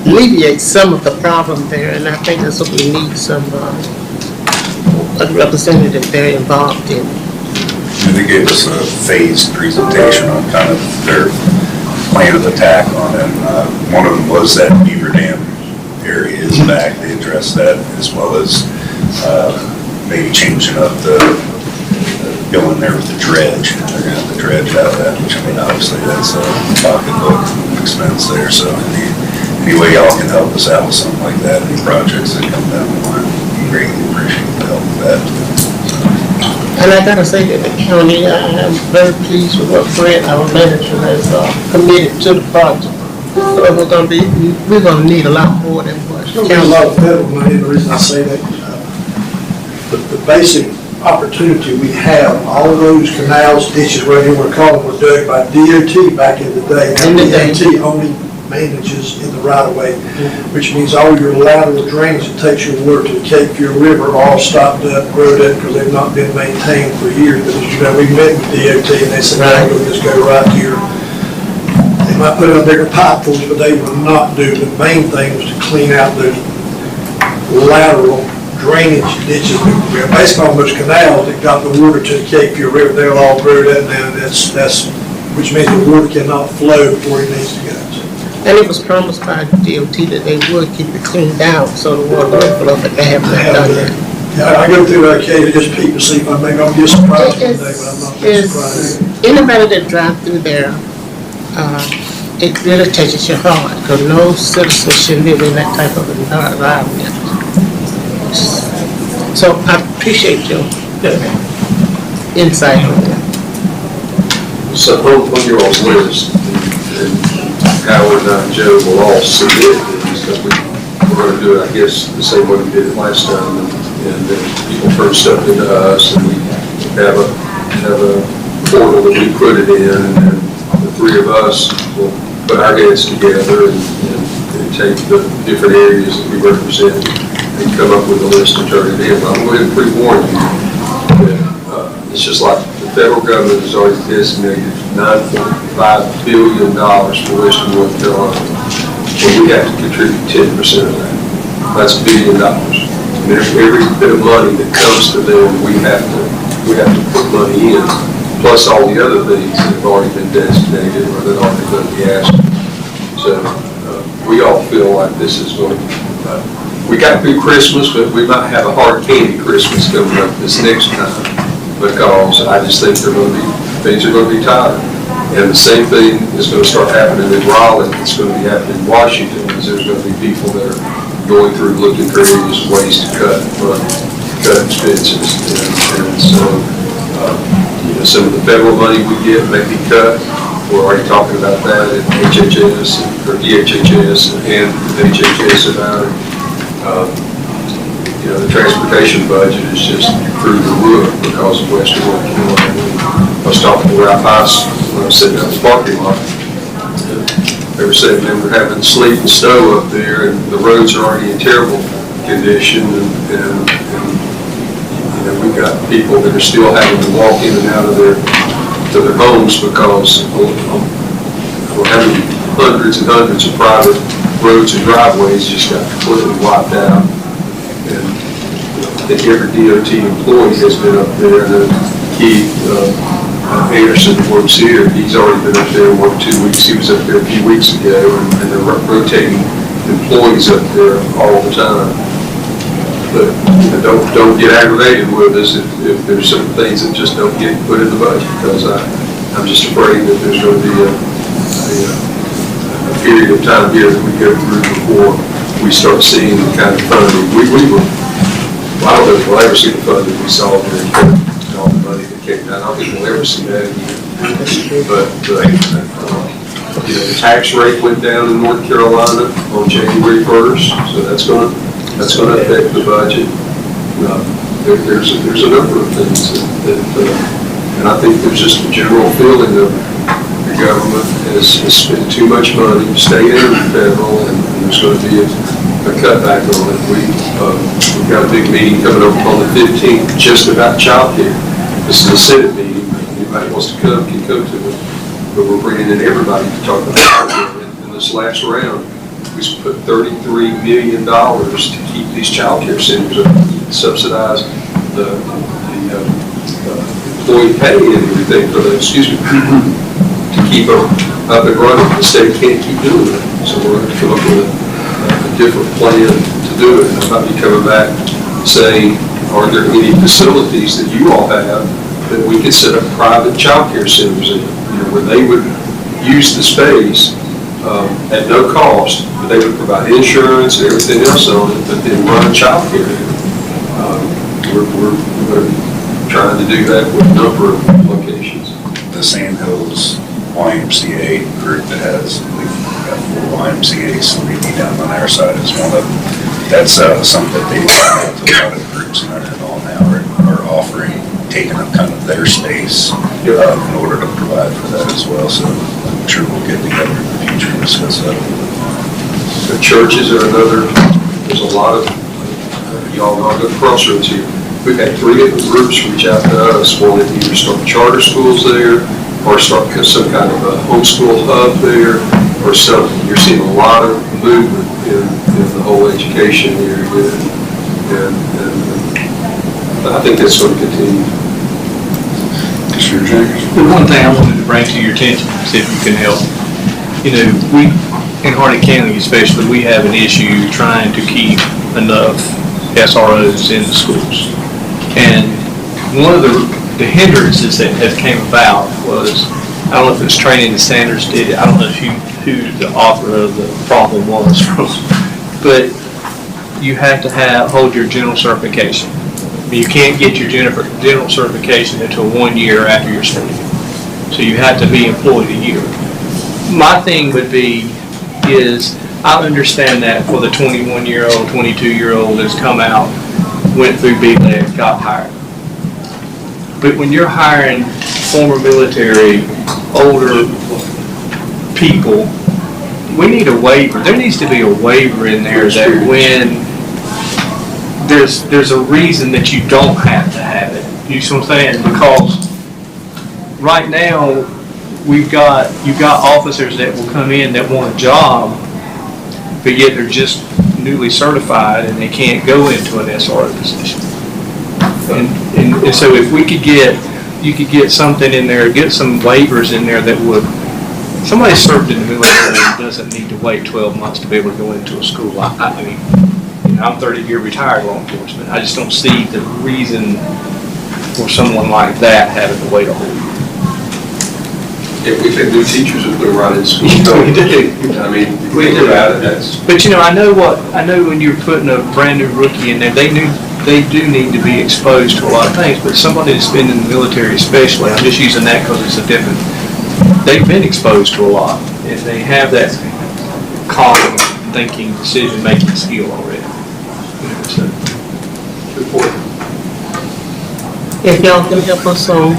alleviate some of the problem there, and I think that's what we need, some a representative there involved in.
And they gave us a phased presentation on kind of their plan of attack on it. One of them was that beaver dam area is back. They addressed that, as well as maybe changing up going there with the dredge. They're going to have the dredge out of that, which, I mean, obviously that's a pocketbook expense there. So any way y'all can help us out with something like that, any projects that come down the line, we greatly appreciate the help with that.
And I gotta say that the county, I am very pleased with what Fred, our manager, has committed to the project. So we're gonna need a lot more than what.
There's a lot of federal money, the reason I say that, the basic opportunity we have, all those canals, ditches, whatever you want to call them, were dug by DOT back in the day.
In the day.
DOT only manages in the right of way, which means all your lateral drains that takes your water to the Cape Fear River are all stopped up, rotted up, because they've not been maintained for years. But as you know, we met with DOT and they said, "Hey, we'll just go right here." They might put in a bigger pipe for us, but they will not do. The main thing was to clean out those lateral drainage ditches. Basically, on those canals that got the water to the Cape Fear River, they're all rotted up now, and that's which means the water cannot flow where it needs to go.
And it was promised by DOT that they would keep it cleaned out so the water would flow, but they haven't done that.
Yeah, I go through there occasionally, just peek to see if I maybe I'll get surprised one day, but I'm not surprised.
Anybody that drive through there, it really touches your heart, because no citizen should live in that type of environment. So I appreciate your insight on that.
So on your all's list, and Howard and Joe will all submit these, because we're going to do it, I guess, the same way we did it last time, and then people turn stuff into us, and we have a portal that we put it in, and then the three of us will put our heads together and take the different areas that we represent and come up with a list and turn it in. I'm going to pre-warn you that it's just like the federal government has already designated $9.5 billion for Western North Carolina. Well, we have to contribute 10% of that. That's $1 billion. And every bit of money that comes to them, we have to put money in, plus all the other things that have already been designated or that aren't going to be asked. So we all feel like this is going to we got through Christmas, but we might have a hard candy Christmas coming up this next time, because I just think things are going to be tighter. And the same thing is going to start happening in Raleigh. It's going to be happening in Washington, because there's going to be people that are going through looking for areas, ways to cut expenses. And so, some of the federal money we get may be cut. We're already talking about that at HHS or DHHS and HHS about it. The transportation budget is just through the roof because of Western North Carolina. I was talking to Ralph Heiss when I was sitting out in the parking lot. They were saying they were having sleet and snow up there, and the roads are already in terrible condition, and we've got people that are still having to walk in and out of their homes because we're having hundreds and hundreds of private roads and driveways just got completely wiped out. And I think every DOT employee has been up there. And Keith Anderson works here. He's already been up there and worked 2 weeks. He was up there a few weeks ago, and they're rotating employees up there all the time. But don't get aggravated with us if there's some things that just don't get put in the budget, because I'm just afraid that there's going to be a period of time here that we go through before we start seeing the kind of funding. I don't know if we'll ever see the funding we saw during COVID, and all the money that came down. I don't think we'll ever see that again. But the tax rate went down in North Carolina on January 1st, so that's going to affect the budget. There's a number of things and I think there's just a general feeling of the government has spent too much money, state and federal, and there's going to be a cutback on it. We've got a big meeting coming up on the 15th just about child care. This is a Senate meeting. Anybody wants to come can come to it. But we're bringing in everybody to talk about child care. In this last round, we put $33 million to keep these child care centers up, subsidize the employee pay and everything for the, to keep them up and running. The state can't keep doing that. So we're going to come up with a different plan to do it. And I might be coming back saying, are there any facilities that you all have that we could set up private child care centers in, where they would use the space at no cost, but they would provide insurance and everything else on it, but then run child care. We're going to be trying to do that with a number of locations.
The Sandhills YMCA group that has, we've got 4 YMCAs, so we need down on our side is one of them. That's something that they a lot of groups in all now are offering, taking up kind of their space in order to provide for that as well. So I'm sure we'll get together in the future. future and discuss that.
The churches are another, there's a lot of, y'all know the crossroads here. We've had 3 different groups reach out to us, wanting to either start charter schools there, or start some kind of a homeschool hub there, or something. You're seeing a lot of movement in the whole education area, and I think that's going to continue.
Sure, James.
The one thing I wanted to bring to your attention, see if you can help. You know, we, in Harnett County especially, we have an issue trying to keep enough SROs in the schools. And one of the hindrances that have came about was, I don't know if it was training the standards did it, I don't know who the author of the problem was from, but you have to hold your general certification. You can't get your general certification until 1 year after your study. So you have to be employed a year. My thing would be is, I understand that for the 21-year-old, 22-year-old that's come out, went through BLED, got hired. But when you're hiring former military, older people, we need a waiver. There needs to be a waiver in there that when there's a reason that you don't have to have it. You see what I'm saying? Because right now you've got officers that will come in that want a job, but yet they're just newly certified and they can't go into an SRO position. And so if you could get something in there, get some waivers in there that would, somebody served in the military doesn't need to wait 12 months to be able to go into a school. I mean, you know, I'm 30-year retired law enforcement. I just don't see the reason for someone like that having to wait a whole year.
If we've had new teachers that put right in school.
We do.
I mean,
We
think
do.
about it, that's.
But you know, I know when you're putting a brand new rookie in there, they do need to be exposed to a lot of things, but somebody that's been in the military especially, I'm just using that because it's a different, they've been exposed to a lot, and they have that calm thinking, decision-making skill already. You know, so.
Good point.
If y'all can help us on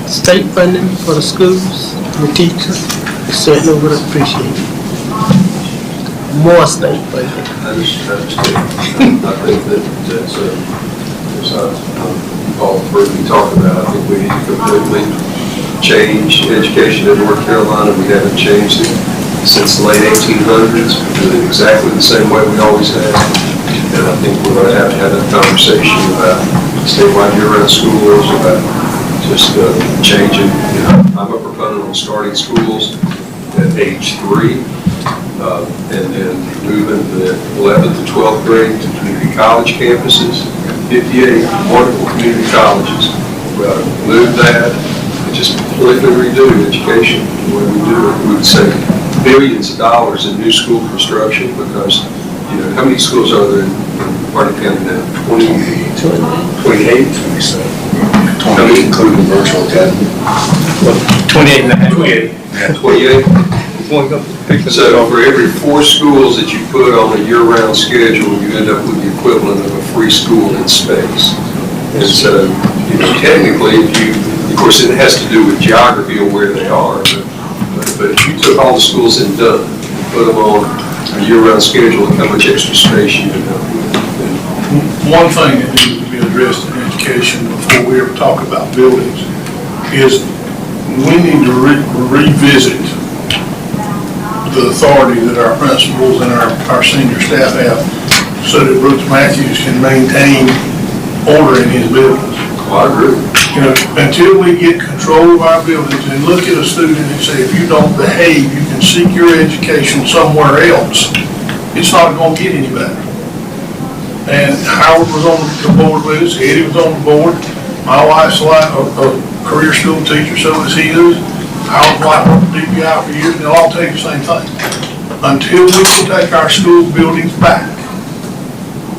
state funding for the schools, the teachers, we certainly would appreciate it. More state funding.
I understand. I think that's as all heard me talk about, I think we need to completely change education in North Carolina. We haven't changed it since the late 1800s. We do it exactly the same way we always have. And I think we're going to have that conversation about statewide year-round schools, about just changing. You know, I'm a proponent on starting schools at age 3, and then moving the 11th to 12th grade to community college campuses. 58 wonderful community colleges. We ought to move that and just completely redo education the way we do it. We would save billions of dollars in new school construction because, you know, how many schools are there in Harnett County now? 28? 27.
20, including virtual academy.
28 and a half.
28. So for every 4 schools that you put on a year-round schedule, you end up with the equivalent of a free school in space. And so, you know, technically, of course, it has to do with geography of where they are, but if you took all the schools in Dunn and put them on a year-round schedule, how much extra space you would have.
One thing that needs to be addressed in education before we ever talk about buildings is we need to revisit the authority that our principals and our senior staff have so that Brooks Matthews can maintain order in his buildings.
I agree.
You know, until we get control of our buildings and look at a student and say, if you don't behave, you can seek your education somewhere else, it's not going to get any better. And Howard was on the board with us, Eddie was on the board, my wife's a career school teacher, so is his. Howard's wife worked for DPI for years, and they'll all tell you the same thing. Until we can take our school buildings back,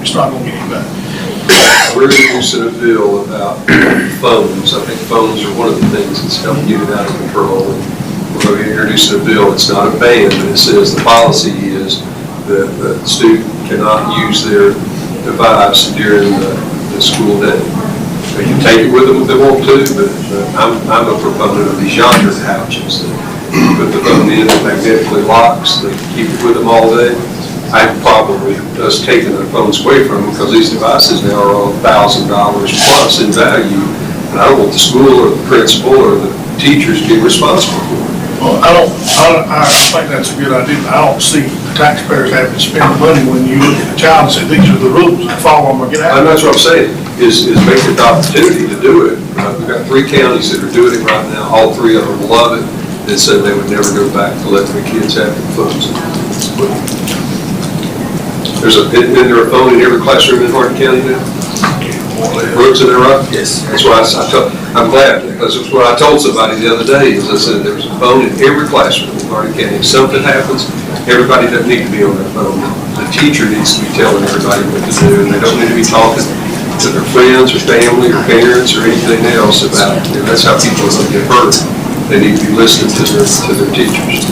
it's not going to get any better.
We're introducing a bill about phones. I think phones are one of the things that's helping get it out of control. And we're going to be introducing a bill. It's not a ban, but it says the policy is that the student cannot use their device during the school day. They can take it with them if they want to, but I'm a proponent of these yonder pouches put the phone in, it magnetically locks, they keep it with them all day. I have a problem with us taking their phones away from them because these devices now are all $1,000 plus in value. And I don't want the school or the principal or the teachers being responsible for it.
Well, I think that's a good idea. I don't see taxpayers having to spend money when you look at the child and say, these are the rules, follow them or get out.
And that's what I'm saying, is make it the opportunity to do it. We've got 3 counties that are doing it right now. All 3 of them love it. They said they would never go back to letting the kids have their phones. Isn't there a phone in every classroom in Hardin County now? Brooks, in there, right? Yes. That's why I'm glad, because that's what I told somebody the other day, is I said there's a phone in every classroom in Hardin County. If something happens, everybody doesn't need to be on that phone. The teacher needs to be telling everybody what to do, and they don't need to be talking to their friends or family or parents or anything else about it. That's how people are going to get hurt. They need to be listening to their teachers.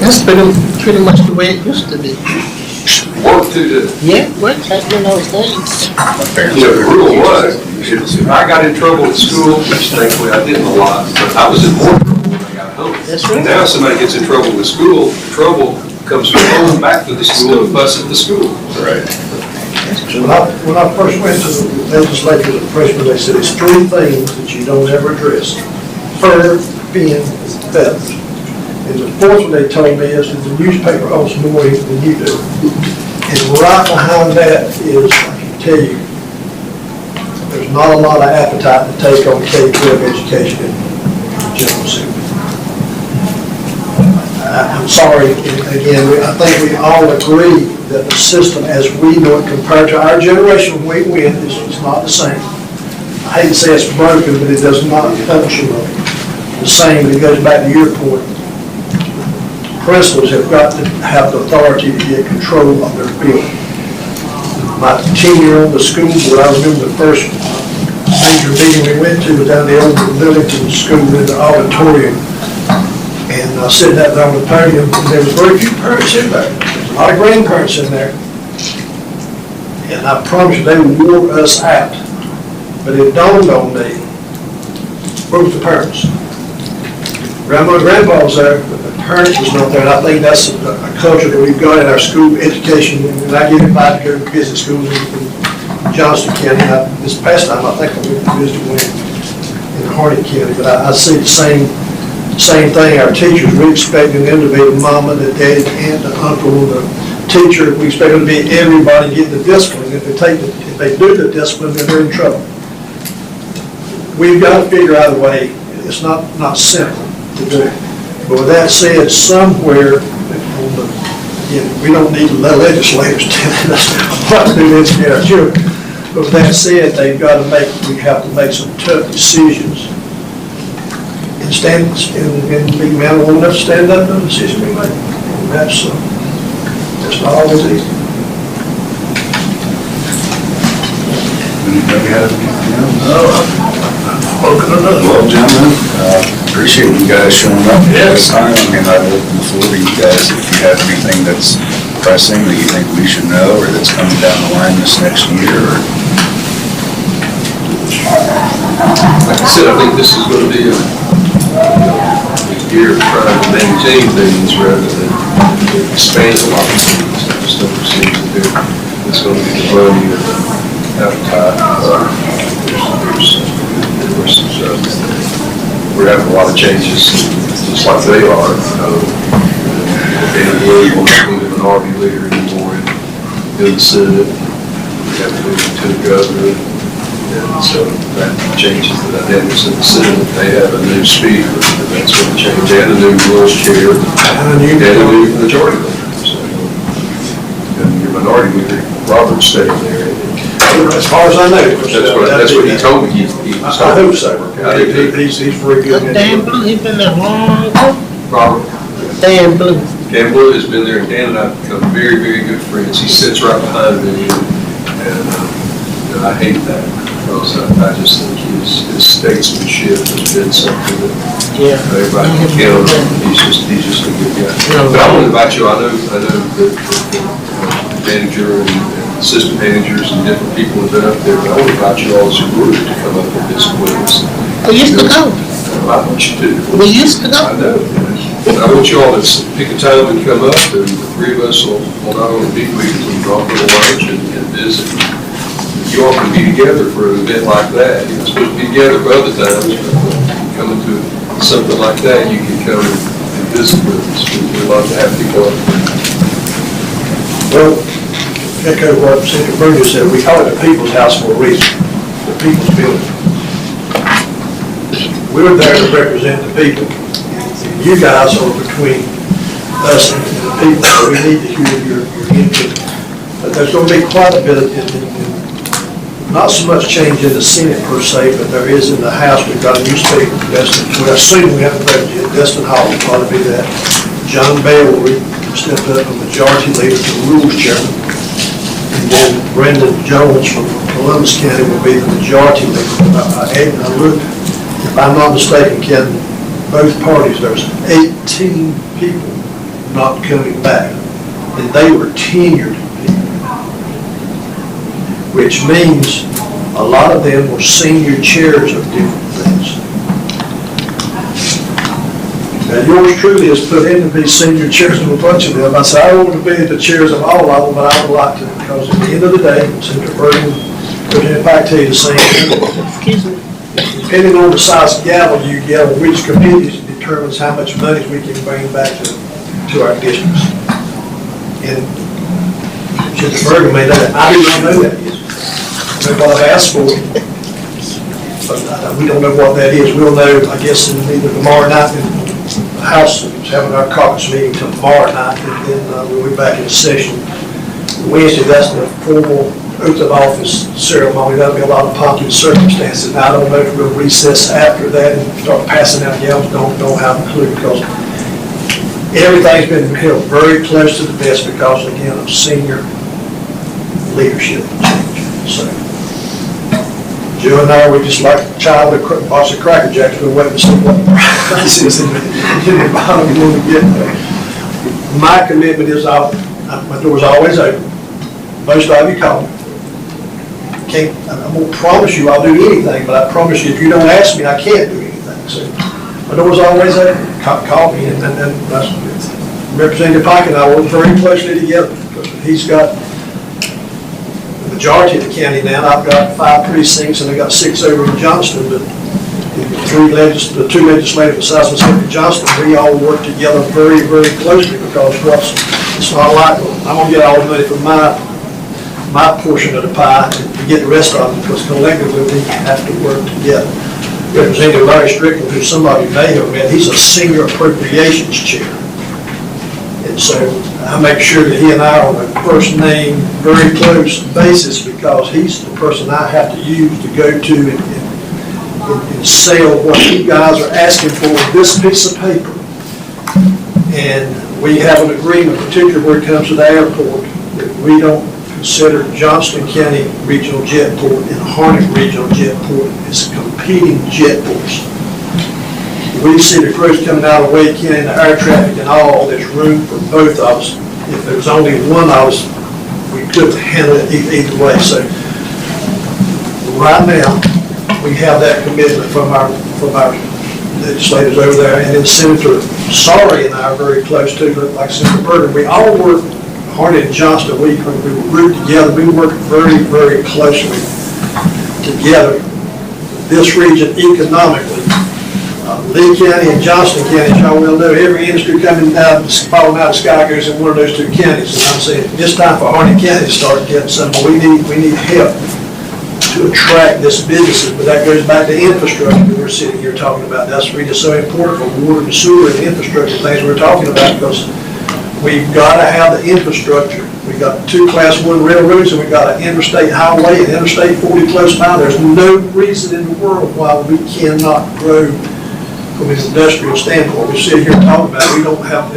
That's pretty much the way it used to be.
Work too,
Yeah, work back in those days.
the rule was, if I got in trouble at school, which thankfully I didn't a lot, but I was in more trouble when I got home.
That's right.
Now somebody gets in trouble with school, the trouble comes from home back to the school and fuss at the school. Right.
When I first went to the legislature as a freshman, they said it's 3 things that you don't ever address: fur, fin, feathers. And the 4th one they told me is that the newspaper owns more than you do. And right behind that is, I can tell you, there's not a lot of appetite to take on K-12 education in the general assembly. I'm sorry, again, I think we all agree that the system as we know it compared to our generation when we went is not the same. I hate to say it's broken, but it does not function the same. It goes back to your point. Principals have got to have the authority to get control of their building. My tenure on the school board, I remember the first major meeting we went to was down the old Lillington School in the auditorium. And I sat down on the podium, and there was very few parents in there. There's a lot of grandparents in there. And I promise you, they wore us out. But it dawned on me, where was the parents? Grandma and Grandpa was there, but the parents was not there. And I think that's a culture that we've got in our school education. And I get invited to go to visit schools in Johnston County. This past time, I think I went to visit one in Hardin County. But I see the same thing. Our teachers, we expect them to be the mama, the daddy, and the uncle, the teacher. We expect them to be everybody getting the discipline. If they do the discipline, then they're in trouble. We've got to figure out a way. It's not simple to do. But with that said, somewhere on we don't need legislators telling us what to do to educate our children. But with that said, we have to make some tough decisions. And be man long enough to stand up to the decision we make. And that's not always easy.
Anybody have anything else? Well, gentlemen, appreciate you guys showing up this time. I mean, I'd open the floor to you guys if you have anything that's pressing that you think we should know or that's coming down the line this next year.
Like I said, I think this is going to be a year of trying to maintain things rather than expand a lot of things. I just don't see that it's going to be the money or the appetite. We're having a lot of changes, just like they are. Dan Blue won't be the minority leader anymore in the Senate. We have to move to the governor. And so that changes the dynamics of the Senate. They have a new speaker, and that's going to change, and a new rules chair, and a new majority leader. So, and your minority leader, Robert's staying there.
As far as I know.
That's what he told me.
I hope so. He's very good.
Dan Blue, he's been there long ago.
Robert?
Dan Blue.
Dan Blue has been there, and Dan and I have become very, very good friends. He sits right behind me, and I hate that. Because I just think his statesmanship has been something that everybody can count on. He's just a good guy. But I want to invite you. I know that the manager and assistant managers and different people have been up there. But I want to invite you all as a group to come up with this with us.
I used to go.
I want you to.
We used to
I
go.
know. And I want you all to pick a time and come up, and the three of us will not only meet with you, we'll drop a little lunch and visit. You all can be together for an event like that. You're supposed to be together for other times, but coming to something like that, you can come and visit with us. We'd love to have you come.
Well, echo what Senator Berger said, we call it the People's House for a reason, the People's Building. We're there to represent the people. You guys are between us and the people, so we need to hear your input. But there's going to be quite a bit of, not so much change in the Senate per se, but there is in the House. We've got a new speaker, Destin. We're assuming we have a president. Destin Hall will probably be that. John Bell will step up, a majority leader to the Rules Chairman. And then Brendan Jones from Columbus County will be the majority leader. I looked, if I'm not mistaken, Ken, both parties, there's 18 people not coming back. And they were tenured people, which means a lot of them were senior chairs of different things. Now, yours truly is put in to be senior chairs of a bunch of them. I said, I don't want to be the chairs of all of them, but I would like to, because at the end of the day, Senator Bergen, President Pacte is saying, depending on the size gavel you get on which committees, determines how much money we can bring back to our districts. And Senator Bergen made that, I did not know that yet. I know what I've asked for, but we don't know what that is. We'll know, I guess, in either tomorrow night, the House is having our caucus meeting tomorrow night, and then we'll be back in session Wednesday. That's the formal oath of office ceremony. That'll be a lot of pomp and circumstances. Now, I don't know if we'll recess after that and start passing out gowns. Don't have a clue, because everything's been held very close to the vest because, again, of senior leadership change. So, Joe and I, we just like a child with a box of Cracker Jacks. We're waiting to see what the price is in the bottom when we get there. My commitment is my door's always open. Most of you call me. I won't promise you I'll do anything, but I promise you if you don't ask me, I can't do anything. So my door's always open. Call me, and that's Representative Pike and I work very closely together, because he's got the majority of the county now. I've got 5 precincts, and I've got 6 over in Johnston, but the 2 legislative besides myself in Johnston, we all work together very, very closely, because it's not like I'm going to get all the money from my portion of the pie and get the rest of it, because collectively we have to work together. Representative Larry Strickland, who somebody may have met, he's a senior appropriations chair. And so I make sure that he and I are on a first name, very close basis, because he's the person I have to use to go to and sell what you guys are asking for with this piece of paper. And we have an agreement, particularly where it comes to the airport, that we don't consider Johnston County Regional Jetport and Harnett Regional Jetport as competing jetports. We see the growth coming out of Wade County, the air traffic and all, there's room for both of us. If there was only one of us, we couldn't handle it either way. So right now, we have that commitment from our legislators over there, and then Senator Sorry and I are very close too, like Senator Berger. We all work, Harnett and Johnston, we group together. We work very, very closely together. This region economically, Lee County and Johnston County, as y'all well know, every industry coming out, falling out of the sky goes in one of those 2 counties. And I'm saying it's time for Harnett County to start getting something. We need help to attract this businesses, but that goes back to infrastructure that we're sitting here talking about. That's really so important for water and sewer and infrastructure things we're talking about, because we've got to have the infrastructure. We've got 2 Class 1 railroads, and we've got an interstate highway and Interstate 40 close by. There's no reason in the world why we cannot grow from an industrial standpoint. We sit here talking about we don't have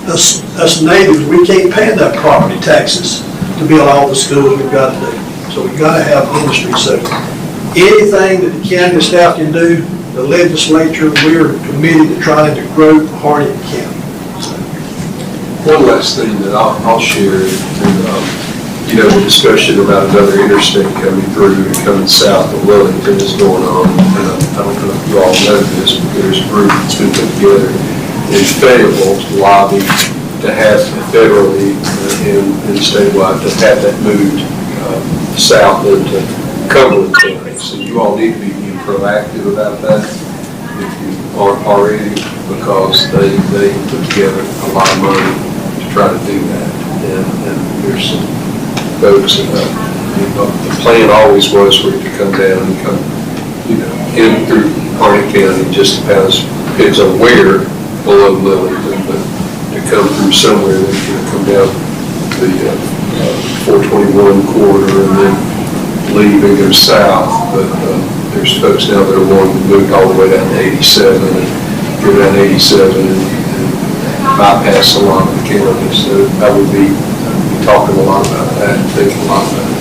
us natives. We can't pay enough property taxes to build all the schools we've got to do. So we've got to have industry. So anything that the county staff can do, the legislature, we're committed to trying to grow Harnett County.
One last thing that I'll share, the discussion about another interstate coming through and coming south of Wellington is going on. And I don't know if you all know this, but there's a group that's been put together in Fayetteville to lobby to have federally and statewide to have that moved south into Cumberland County. So you all need to be being proactive about that if you aren't already, because they put together a lot of money to try to do that. And there's some folks, the plan always was for it to come down and come, in through Harnett County, just as, depends on where below Lillington, but to come through somewhere, then come down the 421 corridor and then leave and go south. But there's folks now that are wanting to move all the way down to 87 and go down 87 and bypass a lot of the counties. So I would be talking a lot about that, thinking a lot about it.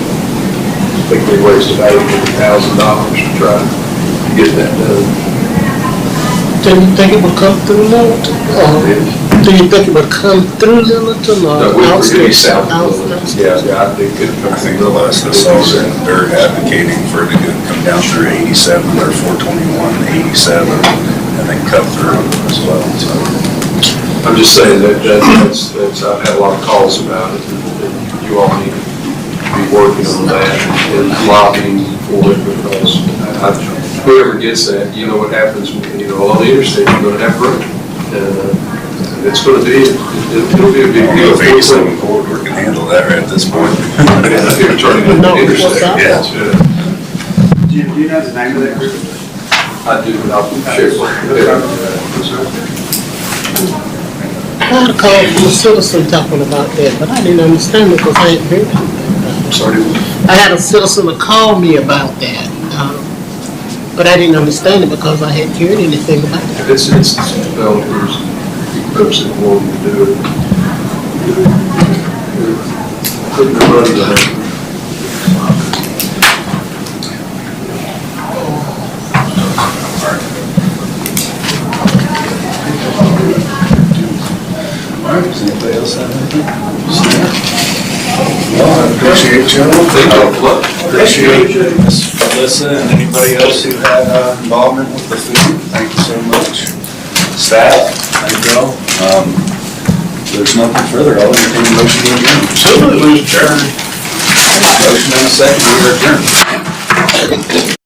I think we wasted $800,000 to try to get that done.
Do you think it would come through Littleton? Do you think it would come through Littleton or
No, we're
outskirts?
south of Littleton. Yeah, I think it.
I think the last I saw, they're advocating for it to come down through 87 or 421, 87, and then cut through as well. So
I'm just saying that's I've had a lot of calls about it, and you all need to be working on that and lobbying for it, because whoever gets that, you know what happens, along the interstate, you're gonna have room. And it's gonna be, it'll be a big deal.
87 corridor can handle that right at this point.
You're trying to get the interstate.
Yeah.
Do you know the name of that group?
I do, but I'll share it.
I had a call from a citizen talking about that, but I didn't understand it because I hadn't heard it.
I'm sorry.
I had a citizen to call me about that, but I didn't understand it because I hadn't heard anything about it.
It's developers, folks that want to do it. Putting the money behind it.
all right, does anybody else have anything?
Well, I appreciate you. Thank you.
Appreciate you. Alyssa and anybody else who had involvement with the food, thank you so much. Staff, thank you all. There's nothing further, I'll entertain a motion to adjourn.
So moved.
Motion and a second, we are adjourned.